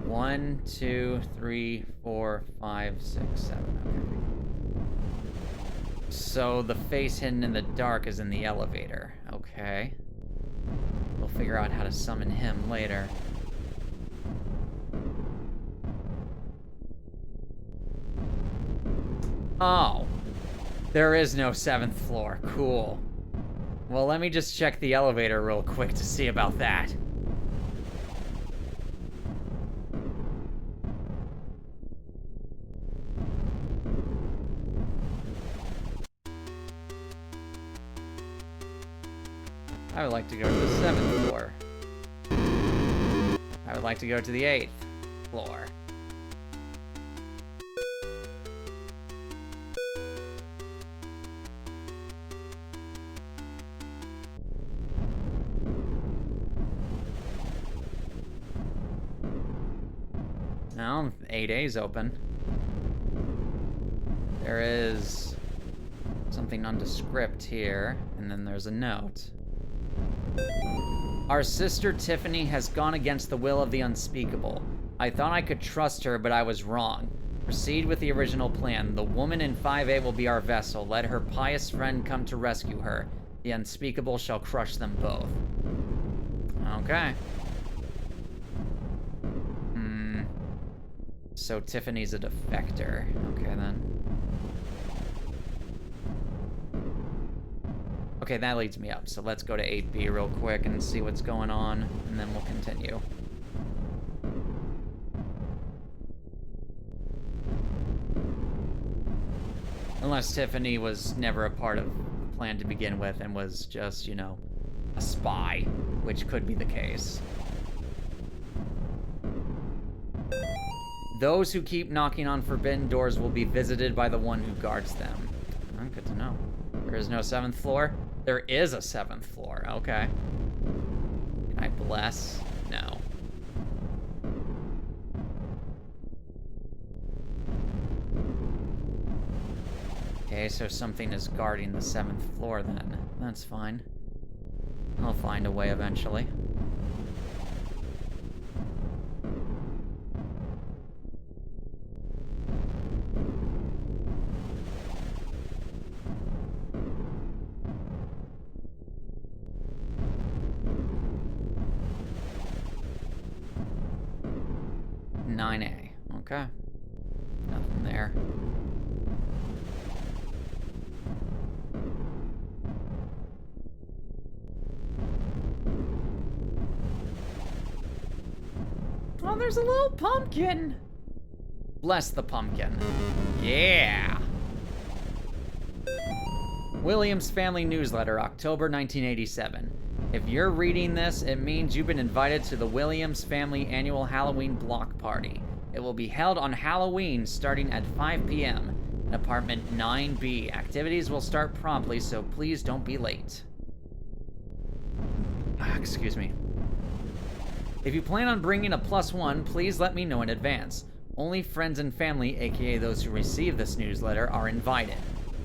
A: 1, 2, 3, 4, 5, 6, 7. Okay. So the face hidden in the dark is in the elevator. Okay. We'll figure out how to summon him later. Oh. There is no 7th floor. Cool. Well, let me just check the elevator real quick to see about that. I would like to go to the 7th floor. I would like to go to the 8th floor. Now, 8A's open. There is something nondescript here, and then there's a note. Our sister Tiffany has gone against the will of the unspeakable. I thought I could trust her, but I was wrong. Proceed with the original plan. The woman in 5A will be our vessel. Let her pious friend come to rescue her. The unspeakable shall crush them both. Okay. So Tiffany's a defector. Okay, then. Okay, that leads me up. So let's go to 8B real quick and see what's going on, and then we'll continue. Unless Tiffany was never a part of the plan to begin with and was just, you know, a spy, which could be the case. Those who keep knocking on forbidden doors will be visited by the one who guards them. Oh, good to know. There is no 7th floor? There is a 7th floor, okay. Can I bless? No. Okay, so something is guarding the 7th floor then. That's fine. I'll find a way eventually. Okay. Nothing there. Oh, there's a little pumpkin. Bless the pumpkin. Yeah. Williams Family Newsletter, October 1987. If you're reading this, it means you've been invited to the Williams Family Annual Halloween Block Party. It will be held on Halloween starting at 5 p.m. in apartment 9B. Activities will start promptly, so please don't be late. Excuse me. If you plan on bringing a +1, please let me know in advance. Only friends and family, aka those who receive this newsletter, are invited.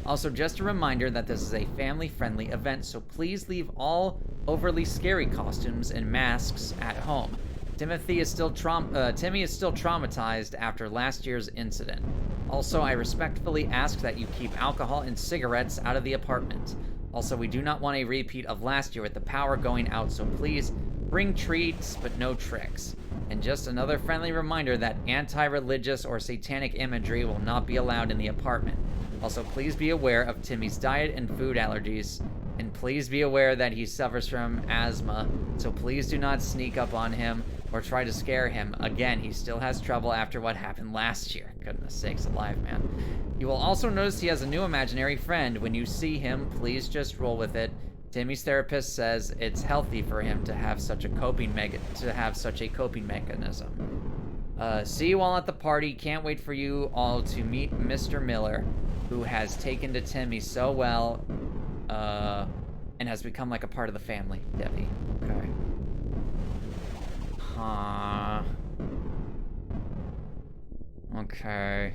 A: Also, just a reminder that this is a family-friendly event, so please leave all overly scary costumes and masks at home. Timmy is still traumatized after last year's incident. Also, I respectfully ask that you keep alcohol and cigarettes out of the apartment. Also, we do not want a repeat of last year with the power going out, so please bring treats, but no tricks. And just another friendly reminder that anti-religious or satanic imagery will not be allowed in the apartment. Also, please be aware of Timmy's diet and food allergies, and please be aware that he suffers from asthma, so please do not sneak up on him or try to scare him. Again, he still has trouble after what happened last year. Goodness sakes alive, man. You will also notice he has a new imaginary friend. When you see him, please just roll with it. Timmy's therapist says it's healthy for him to have such a coping mechanism. See you all at the party. Can't wait for you all to meet Mr. Miller, who has taken to Timmy so well, and has become like a part of the family. Debbie. Okay. Huh. Okay.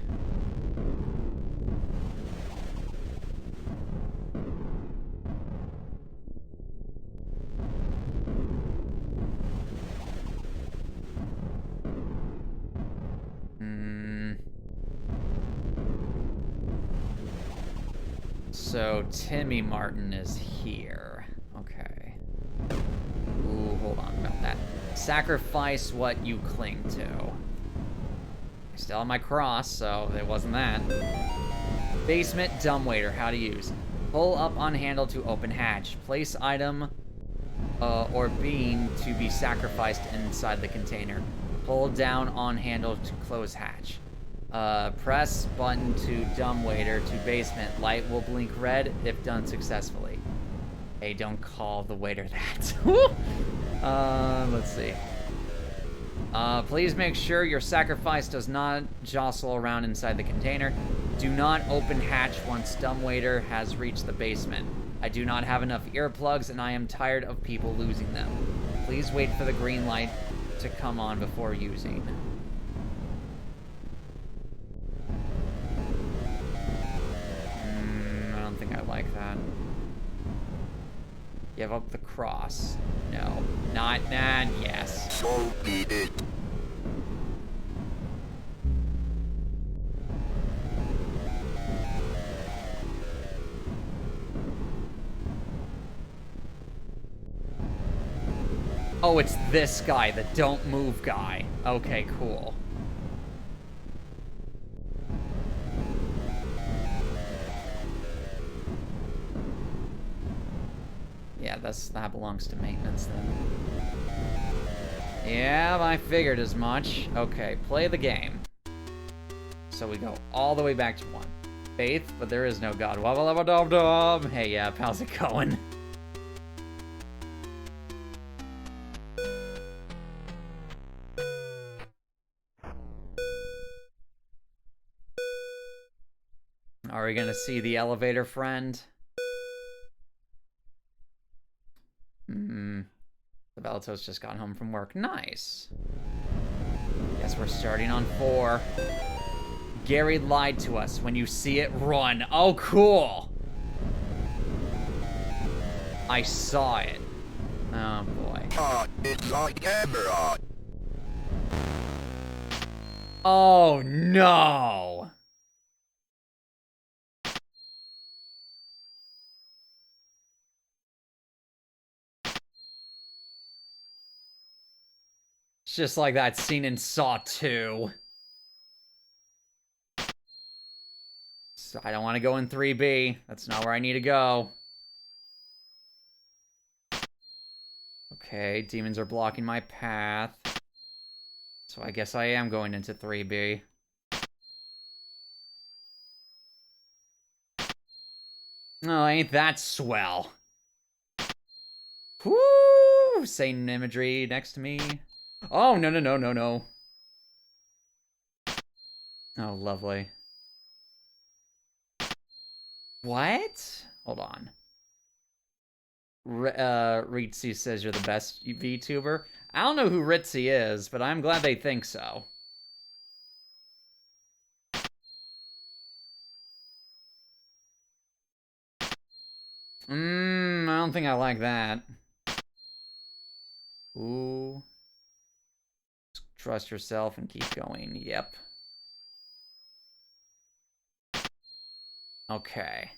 A: So Timmy Martin is here. Okay. Ooh, hold on about that. Sacrifice what you cling to. I still have my cross, so it wasn't that. Basement dumbwaiter, how to use. Pull up on handle to open hatch. Place item or being to be sacrificed inside the container. Pull down on handle to close hatch. Press button to dumbwaiter to basement. Light will blink red if done successfully. Hey, don't call the waiter that. Let's see. Please make sure your sacrifice does not jostle around inside the container. Do not open hatch once dumbwaiter has reached the basement. I do not have enough earplugs and I am tired of people losing them. Please wait for the green light to come on before using. I don't think I like that. Give up the cross. No. Not, yes.
B: So be it.
A: Oh, it's this guy, the don't move guy. Okay, cool. Yeah, that belongs to maintenance then. Yeah, I figured as much. Okay, play the game. So we go all the way back to 1. Faith, but there is no God. Wabba-labba-dub-dub. Hey, yeah, how's it going? Are we gonna see the elevator friend? Veltos just got home from work. Nice. Guess we're starting on 4. Gary lied to us. When you see it, run. Oh, cool. I saw it. Oh, boy.
B: It's on camera.
A: Oh, no. It's just like that scene in Saw 2. So I don't want to go in 3B. That's not where I need to go. Okay, demons are blocking my path. So I guess I am going into 3B. Oh, ain't that swell. Whoo! Satan imagery next to me. Oh, no, no, no, no, no. Oh, lovely. What? Hold on. Ritzy says you're the best VTuber. I don't know who Ritzy is, but I'm glad they think so. I don't think I like that. Ooh. Just trust yourself and keep going. Yep. Okay.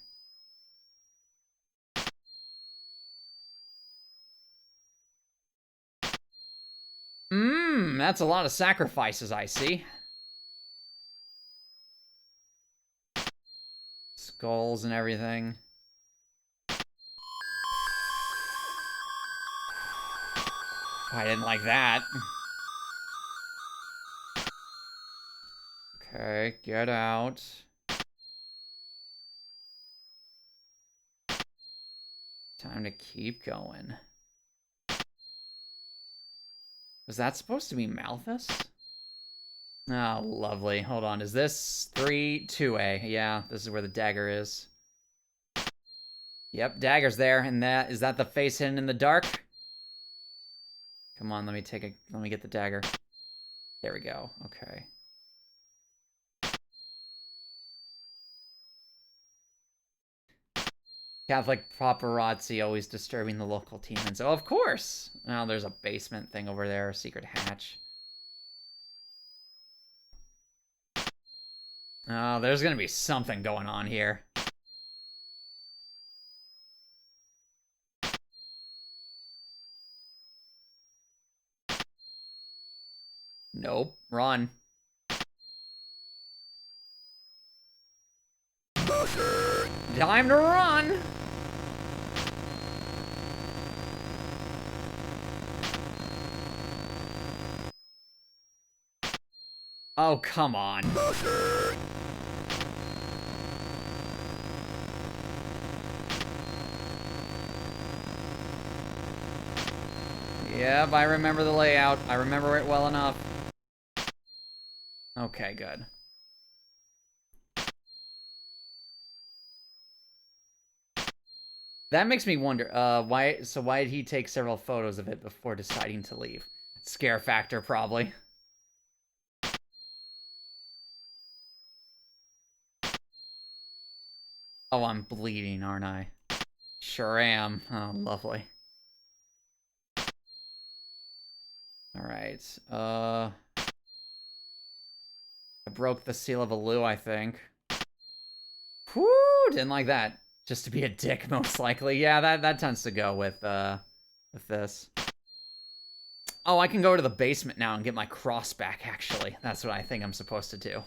A: That's a lot of sacrifices, I see. Skulls and everything. I didn't like that. Okay, get out. Time to keep going. Was that supposed to be Malthus? Oh, lovely. Hold on. Is this 3, 2A? Yeah, this is where the dagger is. Yep, dagger's there. And is that the face hidden in the dark? Come on, let me get the dagger. There we go. Okay. Catholic paparazzi always disturbing the local teens. Oh, of course. Oh, there's a basement thing over there, a secret hatch. Oh, there's gonna be something going on here. Nope. Run. Time to run! Oh, come on. Yep, I remember the layout. I remember it well enough. Okay, good. That makes me wonder, why did he take several photos of it before deciding to leave? Scare factor, probably. Oh, I'm bleeding, aren't I? Sure am. Oh, lovely. Alright, I broke the seal of Alu, I think. Whew, didn't like that. Just to be a dick, most likely. Yeah, that tends to go with this. Oh, I can go to the basement now and get my cross back, actually. That's what I think I'm supposed to do.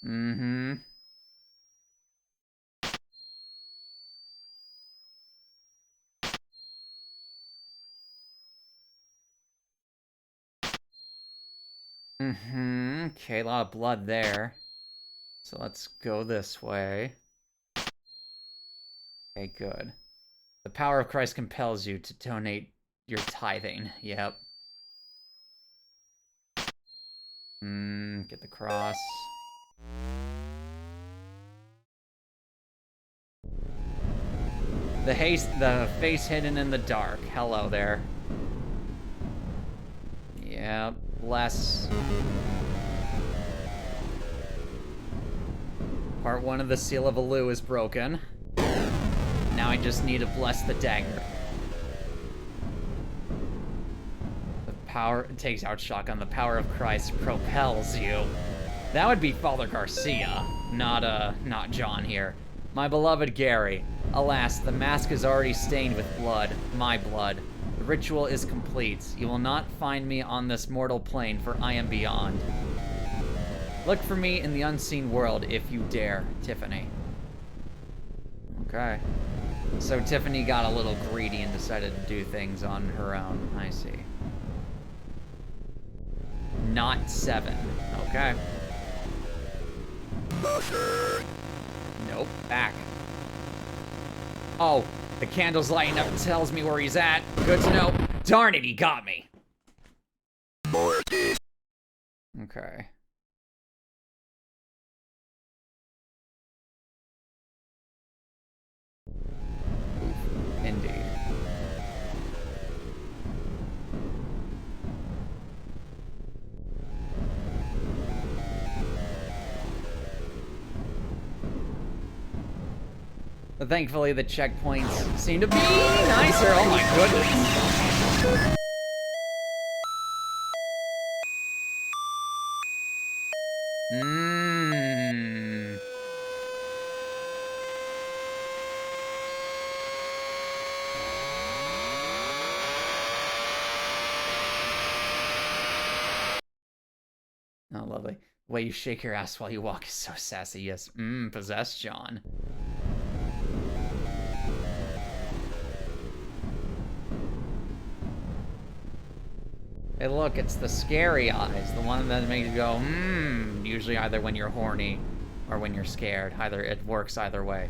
A: Mm-hmm. Mm-hmm. Okay, a lot of blood there. So let's go this way. Okay, good. The power of Christ compels you to donate your tithing. Yep. Get the cross. The face hidden in the dark. Hello there. Yep. Bless. Part 1 of the Seal of Alu is broken. Now I just need to bless the dagger. The power takes out shotgun. The power of Christ propels you. That would be Father Garcia, not John here. My beloved Gary. Alas, the mask is already stained with blood, my blood. The ritual is complete. You will not find me on this mortal plane, for I am beyond. Look for me in the unseen world if you dare, Tiffany. Okay. So Tiffany got a little greedy and decided to do things on her own. I see. Not 7. Okay. Nope. Back. Oh, the candle's lighting up and tells me where he's at. Good to know. Darn it, he got me. Okay. Indeed. But thankfully, the checkpoints seem to be nicer. Oh my goodness. Oh, lovely. way you shake your ass while you walk is so sassy. Yes. Possessed John. Hey, look, it's the scary eyes. The one that makes you go, usually either when you're horny or when you're scared. It works either way.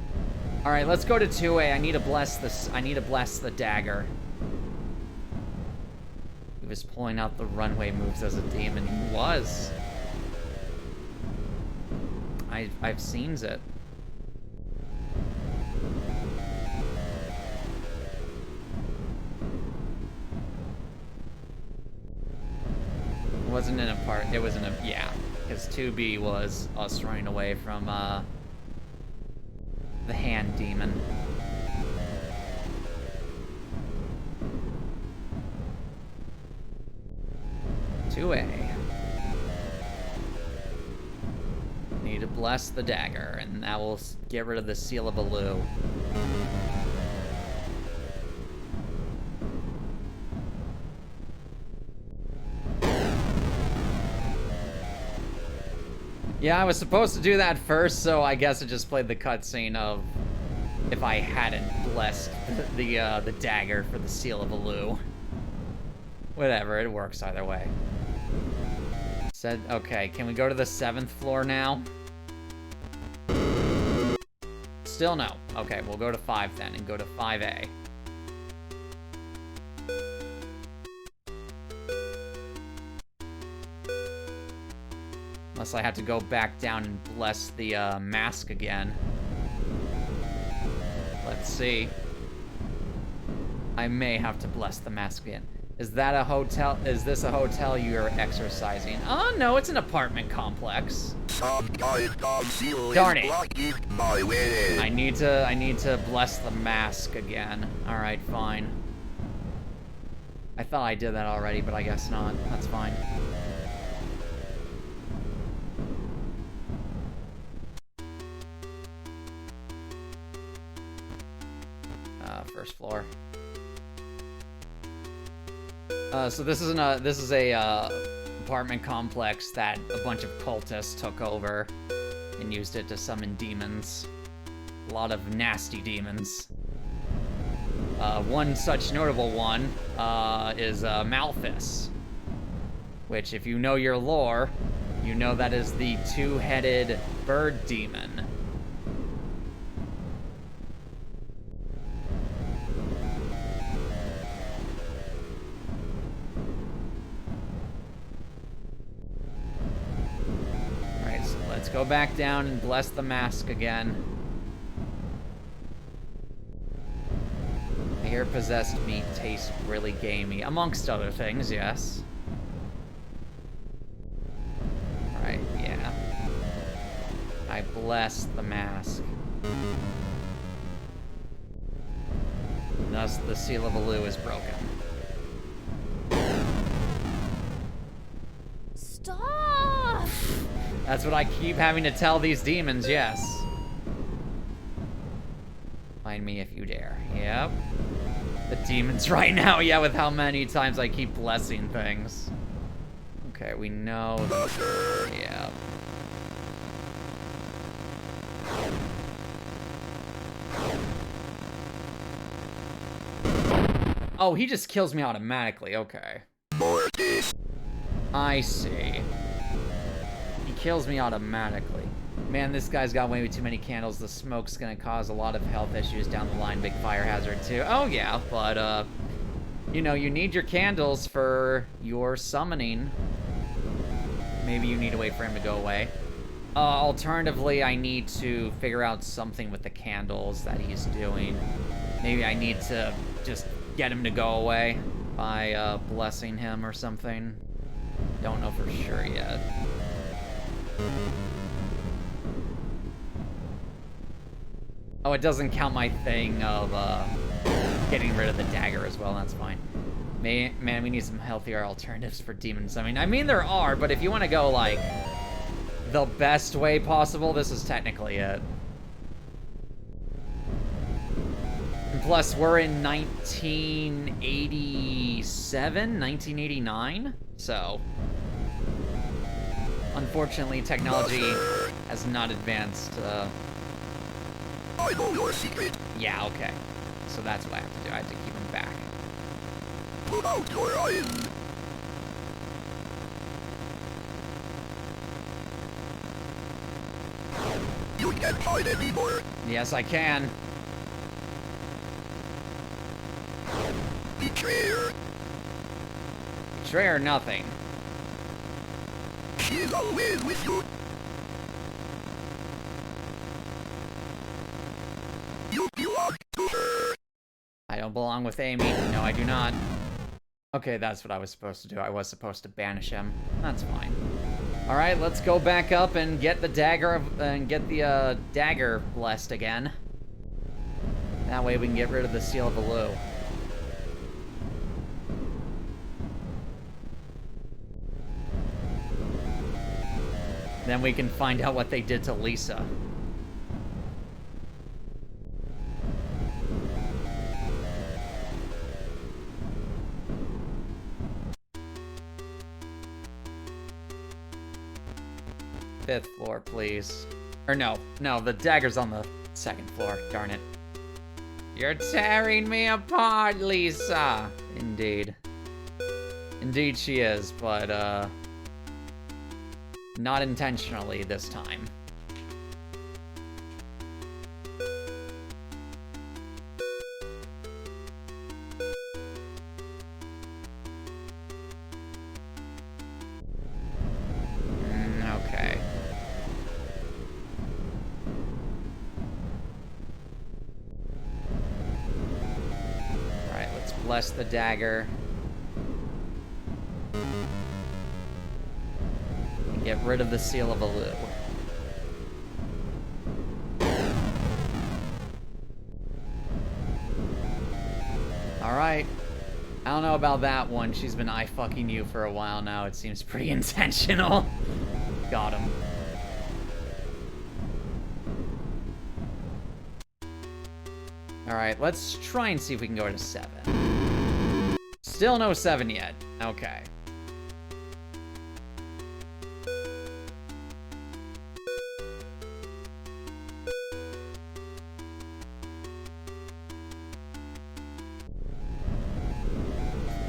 A: All right, let's go to 2A. I need to bless this. I need to bless the dagger. He was pulling out the runway moves as a demon. He was. I've seen it. It wasn't in a part. It was in a, yeah. Because 2B was us running away from the hand demon. Need to bless the dagger, and that will get rid of the Seal of Alu. Yeah, I was supposed to do that first, so I guess I just played the cutscene of if I hadn't blessed the dagger for the Seal of Alu. Whatever, it works either way. Said, okay, can we go to the 7th floor now? Still no. Okay, we'll go to 5 then, and go to 5A. Unless I have to go back down and bless the mask again. Let's see. I may have to bless the mask again. Is that a hotel? Is this a hotel you're exercising? Oh, no, it's an apartment complex. Darn it. I need to bless the mask again. All right, fine. I thought I did that already, but I guess not. That's fine. First floor. So this is a apartment complex that a bunch of cultists took over and used it to summon demons. A lot of nasty demons. One such notable one is Malthus, which, if you know your lore, you know that is the two-headed bird demon. Go back down and bless the mask again. I hear possessed meat tastes really gamey, amongst other things, yes. Alright, yeah. I bless the mask. Thus, the Seal of Alu is broken.
C: Stop!
A: That's what I keep having to tell these demons, yes. Find me if you dare. Yep. The demons right now, yeah, with how many times I keep blessing things. Okay, we know that. Yeah. Oh, he just kills me automatically, okay. I see. Kills me automatically. Man, this guy's got way too many candles. The smoke's gonna cause a lot of health issues down the line. Big fire hazard too. Oh yeah, but you know, you need your candles for your summoning. Maybe you need to wait for him to go away. Alternatively, I need to figure out something with the candles that he's doing. Maybe I need to just get him to go away by blessing him or something. Don't know for sure yet. Oh, it doesn't count my thing of getting rid of the dagger as well. That's fine. Man, we need some healthier alternatives for demons. I mean there are, but if you want to go like the best way possible, this is technically it. And plus, we're in 1987, 1989, so Unfortunately, technology has not advanced.
B: I know your secret.
A: Yeah, okay. So that's what I have to do. I have to keep him back.
B: Put out your eyes. You can't hide anymore.
A: Yes, I can.
B: Betrayer.
A: Betray or nothing.
B: She's always with you. You belong to her.
A: I don't belong with Amy. No, I do not. Okay, that's what I was supposed to do. I was supposed to banish him. That's fine. All right, let's go back up and get the dagger dagger blessed again. That way we can get rid of the Seal of Alu. Then we can find out what they did to Lisa. Fifth floor, please. Or no, the dagger's on the second floor, darn it. You're tearing me apart, Lisa! Indeed. Indeed she is, but, not intentionally this time. Okay. Alright, let's bless the dagger. And get rid of the Seal of Alu. Alright. I don't know about that one. She's been eye-fucking you for a while now. It seems pretty intentional. Got him. Alright, let's try and see if we can go to 7. Still no 7 yet. Okay.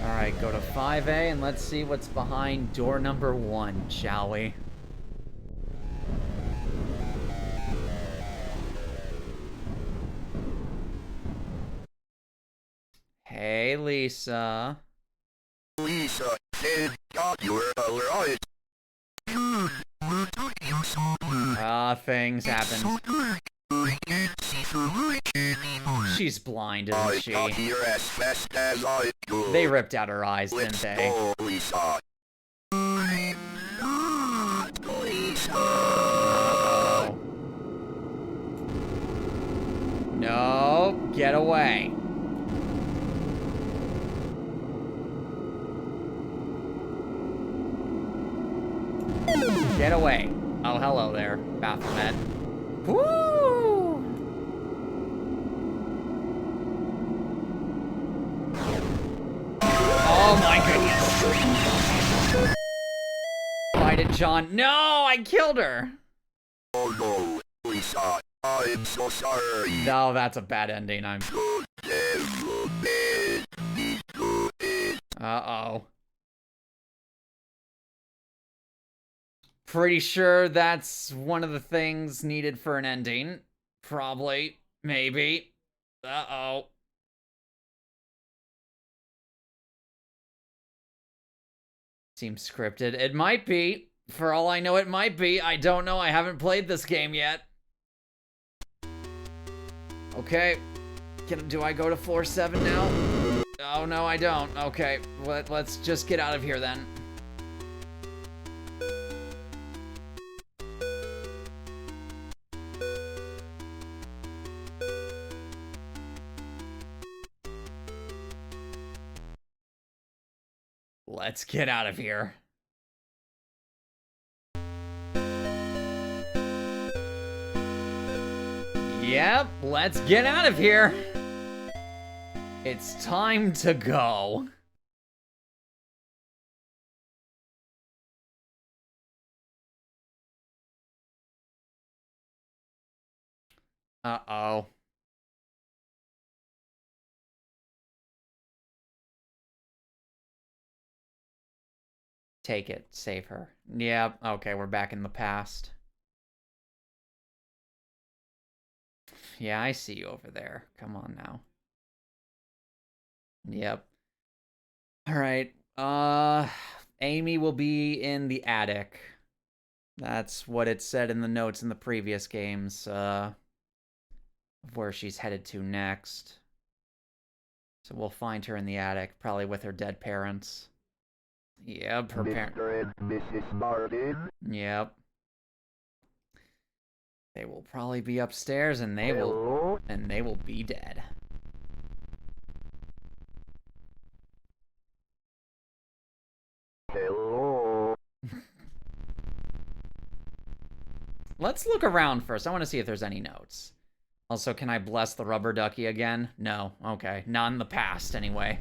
A: Alright, go to 5A and let's see what's behind door number 1, shall we? Hey, Lisa.
B: Lisa, thank God you're alright. Good. We're talking so good.
A: Things happen.
B: So good. I can't see through it anymore.
A: She's blind,
B: I
A: isn't she?
B: got here as fast as I could.
A: They ripped out her eyes,
B: Let's
A: didn't they?
B: go, Lisa. I'm not Lisa.
A: Uh-oh. No, get away. Get away. Oh, hello there, Baphomet. Woo! Oh my goodness. Why did John? No, I killed her.
B: Oh no, Lisa. I'm so sorry.
A: No, that's a bad ending. I'm.
B: You never made me do it.
A: Uh-oh. Pretty sure that's one of the things needed for an ending. Probably. Maybe. Uh-oh. Seems scripted. It might be. For all I know, it might be. I don't know. I haven't played this game yet. Okay. Do I go to floor 7 now? Oh, no, I don't. Okay. Let's just get out of here then. Let's get out of here. Yep, let's get out of here. It's time to go. Uh-oh. Take it. Save her. Yep. Okay, we're back in the past. Yeah, I see you over there. Come on now. Yep. All right. Amy will be in the attic. That's what it said in the notes in the previous games, of where she's headed to next. So we'll find her in the attic, probably with her dead parents. Yep, her parents.
B: Mr. and Mrs. Martin.
A: Yep. They will probably be upstairs, and they will be dead.
B: Hello.
A: Let's look around first. I want to see if there's any notes. Also, can I bless the rubber ducky again? No. Okay. Not in the past, anyway.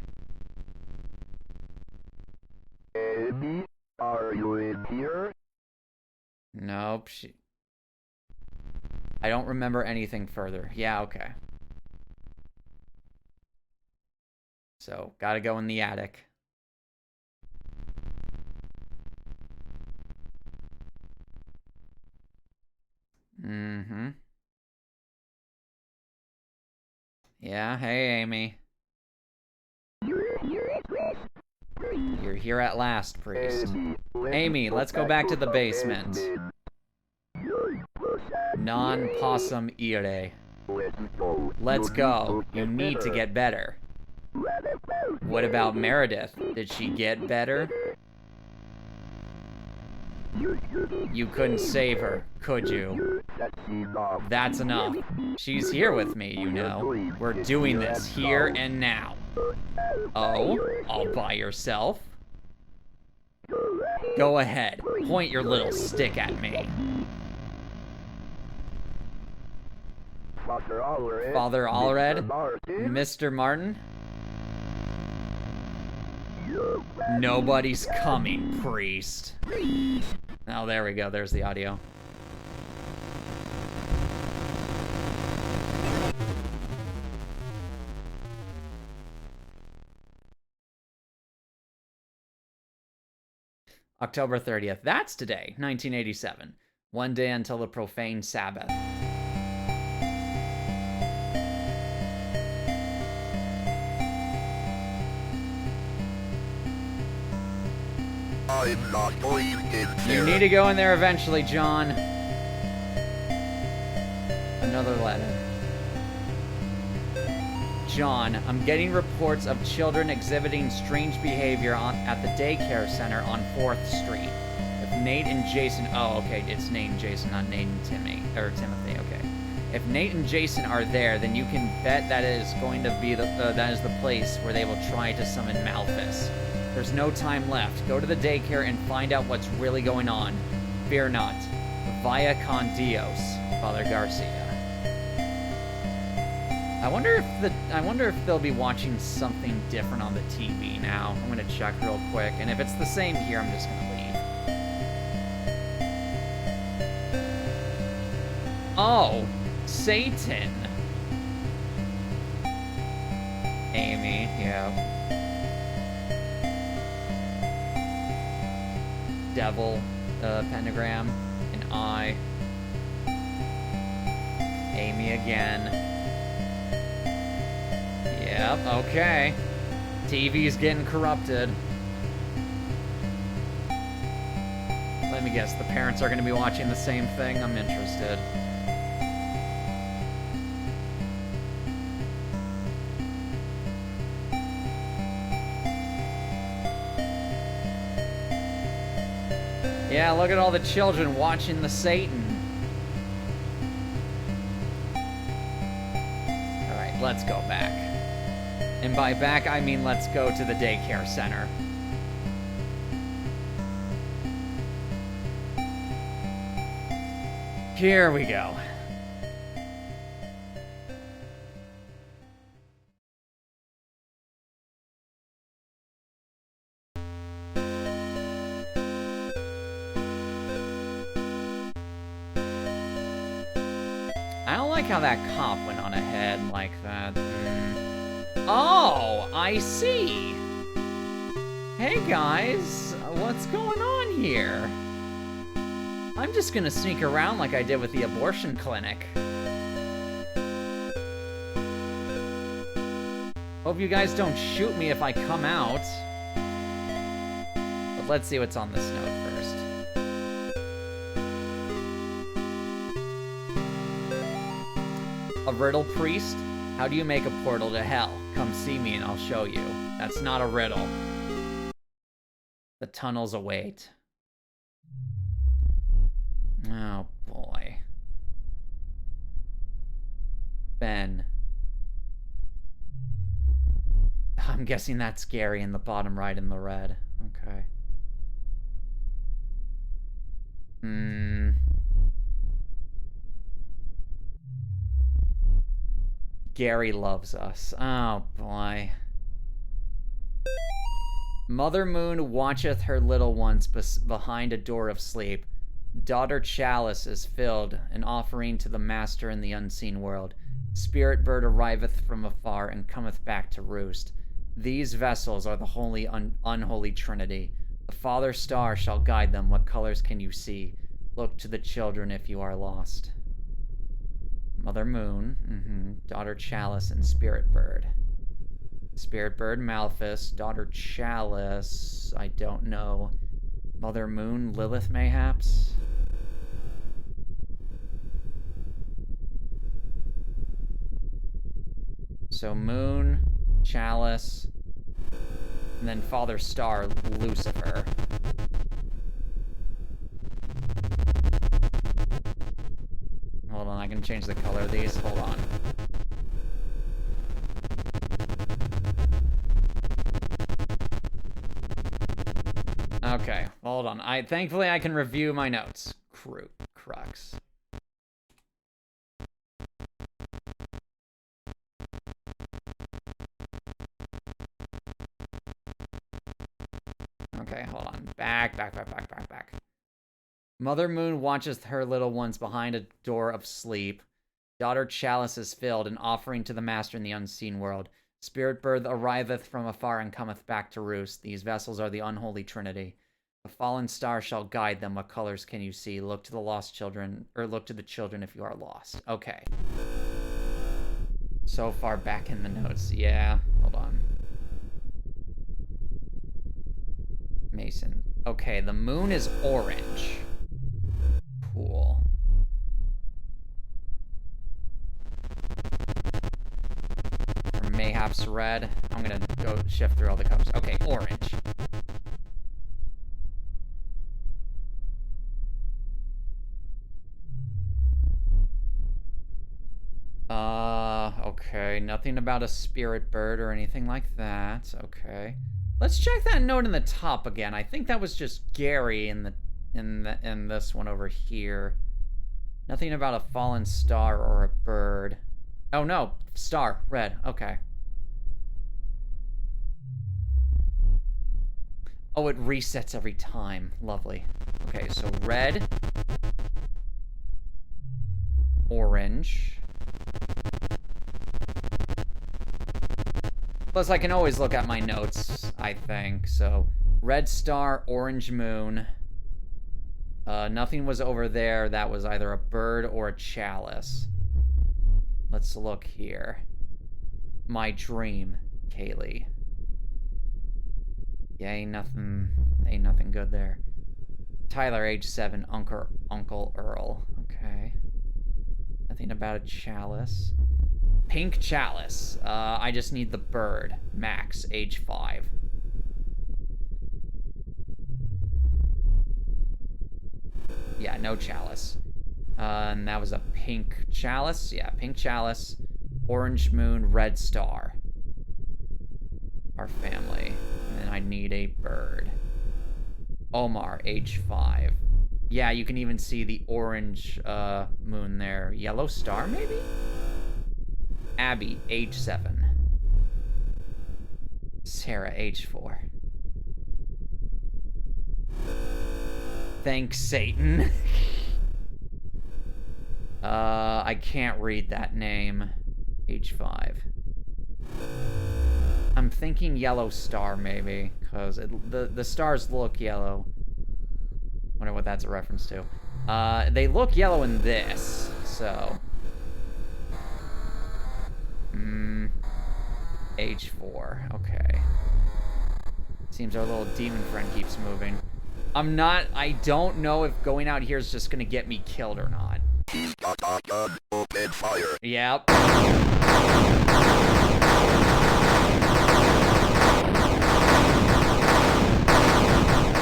B: Amy, are you in here?
A: Nope. I don't remember anything further. Yeah, okay. So, gotta go in the attic. Mm-hmm. Yeah, hey, Amy. You're here at last, priest. Amy, let's go back to the basement. Non possum ire. Let's go. You need to get better. What about Meredith? Did she get better? You couldn't save her, could you? That's enough. She's here with me, you know. We're doing this here and now. Oh, all by yourself? Go ahead. Point your little stick at me. Father Allred? Mr. Martin? Nobody's coming, priest. Oh, there we go. There's the audio. October 30th. That's today, 1987. One day until the profane Sabbath.
B: I'm not going in there.
A: You need to go in there eventually, John. Another letter. John, I'm getting reports of children exhibiting strange behavior at the daycare center on 4th Street. If Nate and Jason... Oh, okay, it's Nate and Jason, not Nate and Timothy, okay. If Nate and Jason are there, then you can bet that is going to be that is the place where they will try to summon Malthus. There's no time left. Go to the daycare and find out what's really going on. Fear not. Via con Dios, Father Garcia. I wonder if they'll be watching something different on the TV now. I'm gonna check real quick, and if it's the same here, I'm just gonna leave. Oh, Satan. Amy, yeah. Devil, pentagram, an eye. Amy again. Yep, okay. TV's getting corrupted. Let me guess, the parents are going to be watching the same thing? I'm interested. Yeah, look at all the children watching the Satan. Alright, let's go back. And by back, I mean let's go to the daycare center. Here we go. I don't like how that cop went on ahead like that. Oh, I see. Hey guys, what's going on here? I'm just gonna sneak around like I did with the abortion clinic. Hope you guys don't shoot me if I come out. But let's see what's on this note first. A riddle priest? How do you make a portal to hell? Come see me and I'll show you. That's not a riddle. The tunnels await. Oh boy. Ben. I'm guessing that's Gary in the bottom right in the red. Okay. Gary loves us. Oh boy. Mother Moon watcheth her little ones behind a door of sleep. Daughter Chalice is filled, an offering to the Master in the unseen world. Spirit bird arriveth from afar and cometh back to roost. These vessels are the holy unholy Trinity. The Father Star shall guide them. What colors can you see? Look to the children if you are lost. Mother Moon, Daughter Chalice, and Spirit Bird. Spirit Bird, Malphus. Daughter Chalice, I don't know. Mother Moon, Lilith, mayhaps? So Moon, Chalice, and then Father Star, Lucifer. Hold on, I can change the color of these. Hold on. Okay, hold on. Thankfully I can review my notes. Crux. Okay, hold on. Back. Mother Moon watcheth her little ones behind a door of sleep. Daughter Chalice is filled, an offering to the Master in the unseen world. Spirit bird arriveth from afar and cometh back to roost. These vessels are the unholy Trinity. The fallen star shall guide them. What colors can you see? Look to the lost children, or look to the children if you are lost. Okay. So far back in the notes. Yeah, hold on. Mason. Okay, the moon is orange. Cool. Or mayhaps red. I'm gonna go shift through all the colors. Okay, orange. Okay, nothing about a spirit bird or anything like that. Okay. Let's check that note in the top again. I think that was just Gary in this one over here. Nothing about a fallen star or a bird. Oh no, star, red. Okay. Oh, it resets every time. Lovely. Okay, so red, orange. Plus, I can always look at my notes, I think. So, red star, orange moon. Nothing was over there. That was either a bird or a chalice. Let's look here. My dream, Kaylee. Yeah, ain't nothing good there. Tyler, age 7, Uncle Earl. Okay. Nothing about a chalice. Pink chalice. I just need the bird. Max, age 5. Yeah, no chalice. And that was a pink chalice. Yeah, pink chalice. Orange moon, red star. Our family. And then I need a bird. Omar, age 5. Yeah, you can even see the orange moon there. Yellow star, maybe? Abby, age 7. Sarah, age 4. Thanks, Satan. I I can't read that name. H5. I'm thinking yellow star, maybe, because the stars look yellow. Wonder what that's a reference to. They look yellow in this, so... H4, okay. Seems our little demon friend keeps moving. I don't know if going out here is just gonna get me killed or not.
B: He's got a gun. Open fire.
A: Yep.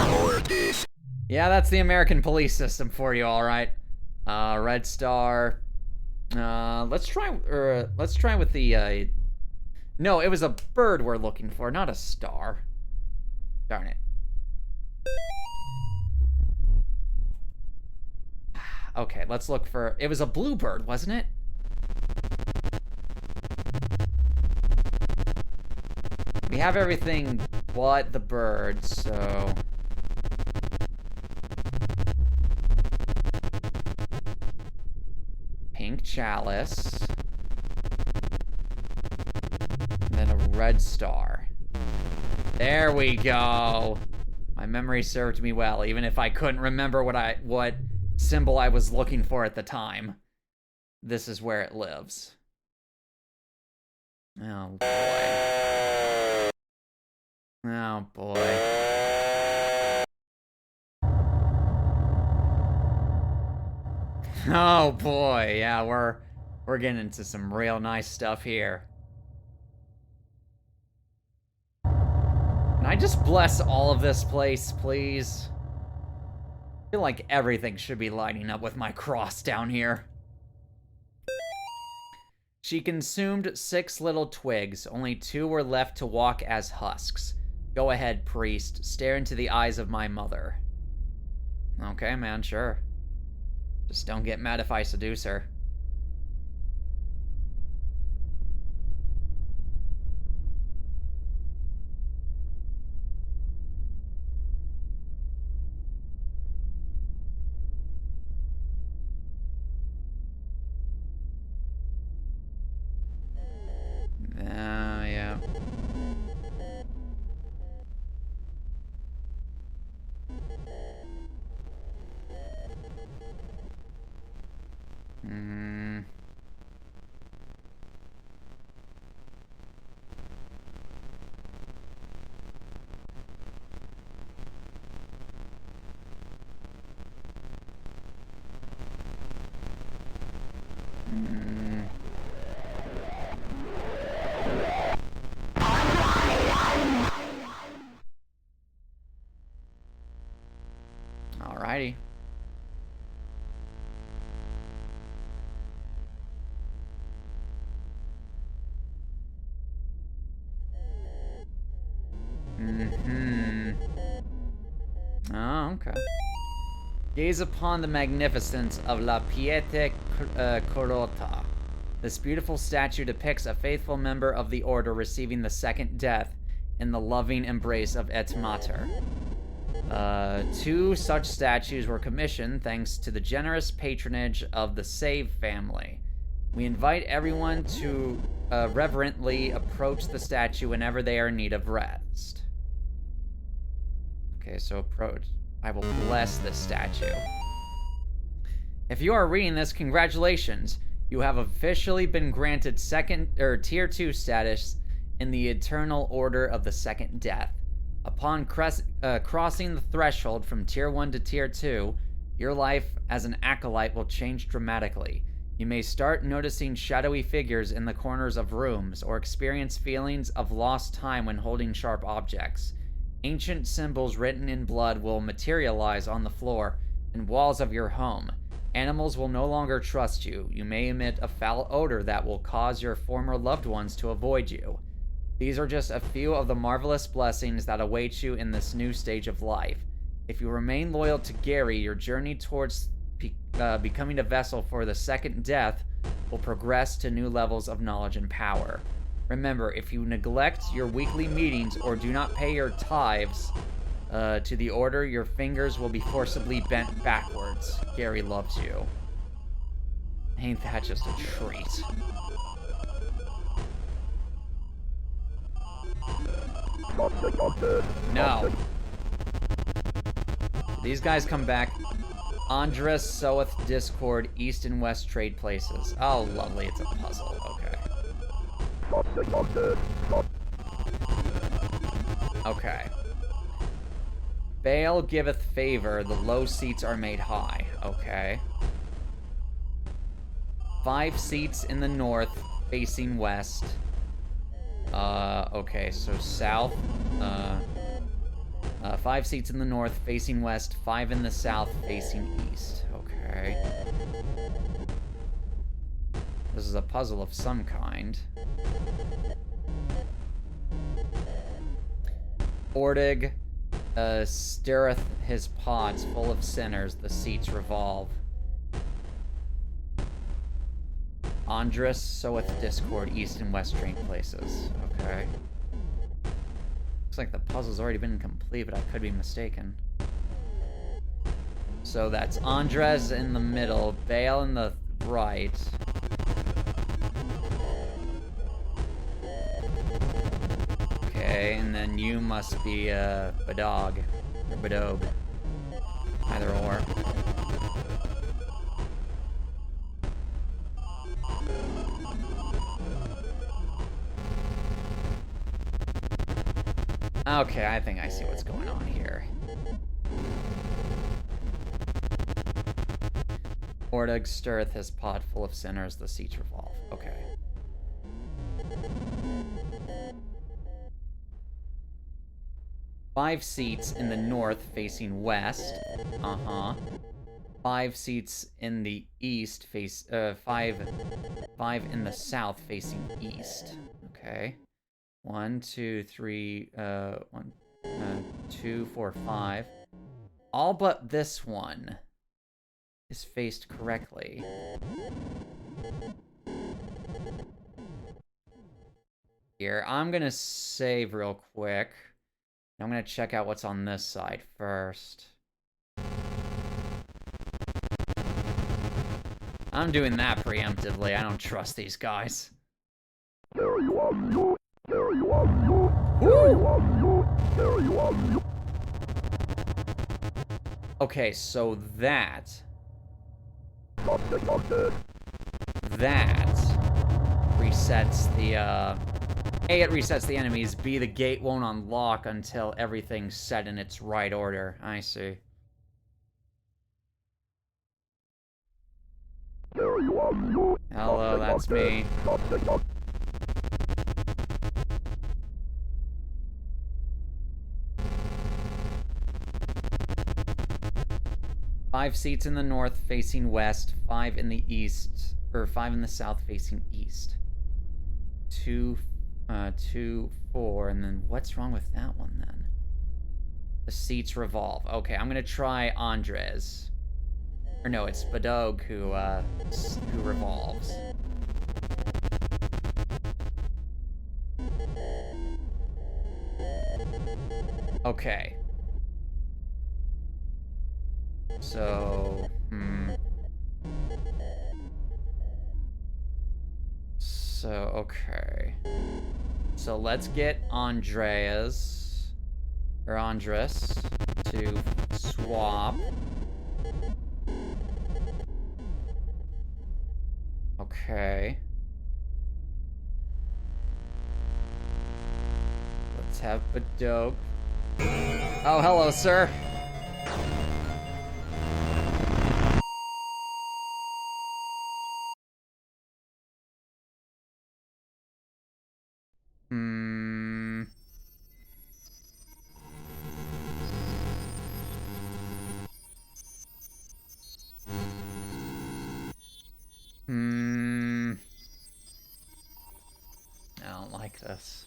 B: Or this.
A: Yeah, that's the American police system for you, all right. Red star. Let's try with the, no, it was a bird we're looking for, not a star. Darn it. Okay, let's look for, it was a bluebird, wasn't it? We have everything but the bird, so... Pink chalice. And then a red star. There we go. My memory served me well, even if I couldn't remember what symbol I was looking for at the time. This is where it lives. Oh boy. Oh boy. Oh boy, yeah, we're getting into some real nice stuff here. Can I just bless all of this place, please? I feel like everything should be lining up with my cross down here. She consumed 6 little twigs. Only 2 were left to walk as husks. Go ahead, priest. Stare into the eyes of my mother. Okay, man, sure. Just don't get mad if I seduce her. Yeah. Alrighty. Oh, okay. Gaze upon the magnificence of La Piete Corota. This beautiful statue depicts a faithful member of the order receiving the second death in the loving embrace of Et Mater. 2 such statues were commissioned thanks to the generous patronage of the Save family. We invite everyone to reverently approach the statue whenever they are in need of rest. Okay, so approach. I will bless this statue. If you are reading this, congratulations. You have officially been granted tier 2 status in the Eternal Order of the Second Death. Upon crossing the threshold from tier 1 to tier 2, your life as an acolyte will change dramatically. You may start noticing shadowy figures in the corners of rooms, or experience feelings of lost time when holding sharp objects. Ancient symbols written in blood will materialize on the floor and walls of your home. Animals will no longer trust you. You may emit a foul odor that will cause your former loved ones to avoid you. These are just a few of the marvelous blessings that await you in this new stage of life. If you remain loyal to Gary, your journey towards becoming a vessel for the second death will progress to new levels of knowledge and power. Remember, if you neglect your weekly meetings or do not pay your tithes to the order, your fingers will be forcibly bent backwards. Gary loves you. Ain't that just a treat? No. These guys come back. Andres, Soeth, Discord, East and West trade places. Oh, lovely. It's a puzzle. Okay. Okay. Baal giveth favor, the low seats are made high. Okay. 5 seats in the north, facing west. Okay, so south. 5 seats in the north, facing west. 5 in the south, facing east. Okay. This is a puzzle of some kind. Ordig stirreth his pots full of sinners, the seats revolve. Andres soweth discord, east and west train places. Okay. Looks like the puzzle's already been complete, but I could be mistaken. So that's Andres in the middle, Baal in the right. Okay, and then you must be Badog or Badog. Either or. Okay, I think I see what's going on here. Ordig stirreth his pot full of sinners, the seats revolve. Okay. Five seats in the north facing west. Uh-huh. 5 seats in the east five in the south facing east. Okay. 1, 2, 3, 2, 4, 5. All but this one is faced correctly. Here, I'm gonna save real quick. I'm gonna check out what's on this side first. I'm doing that preemptively. I don't trust these guys.
B: There you are, you. There you are, you. There you are, you. There you are, you.
A: Okay, so that resets the A, it resets the enemies. B, the gate won't unlock until everything's set in its right order. I see.
B: There you are, you.
A: Hello, that's me. 5 seats in the north facing west, 5 in the east, or 5 in the south facing east. 2, 4, and then what's wrong with that one then? The seats revolve. Okay, I'm gonna try Andres. Or no, it's Badog who revolves. Okay. So, So, okay. So let's get Andres to swap. Okay. Let's have Badog. Oh, hello, sir. I don't like this.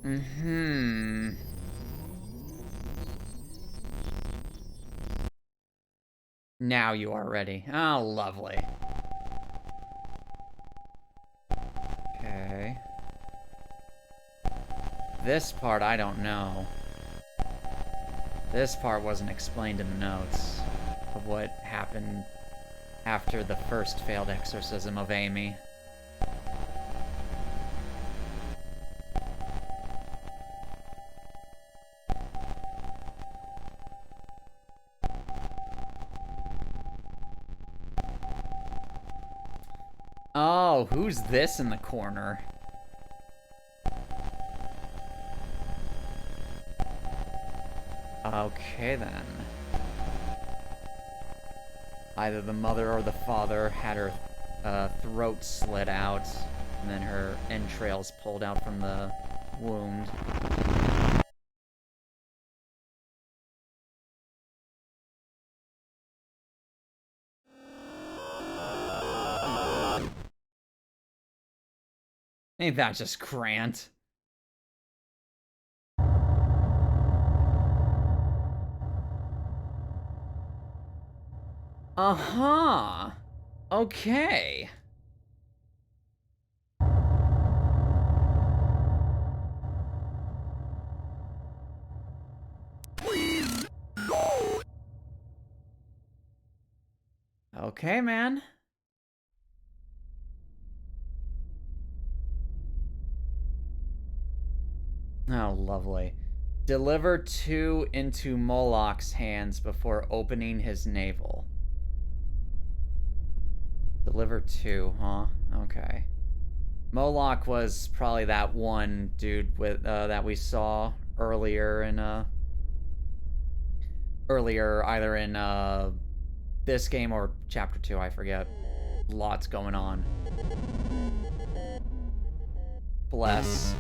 A: Mm-hmm. Now you are ready. Oh, lovely. Okay. This part, I don't know. This part wasn't explained in the notes of what happened after the first failed exorcism of Amy. Oh, who's this in the corner? Okay, then. Either the mother or the father had her throat slit out, and then her entrails pulled out from the wound. Ain't that just Grant? Uh-huh. Okay. Okay, man. Oh, lovely. Deliver 2 into Moloch's hands before opening his navel. Deliver 2, huh? Okay. Moloch was probably that one dude with that we saw earlier in either in this game or chapter 2, I forget. Lots going on. Bless.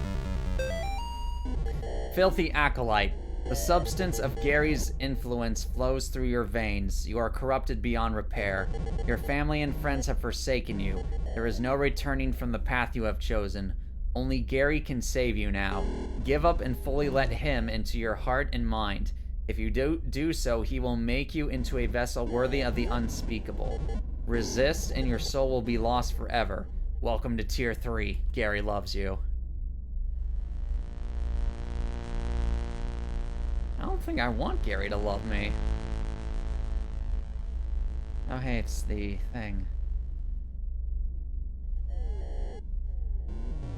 A: Filthy acolyte. The substance of Gary's influence flows through your veins. You are corrupted beyond repair. Your family and friends have forsaken you. There is no returning from the path you have chosen. Only Gary can save you now. Give up and fully let him into your heart and mind. If you do so, he will make you into a vessel worthy of the unspeakable. Resist and your soul will be lost forever. Welcome to Tier 3. Gary loves you. I don't think I want Gary to love me. Oh, hey, it's the thing.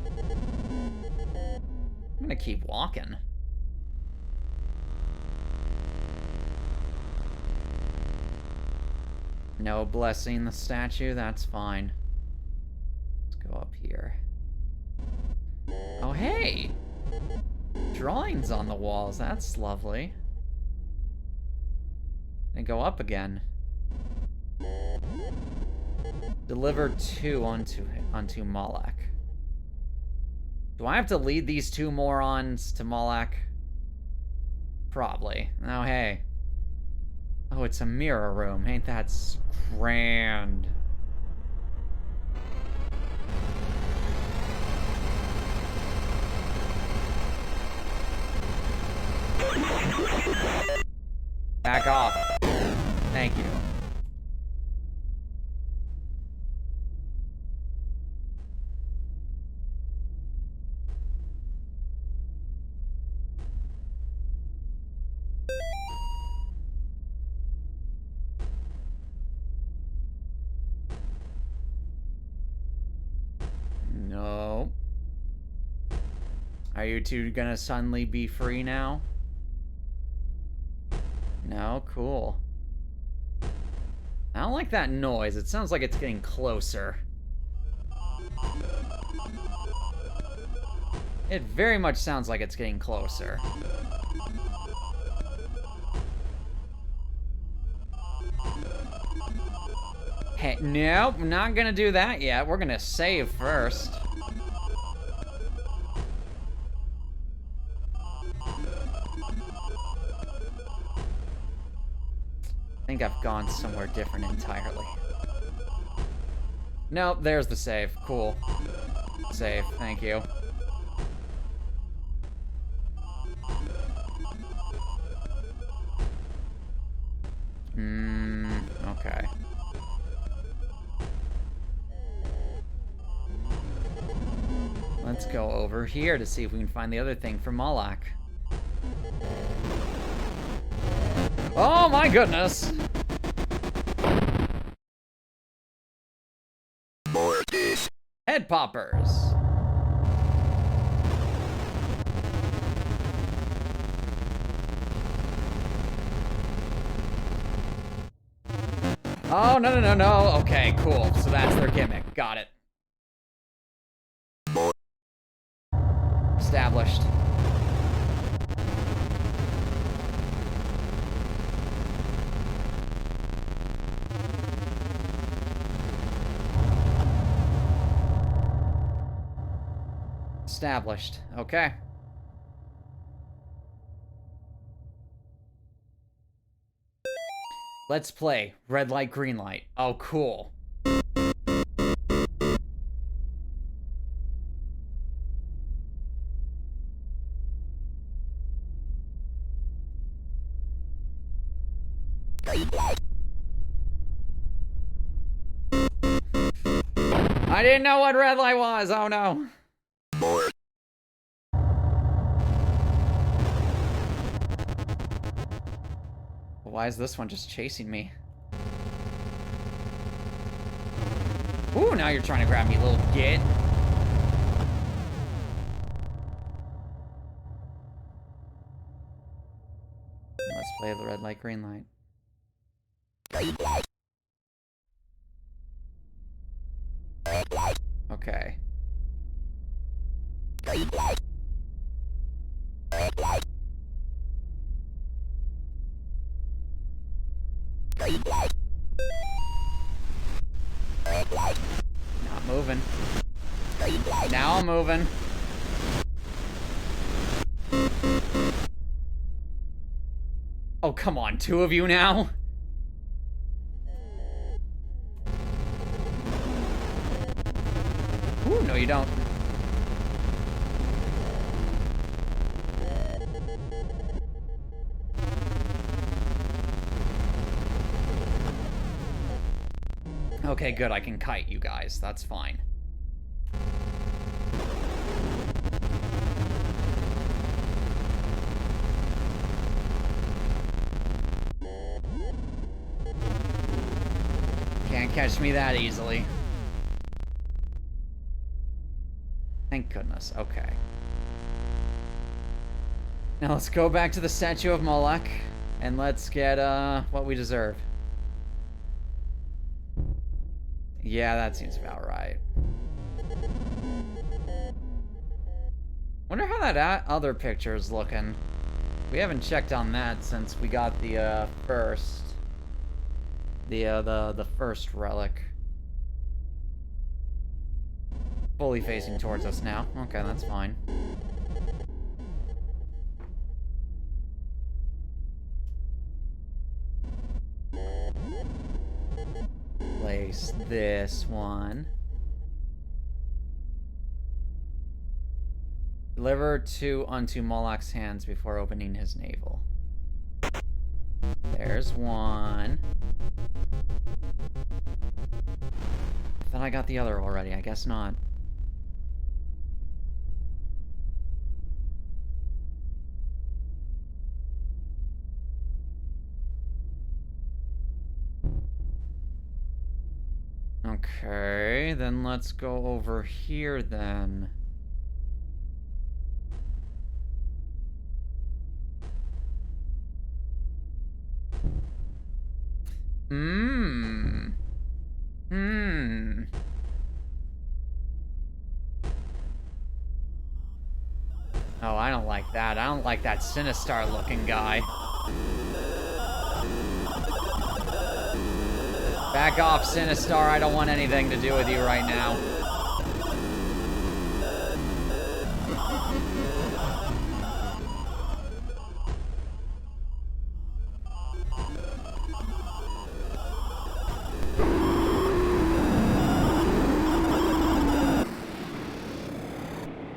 A: I'm gonna keep walking. No blessing the statue, that's fine. Let's go up here. Oh, hey! Drawings on the walls, that's lovely. And go up again. Deliver 2 onto Moloch. Do I have to lead these 2 morons to Moloch? Probably. Oh, hey. Oh, it's a mirror room. Ain't that grand? Back off. Thank you. No. Are you two gonna suddenly be free now? No, cool. I don't like that noise. It sounds like it's getting closer. It very much sounds like it's getting closer. Hey, nope, not gonna do that yet. We're gonna save first. I think I've gone somewhere different entirely. Nope, there's the save. Cool. Save, thank you. let's go over here to see if we can find the other thing for Moloch. Oh my goodness!
B: Mortis.
A: Head poppers. Oh, no, no, no, no. Okay, cool. So that's their gimmick. Got it. Established. Established. Okay. Let's play red light, green light. Oh, cool. I didn't know what red light was. Oh no.
B: More.
A: Why is this one just chasing me? Ooh, now you're trying to grab me, little git. Let's play the red light, green light. Okay. Not moving. Now I'm moving. Oh, come on, two of you now? Ooh, no you don't. Okay, good, I can kite you guys. That's fine. Can't catch me that easily. Thank goodness. Okay. Now let's go back to the statue of Moloch and let's get what we deserve. Yeah, that seems about right. Wonder how that other picture is looking. We haven't checked on that since we got the first relic. Fully facing towards us now. Okay, that's fine. Place this one. Deliver unto Moloch's hands before opening his navel. There's one. I thought I got the other already. I guess not. Okay, then let's go over here then. Oh, I don't like that. I don't like that Sinistar looking guy. Back off, Sinistar. I don't want anything to do with you right now.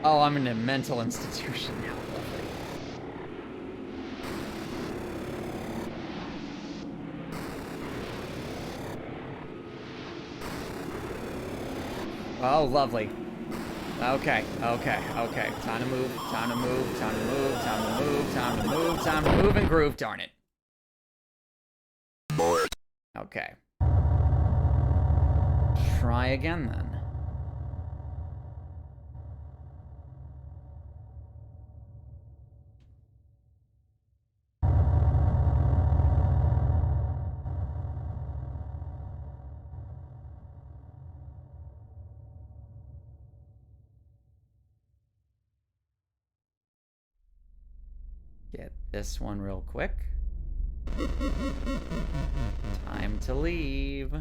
A: Oh, I'm in a mental institution now. Oh, lovely. Okay, okay, okay. Time to move, time to move, time to move, time to move, time to move, time to move and groove, darn it.
B: Board.
A: Okay. Try again then. Get this one real quick. Time to leave.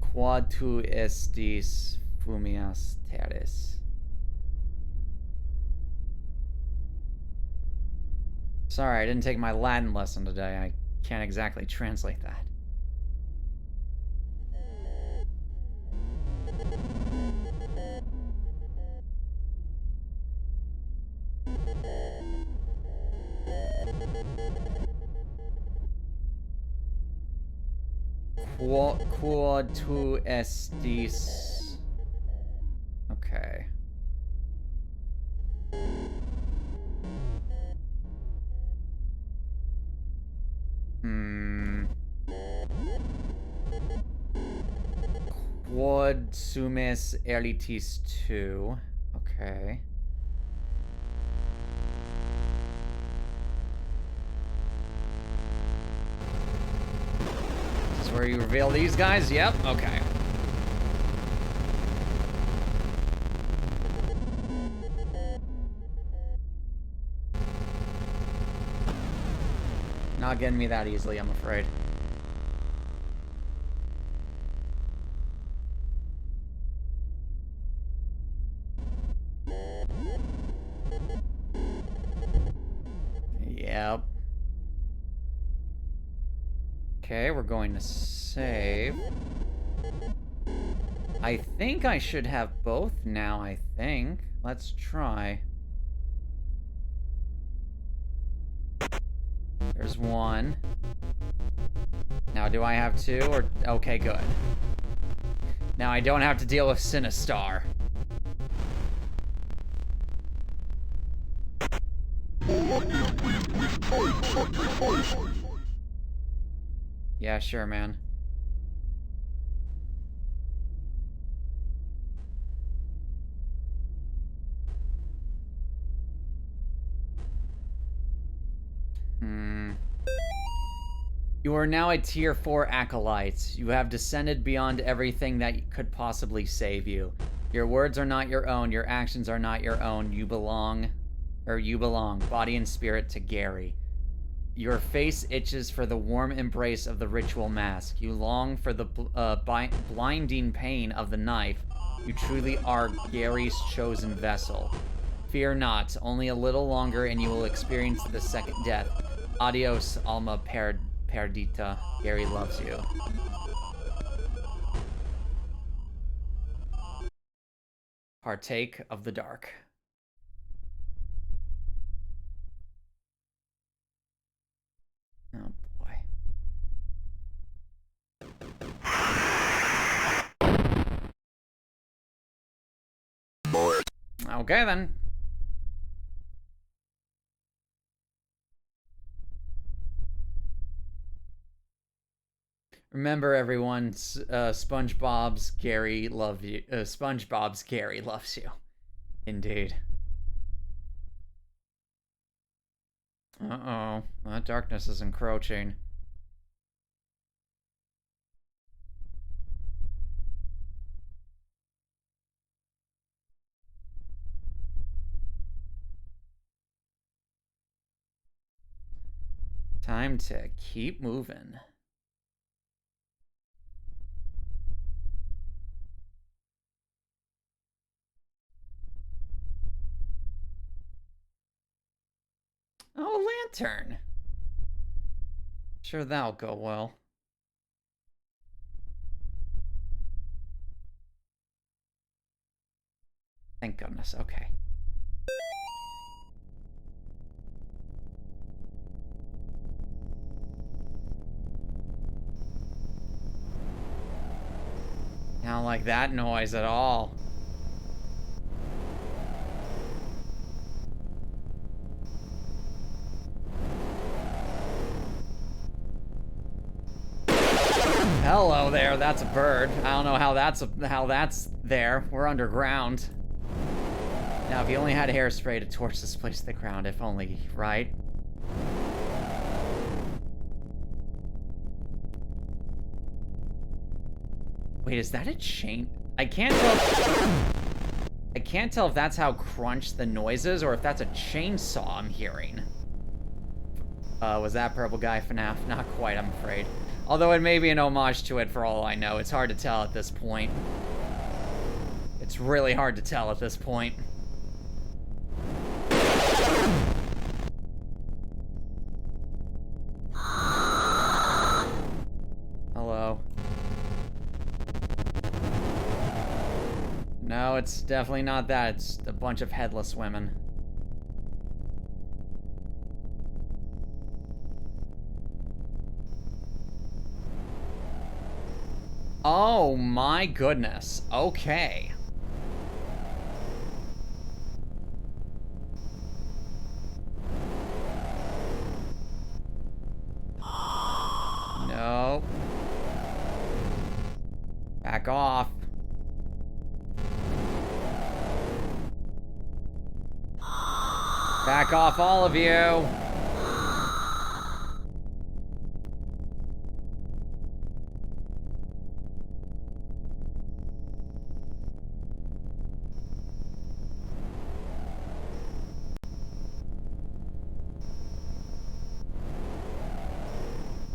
A: Quod tu estis fumias terris. Sorry, I didn't take my Latin lesson today. I can't exactly translate that. Quod tu estis... Okay. Quod sumis elitis tu. Okay. This is where you reveal these guys? Yep, okay. Not getting me that easily, I'm afraid. Yep. Okay, we're going to save. I think I should have both now, I think. Let's try. There's one. Now, do I have two or... Okay, good. Now I don't have to deal with Sinistar. Yeah, sure, man. You are now a tier 4 acolyte. You have descended beyond everything that could possibly save you. Your words are not your own. Your actions are not your own. You belong, body and spirit, to Gary. Your face itches for the warm embrace of the ritual mask. You long for the blinding pain of the knife. You truly are Gary's chosen vessel. Fear not. Only a little longer and you will experience the second death. Adios, alma perdita. Gary loves you. Partake of the dark. Oh boy.
B: Board.
A: Okay then. Remember, everyone, SpongeBob's Gary loves you. SpongeBob's Gary loves you. Indeed. Uh-oh. That darkness is encroaching. Time to keep moving. Oh, lantern. Sure, that'll go well. Thank goodness. Okay. I don't like that noise at all. Hello there, that's a bird. I don't know how that's there. We're underground. Now, if you only had hairspray to torch this place to the ground, if only, right? Wait, is that a chain? I can't tell if that's how crunched the noise is or if that's a chainsaw I'm hearing. Was that purple guy FNAF? Not quite, I'm afraid. Although it may be an homage to it for all I know. It's hard to tell at this point. It's really hard to tell at this point. Hello. No, it's definitely not that. It's a bunch of headless women. Oh my goodness. Okay. No. Back off. Back off, all of you.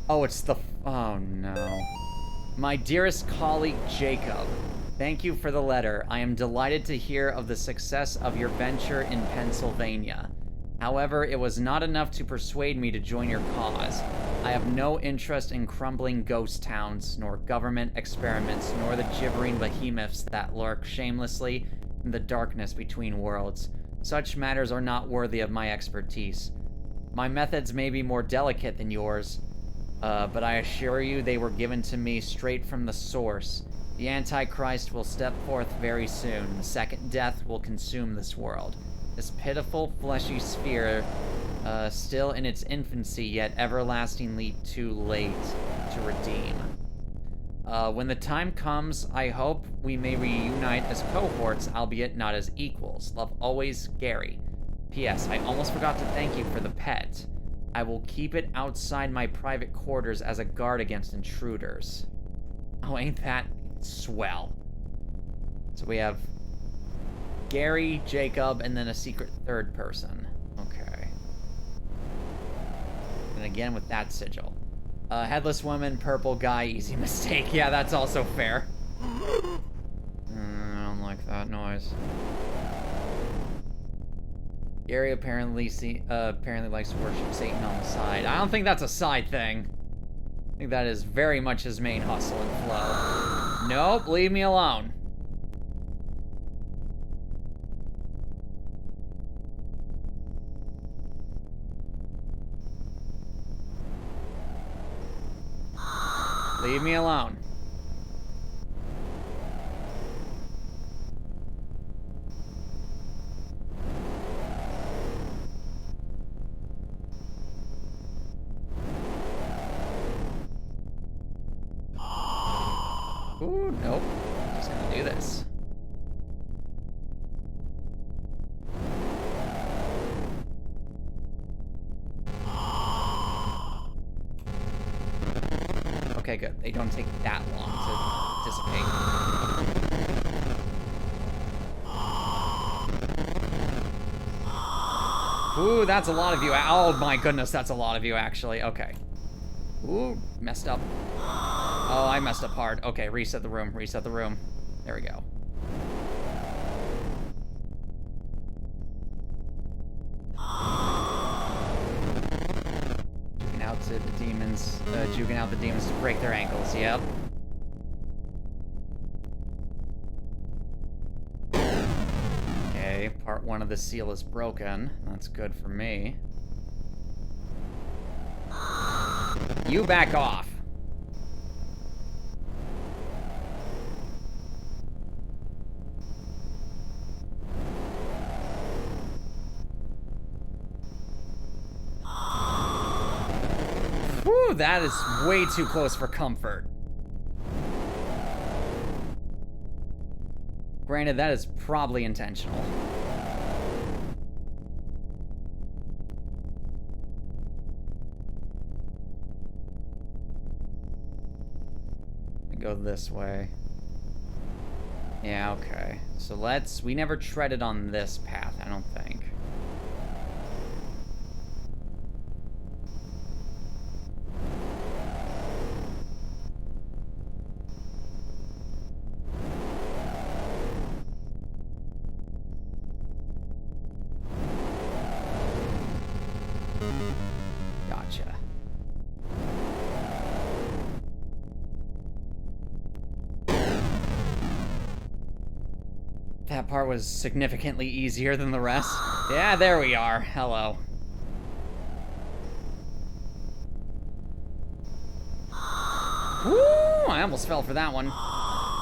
A: Oh, it's the... Oh, no. My dearest colleague, Jacob, thank you for the letter. I am delighted to hear of the success of your venture in Pennsylvania. However, it was not enough to persuade me to join your cause. I have no interest in crumbling ghost towns, nor government experiments, nor the gibbering behemoths that lurk shamelessly in the darkness between worlds. Such matters are not worthy of my expertise. My methods may be more delicate than yours, but I assure you they were given to me straight from the source. The Antichrist will step forth very soon. The second death will consume this world. This pitiful, fleshy sphere, still in its infancy, yet everlastingly too late to redeem. When the time comes, I hope we may reunite as cohorts, albeit not as equals. Love always, Gary. P.S. I almost forgot to thank you for the pet. I will keep it outside my private quarters as a guard against intruders. Oh, ain't that swell. So we have Gary, Jacob, and then a secret third person. Okay. And again with that sigil. Headless woman, purple guy, easy mistake. Yeah, that's also fair. I don't like that noise. Gary apparently likes to worship Satan on the side. I don't think that's a side thing. I think that is very much his main hustle and flow. Nope, leave me alone. Leave me alone. Ooh, nope. Just gonna do this. Okay, good. They don't take that long to dissipate. Ooh, that's a lot of you. Oh my goodness, that's a lot of you, actually. Okay. Ooh, messed up. Oh, I messed up hard. Okay, reset the room, reset the room. There we go. Juking out to the demons, juking out the demons to break their ankles, yep. Okay, part one of the seal is broken. That's good for me. You back off. that is way too close for comfort. Granted, that is probably intentional. Go this way. Yeah, okay. So we never treaded on this path, I don't think. Gotcha. That part was significantly easier than the rest. Yeah, there we are. Hello. Woo! I almost fell for that one.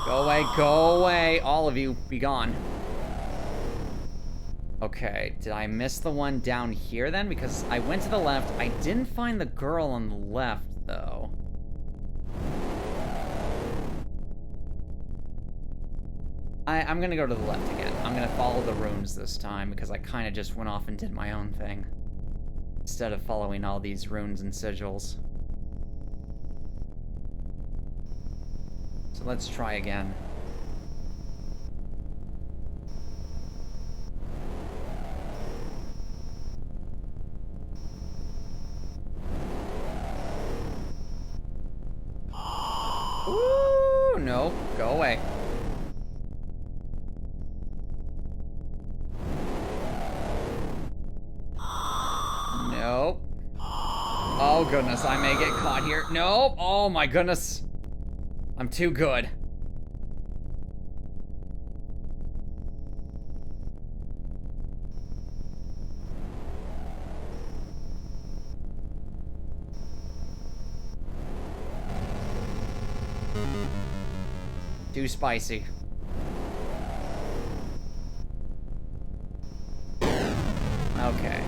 A: Go away, go away. All of you, be gone. Okay, did I miss the one down here then? Because I went to the left. I didn't find the girl on the left, though. I'm gonna go to the left again. I'm gonna follow the runes this time because I kind of just went off and did my own thing instead of following all these runes and sigils. So let's try again. Ooh, no, go away. Nope. Oh goodness, I may get caught here. Nope. Oh my goodness. I'm too good. Too spicy. Okay.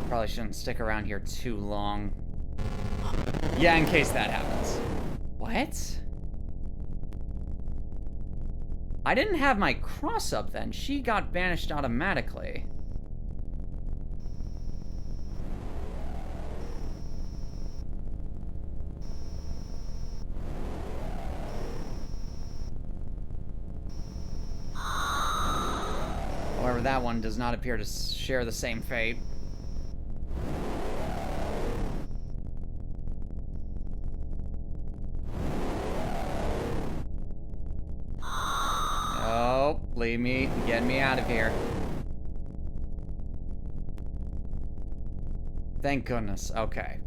A: Probably shouldn't stick around here too long. Yeah, in case that happens. What? I didn't have my cross up then. She got banished automatically. However, that one does not appear to share the same fate. Oh, leave me, get me out of here. Thank goodness, okay.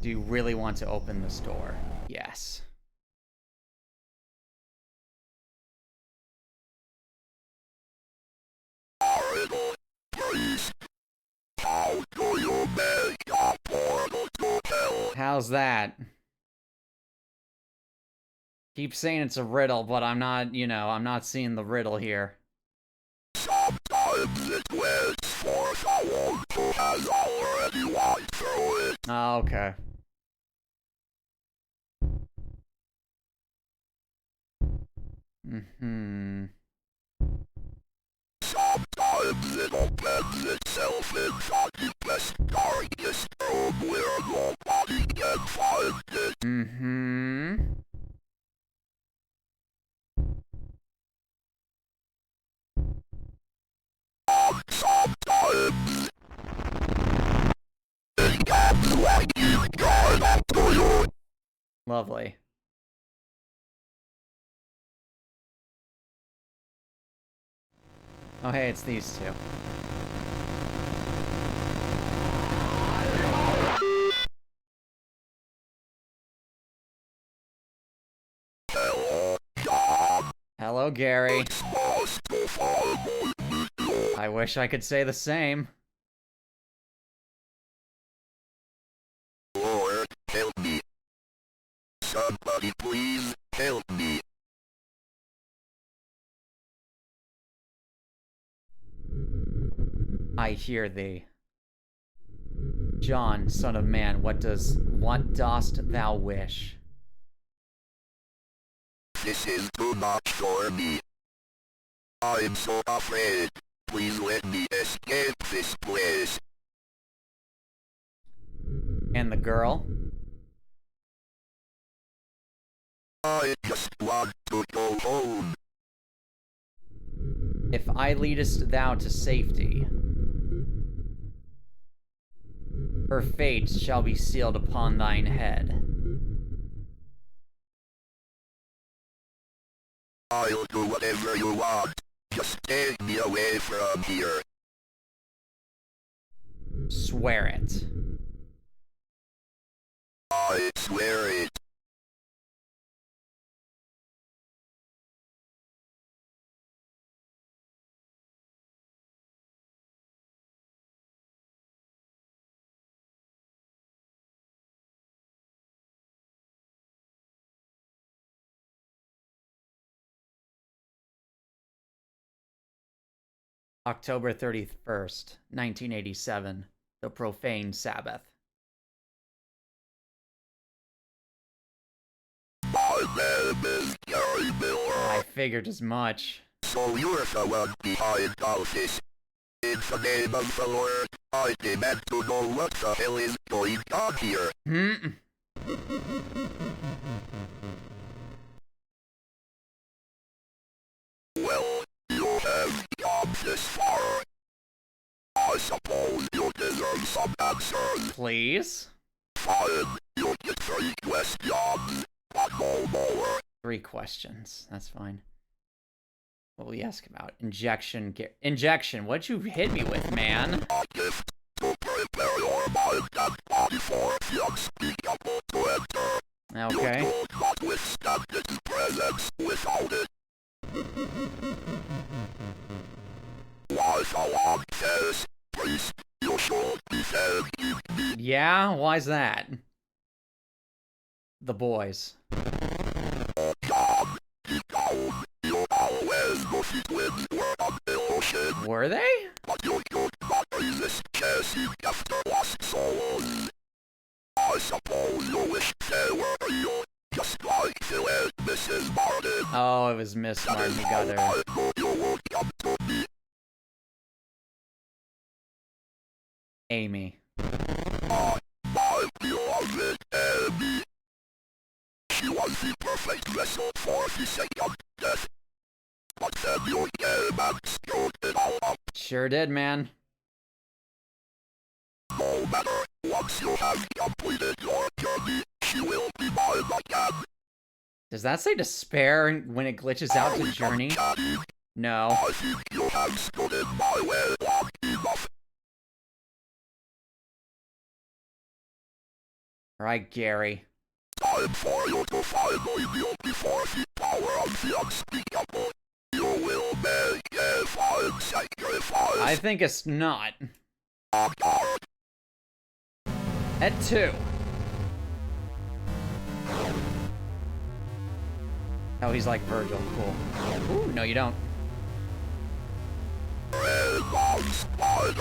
A: Do you really want to open this door? Yes.
B: Horrible. Please. How do you make a portal to hell?
A: How's that? Keep saying it's a riddle, but I'm not, you know, I'm not seeing the riddle here.
B: Sometimes it waits for someone who has already walked through it.
A: Oh, okay. Mm-hmm.
B: Sometimes it opens itself inside the best darkest room where nobody can find it.
A: Mm-hmm.
B: Sometimes it comes when you join up to you.
A: Lovely. Oh, hey, it's these two.
B: Hello, John.
A: Hello, Gary.
B: It's most horrible.
A: I wish I could say the same.
B: Lord, help me. Somebody please help me.
A: I hear thee. John, son of man, what dost thou wish?
B: This is too much for me. I'm so afraid. Please let me escape this place.
A: And the girl?
B: I just want to go home.
A: If I leadest thou to safety, her fate shall be sealed upon thine head.
B: I'll do whatever you want. Just take me away from here.
A: Swear it.
B: I swear it.
A: October 31st, 1987. The Profane Sabbath.
B: My name is Gary Miller.
A: I figured as much.
B: So you're the one behind all this. In the name of the Lord, I demand to know what the hell is going on here. Well, you have come this far. I suppose you deserve some answers.
A: Please?
B: Fine, you get 3 questions, but no more.
A: 3 questions. That's fine. What will you ask about? Injection. Injection. What'd you hit me with, man?
B: A gift to prepare your mind and body for the unspeakable to enter.
A: Okay.
B: You could not withstand its presence without it. Why so long says, priest, you should be thanking me.
A: Yeah? Why's that? The boys.
B: Oh God, deep down, you always wish it when you were on the ocean.
A: Were they?
B: But you could not resist chasing after lost souls. I suppose you wish they were you, just like Phil and Mrs. Martin.
A: Oh, it was Miss
B: That
A: Martin
B: is
A: who
B: how
A: got her.
B: I know you would come to me.
A: Amy.
B: My beloved Amy. She was the perfect vessel for the second death. But then you came and screwed it all up.
A: Sure did, man.
B: No matter, once you have completed your journey, she will be mine again.
A: Does that say despair when it glitches out to journey? No.
B: I think you have stood in my way long enough.
A: Alright, Gary.
B: Time for you to finally kneel before the power of the unspeakable. You will make a fine sacrifice.
A: I think it's not.
B: On guard.
A: At 2. Oh, he's like Virgil. Cool. Ooh, no, you don't.
B: Red Mount Spiders.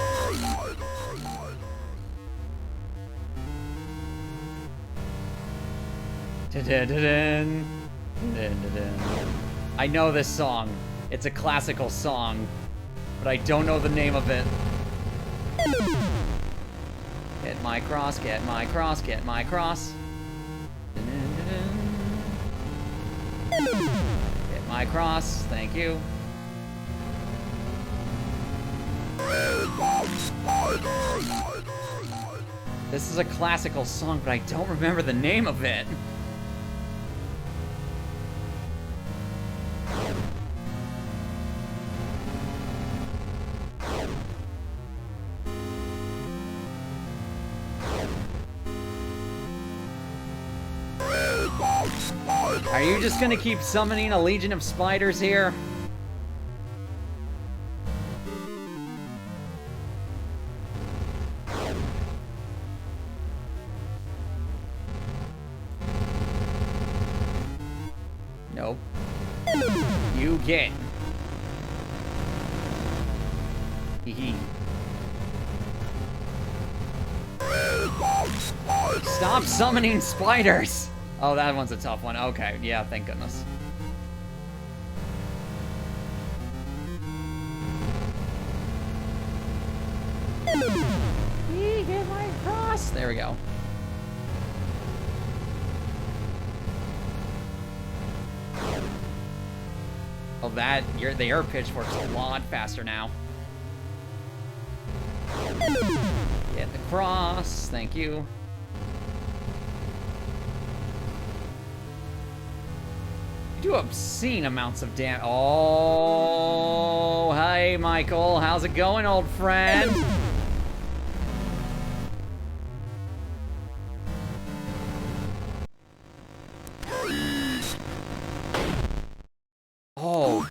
A: Da-da-da-dun. Da-da-da-dun. I know this song. It's a classical song, but I don't know the name of it. Get my cross, get my cross, get my cross. Get my cross, thank you.
B: Red Mount Spiders.
A: This is a classical song, but I don't remember the name of it. Are you just gonna keep summoning a legion of spiders here? Nope. You get. Hee hee. Stop summoning spiders! Oh, that one's a tough one. Okay, yeah, thank goodness. Get my cross! There we go. Oh, the air pitchfork's a lot faster now. Get the cross, thank you. You do obscene amounts of damage. Oh, hey, Michael. How's it going, old friend? Oh.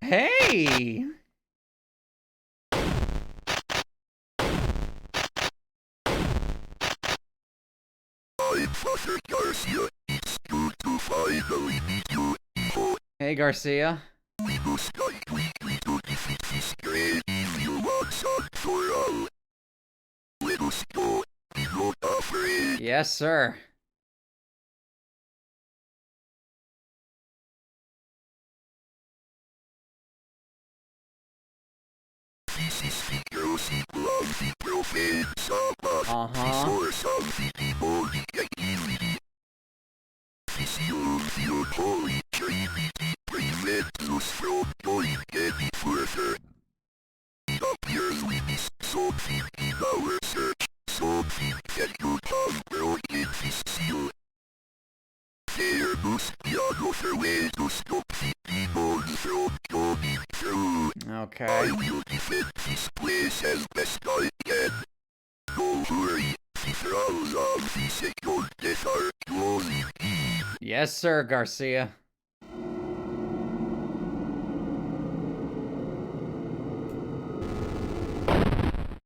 A: Hey!
B: I'm Father Garcia. It's good to finally meet you, Ivo.
A: Hey, Garcia.
B: We must fight weekly to defeat this great evil once and for all. Let us go. Be not afraid.
A: Yes, sir.
B: This is the crucible of the profane Sabbath, the source of the demonic activity. The seal of the unholy Trinity prevents us from going any further. It appears we missed something in our search, something that could have broken this seal. There must be another way to stop the demons from coming through.
A: Okay.
B: I will defend this place as best I can. Don't worry, the thralls of the second death are closing in.
A: Yes, sir, Garcia.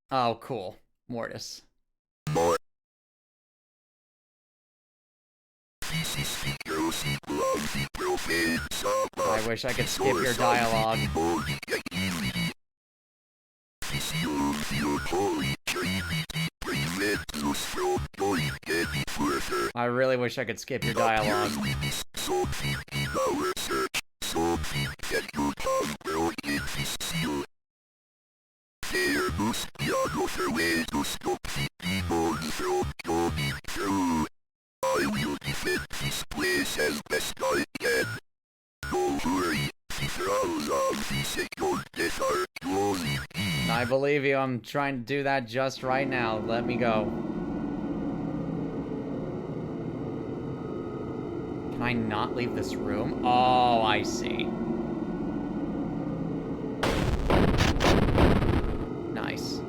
A: Oh, cool. Mortis.
B: More. This is the crucible of the profane Sabbath.
A: I wish I could skip your dialogue.
B: The seal of the unholy Trinity prevents us from going any further.
A: I really wish I could skip your dialogue.
B: We missed something in our search, something that could have broken this seal. There must be another way to stop the demons from coming through. I will defend this place as best I can. Don't worry, the thralls of the second death are closing in.
A: I believe you. I'm trying to do that just right now. Let me go. Can I not leave this room? Oh, I see. Nice.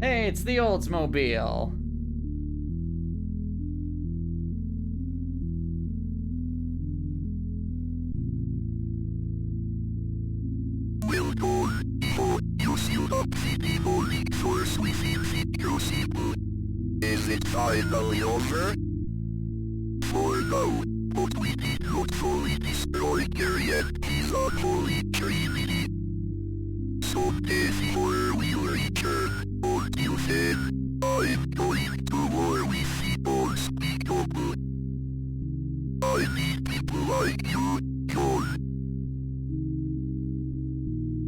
A: Hey, it's the Oldsmobile.
B: Well done, Ivo. You sealed up the demonic force within the crucible. Is it finally over? For now, but we did not fully destroy Garianti's unholy Trinity. Someday the horror will return. Until then, I'm going to war with the unspeakable. I need people like you, John.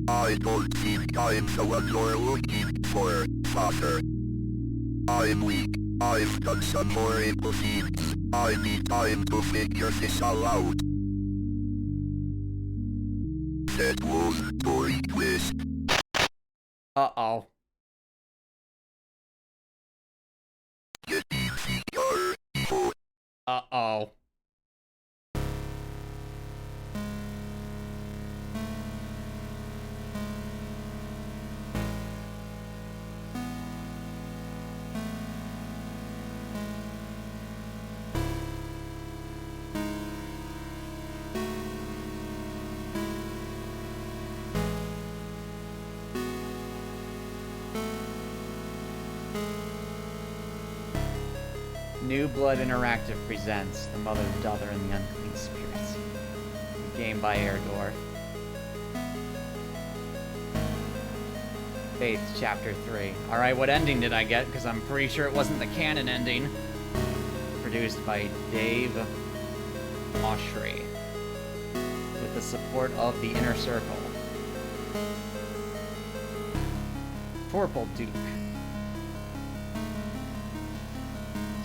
B: I don't think I'm the one you're looking for, Father. I'm weak. I've done some horrible things. I need time to figure this all out. That was Tory Twist.
A: Uh-oh.
B: Get in the car, Ivo.
A: Uh-oh. New Blood Interactive presents The Mother, the Daughter, and the Unclean Spirits. A game by Erdor. Faith, Chapter 3. Alright, what ending did I get? Because I'm pretty sure it wasn't the canon ending. Produced by Dave Oshry. With the support of the Inner Circle. Torpal Duke.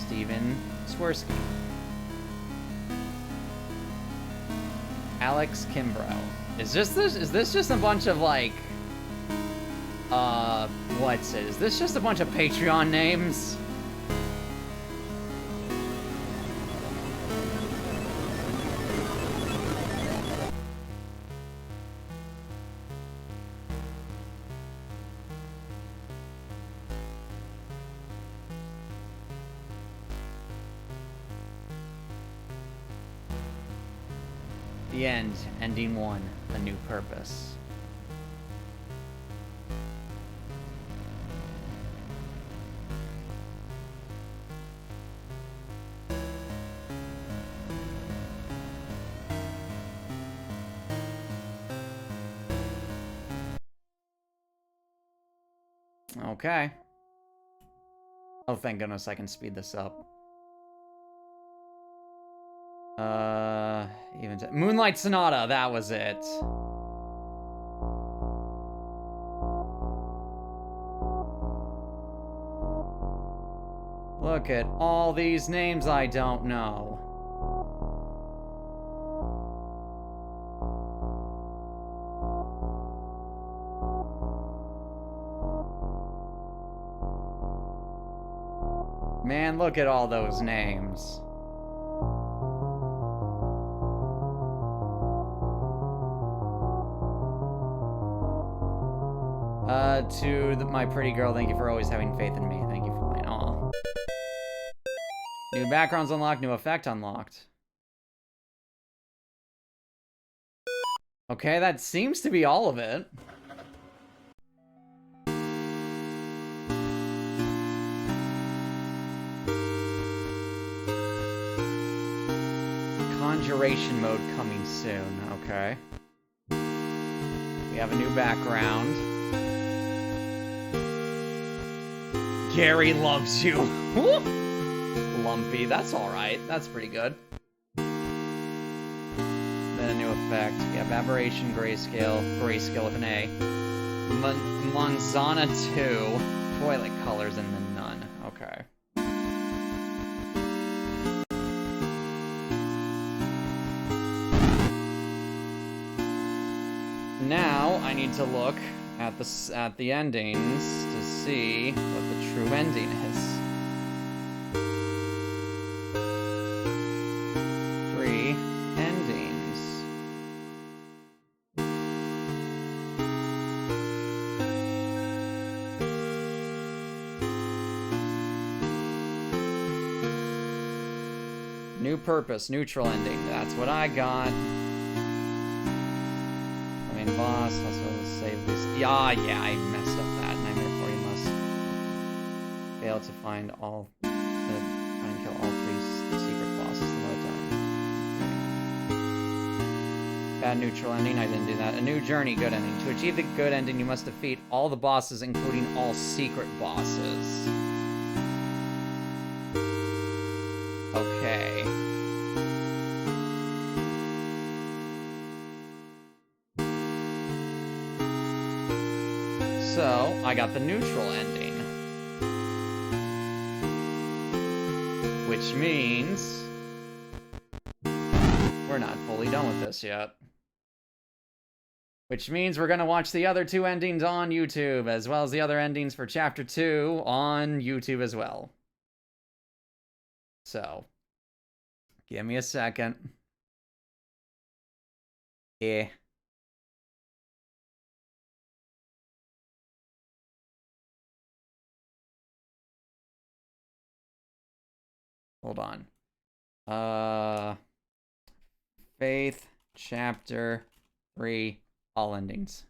A: Steven Swirsky. Alex Kimbrough. Is this just a bunch of like what's it? Is this just a bunch of Patreon names? The end. Ending 1. A new purpose. Okay. Oh, thank goodness I can speed this up. Moonlight Sonata, that was it. Look at all these names I don't know. Man, look at all those names. My pretty girl, thank you for always having faith in me. Thank you for playing. Aw. New backgrounds unlocked, new effect unlocked. Okay, that seems to be all of it. Conjuration mode coming soon. Okay. We have a new background. Gary loves you. Lumpy, that's alright. That's pretty good. Then a new effect. We have Aberration, Grayscale with an A. Manzana 2. Twilight Colors, and then none. Okay. Now, I need to look at the endings to see what the true ending is. 3 endings. New purpose, neutral ending. That's what I got. Boss, also save this. Yeah, I messed up that. Nightmare 4, you must fail to find all and kill all 3 secret bosses another time. Okay. Bad neutral ending, I didn't do that. A new journey, good ending. To achieve the good ending, you must defeat all the bosses, including all secret bosses. Okay. So, I got the neutral ending. Which means we're not fully done with this yet. Which means we're gonna watch the other 2 endings on YouTube, as well as the other endings for Chapter 2 on YouTube as well. So, give me a second. Yeah. Hold on. Faith, Chapter 3, all endings.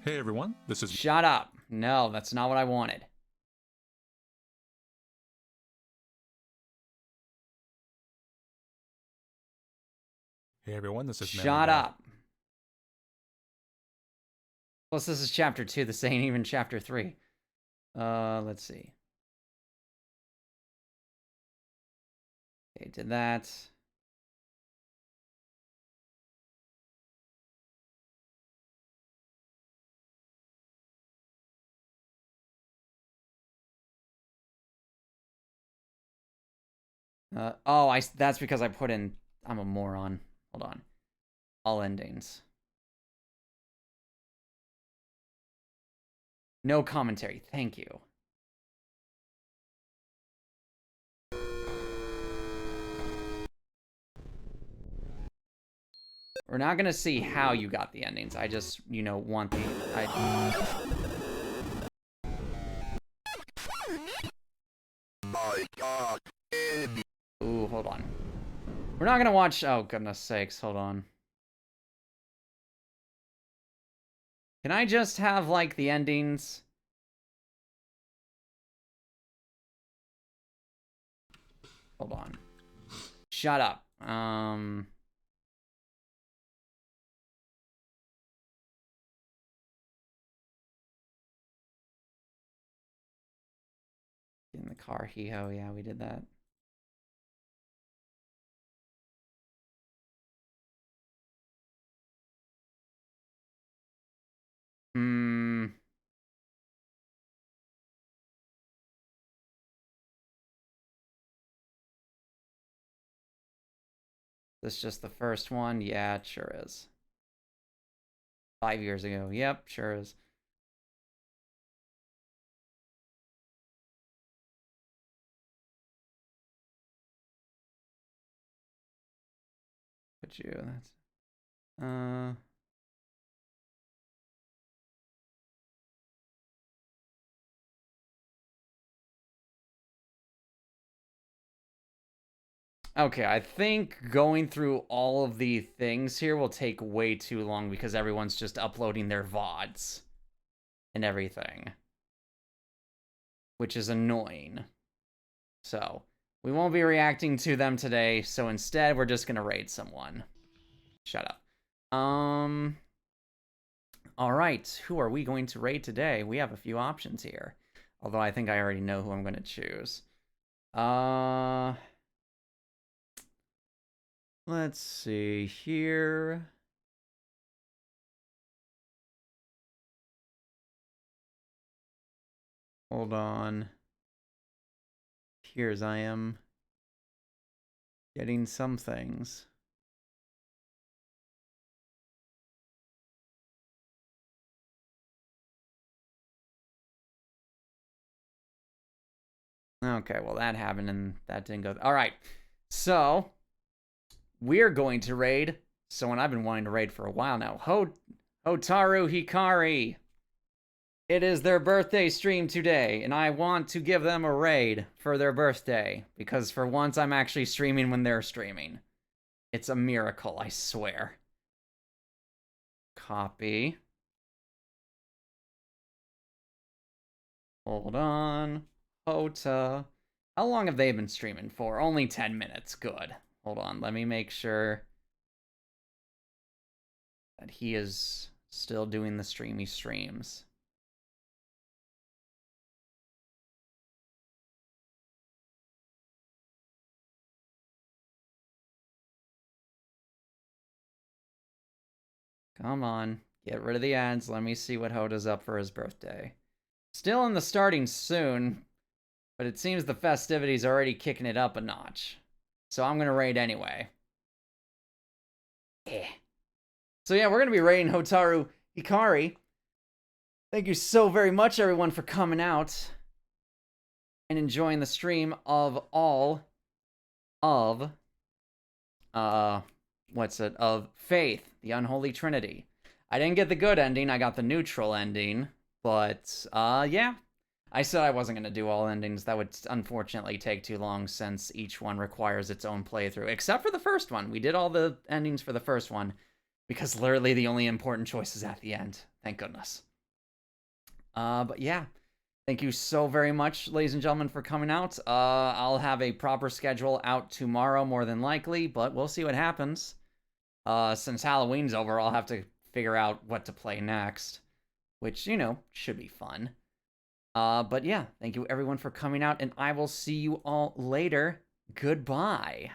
D: Hey everyone, this is
A: Shut up. No, that's not what I wanted.
D: Hey everyone, this is
A: Shut up. Plus, this is chapter 2. This ain't even chapter 3. Let's see. Okay, did that. That's because I put in, I'm a moron. Hold on. All endings. No commentary. Thank you. We're not gonna see how you got the endings. I just, want the...
B: My God.
A: Ooh, hold on. We're not gonna watch... Oh, goodness sakes. Hold on. Can I just have, like, the endings? Hold on. Shut up. In the car, hee-ho. Yeah, we did that. This just the first one? Yeah, it sure is. 5 years ago. Yep, sure is. Put you, that's... Okay, I think going through all of the things here will take way too long because everyone's just uploading their VODs and everything, which is annoying. So, we won't be reacting to them today, so instead we're just gonna raid someone. Shut up. Alright, who are we going to raid today? We have a few options here. Although I think I already know who I'm gonna choose. Let's see here. Hold on. Here's I am getting some things. Okay, well that happened and that didn't go. All right, so we're going to raid someone I've been wanting to raid for a while now. Hotaru Hikari. It is their birthday stream today, and I want to give them a raid for their birthday, because for once I'm actually streaming when they're streaming. It's a miracle, I swear. Copy. Hold on. Hota. How long have they been streaming for? Only 10 minutes. Good. Hold on, let me make sure that he is still doing the streamy streams. Come on, get rid of the ads. Let me see what Hota's up for his birthday. Still in the starting soon, but it seems the festivities are already kicking it up a notch. So I'm gonna raid anyway. So yeah, we're gonna be raiding Hotaru Hikari. Thank you so very much, everyone, for coming out and enjoying the stream of all of of Faith, the Unholy Trinity. I didn't get the good ending, I got the neutral ending, but yeah. I said I wasn't going to do all endings. That would unfortunately take too long since each one requires its own playthrough. Except for the first one. We did all the endings for the first one because literally the only important choice is at the end. Thank goodness. But yeah, thank you so very much, ladies and gentlemen, for coming out. I'll have a proper schedule out tomorrow, more than likely, but we'll see what happens. Since Halloween's over, I'll have to figure out what to play next, which, should be fun. But yeah, thank you everyone for coming out, and I will see you all later. Goodbye.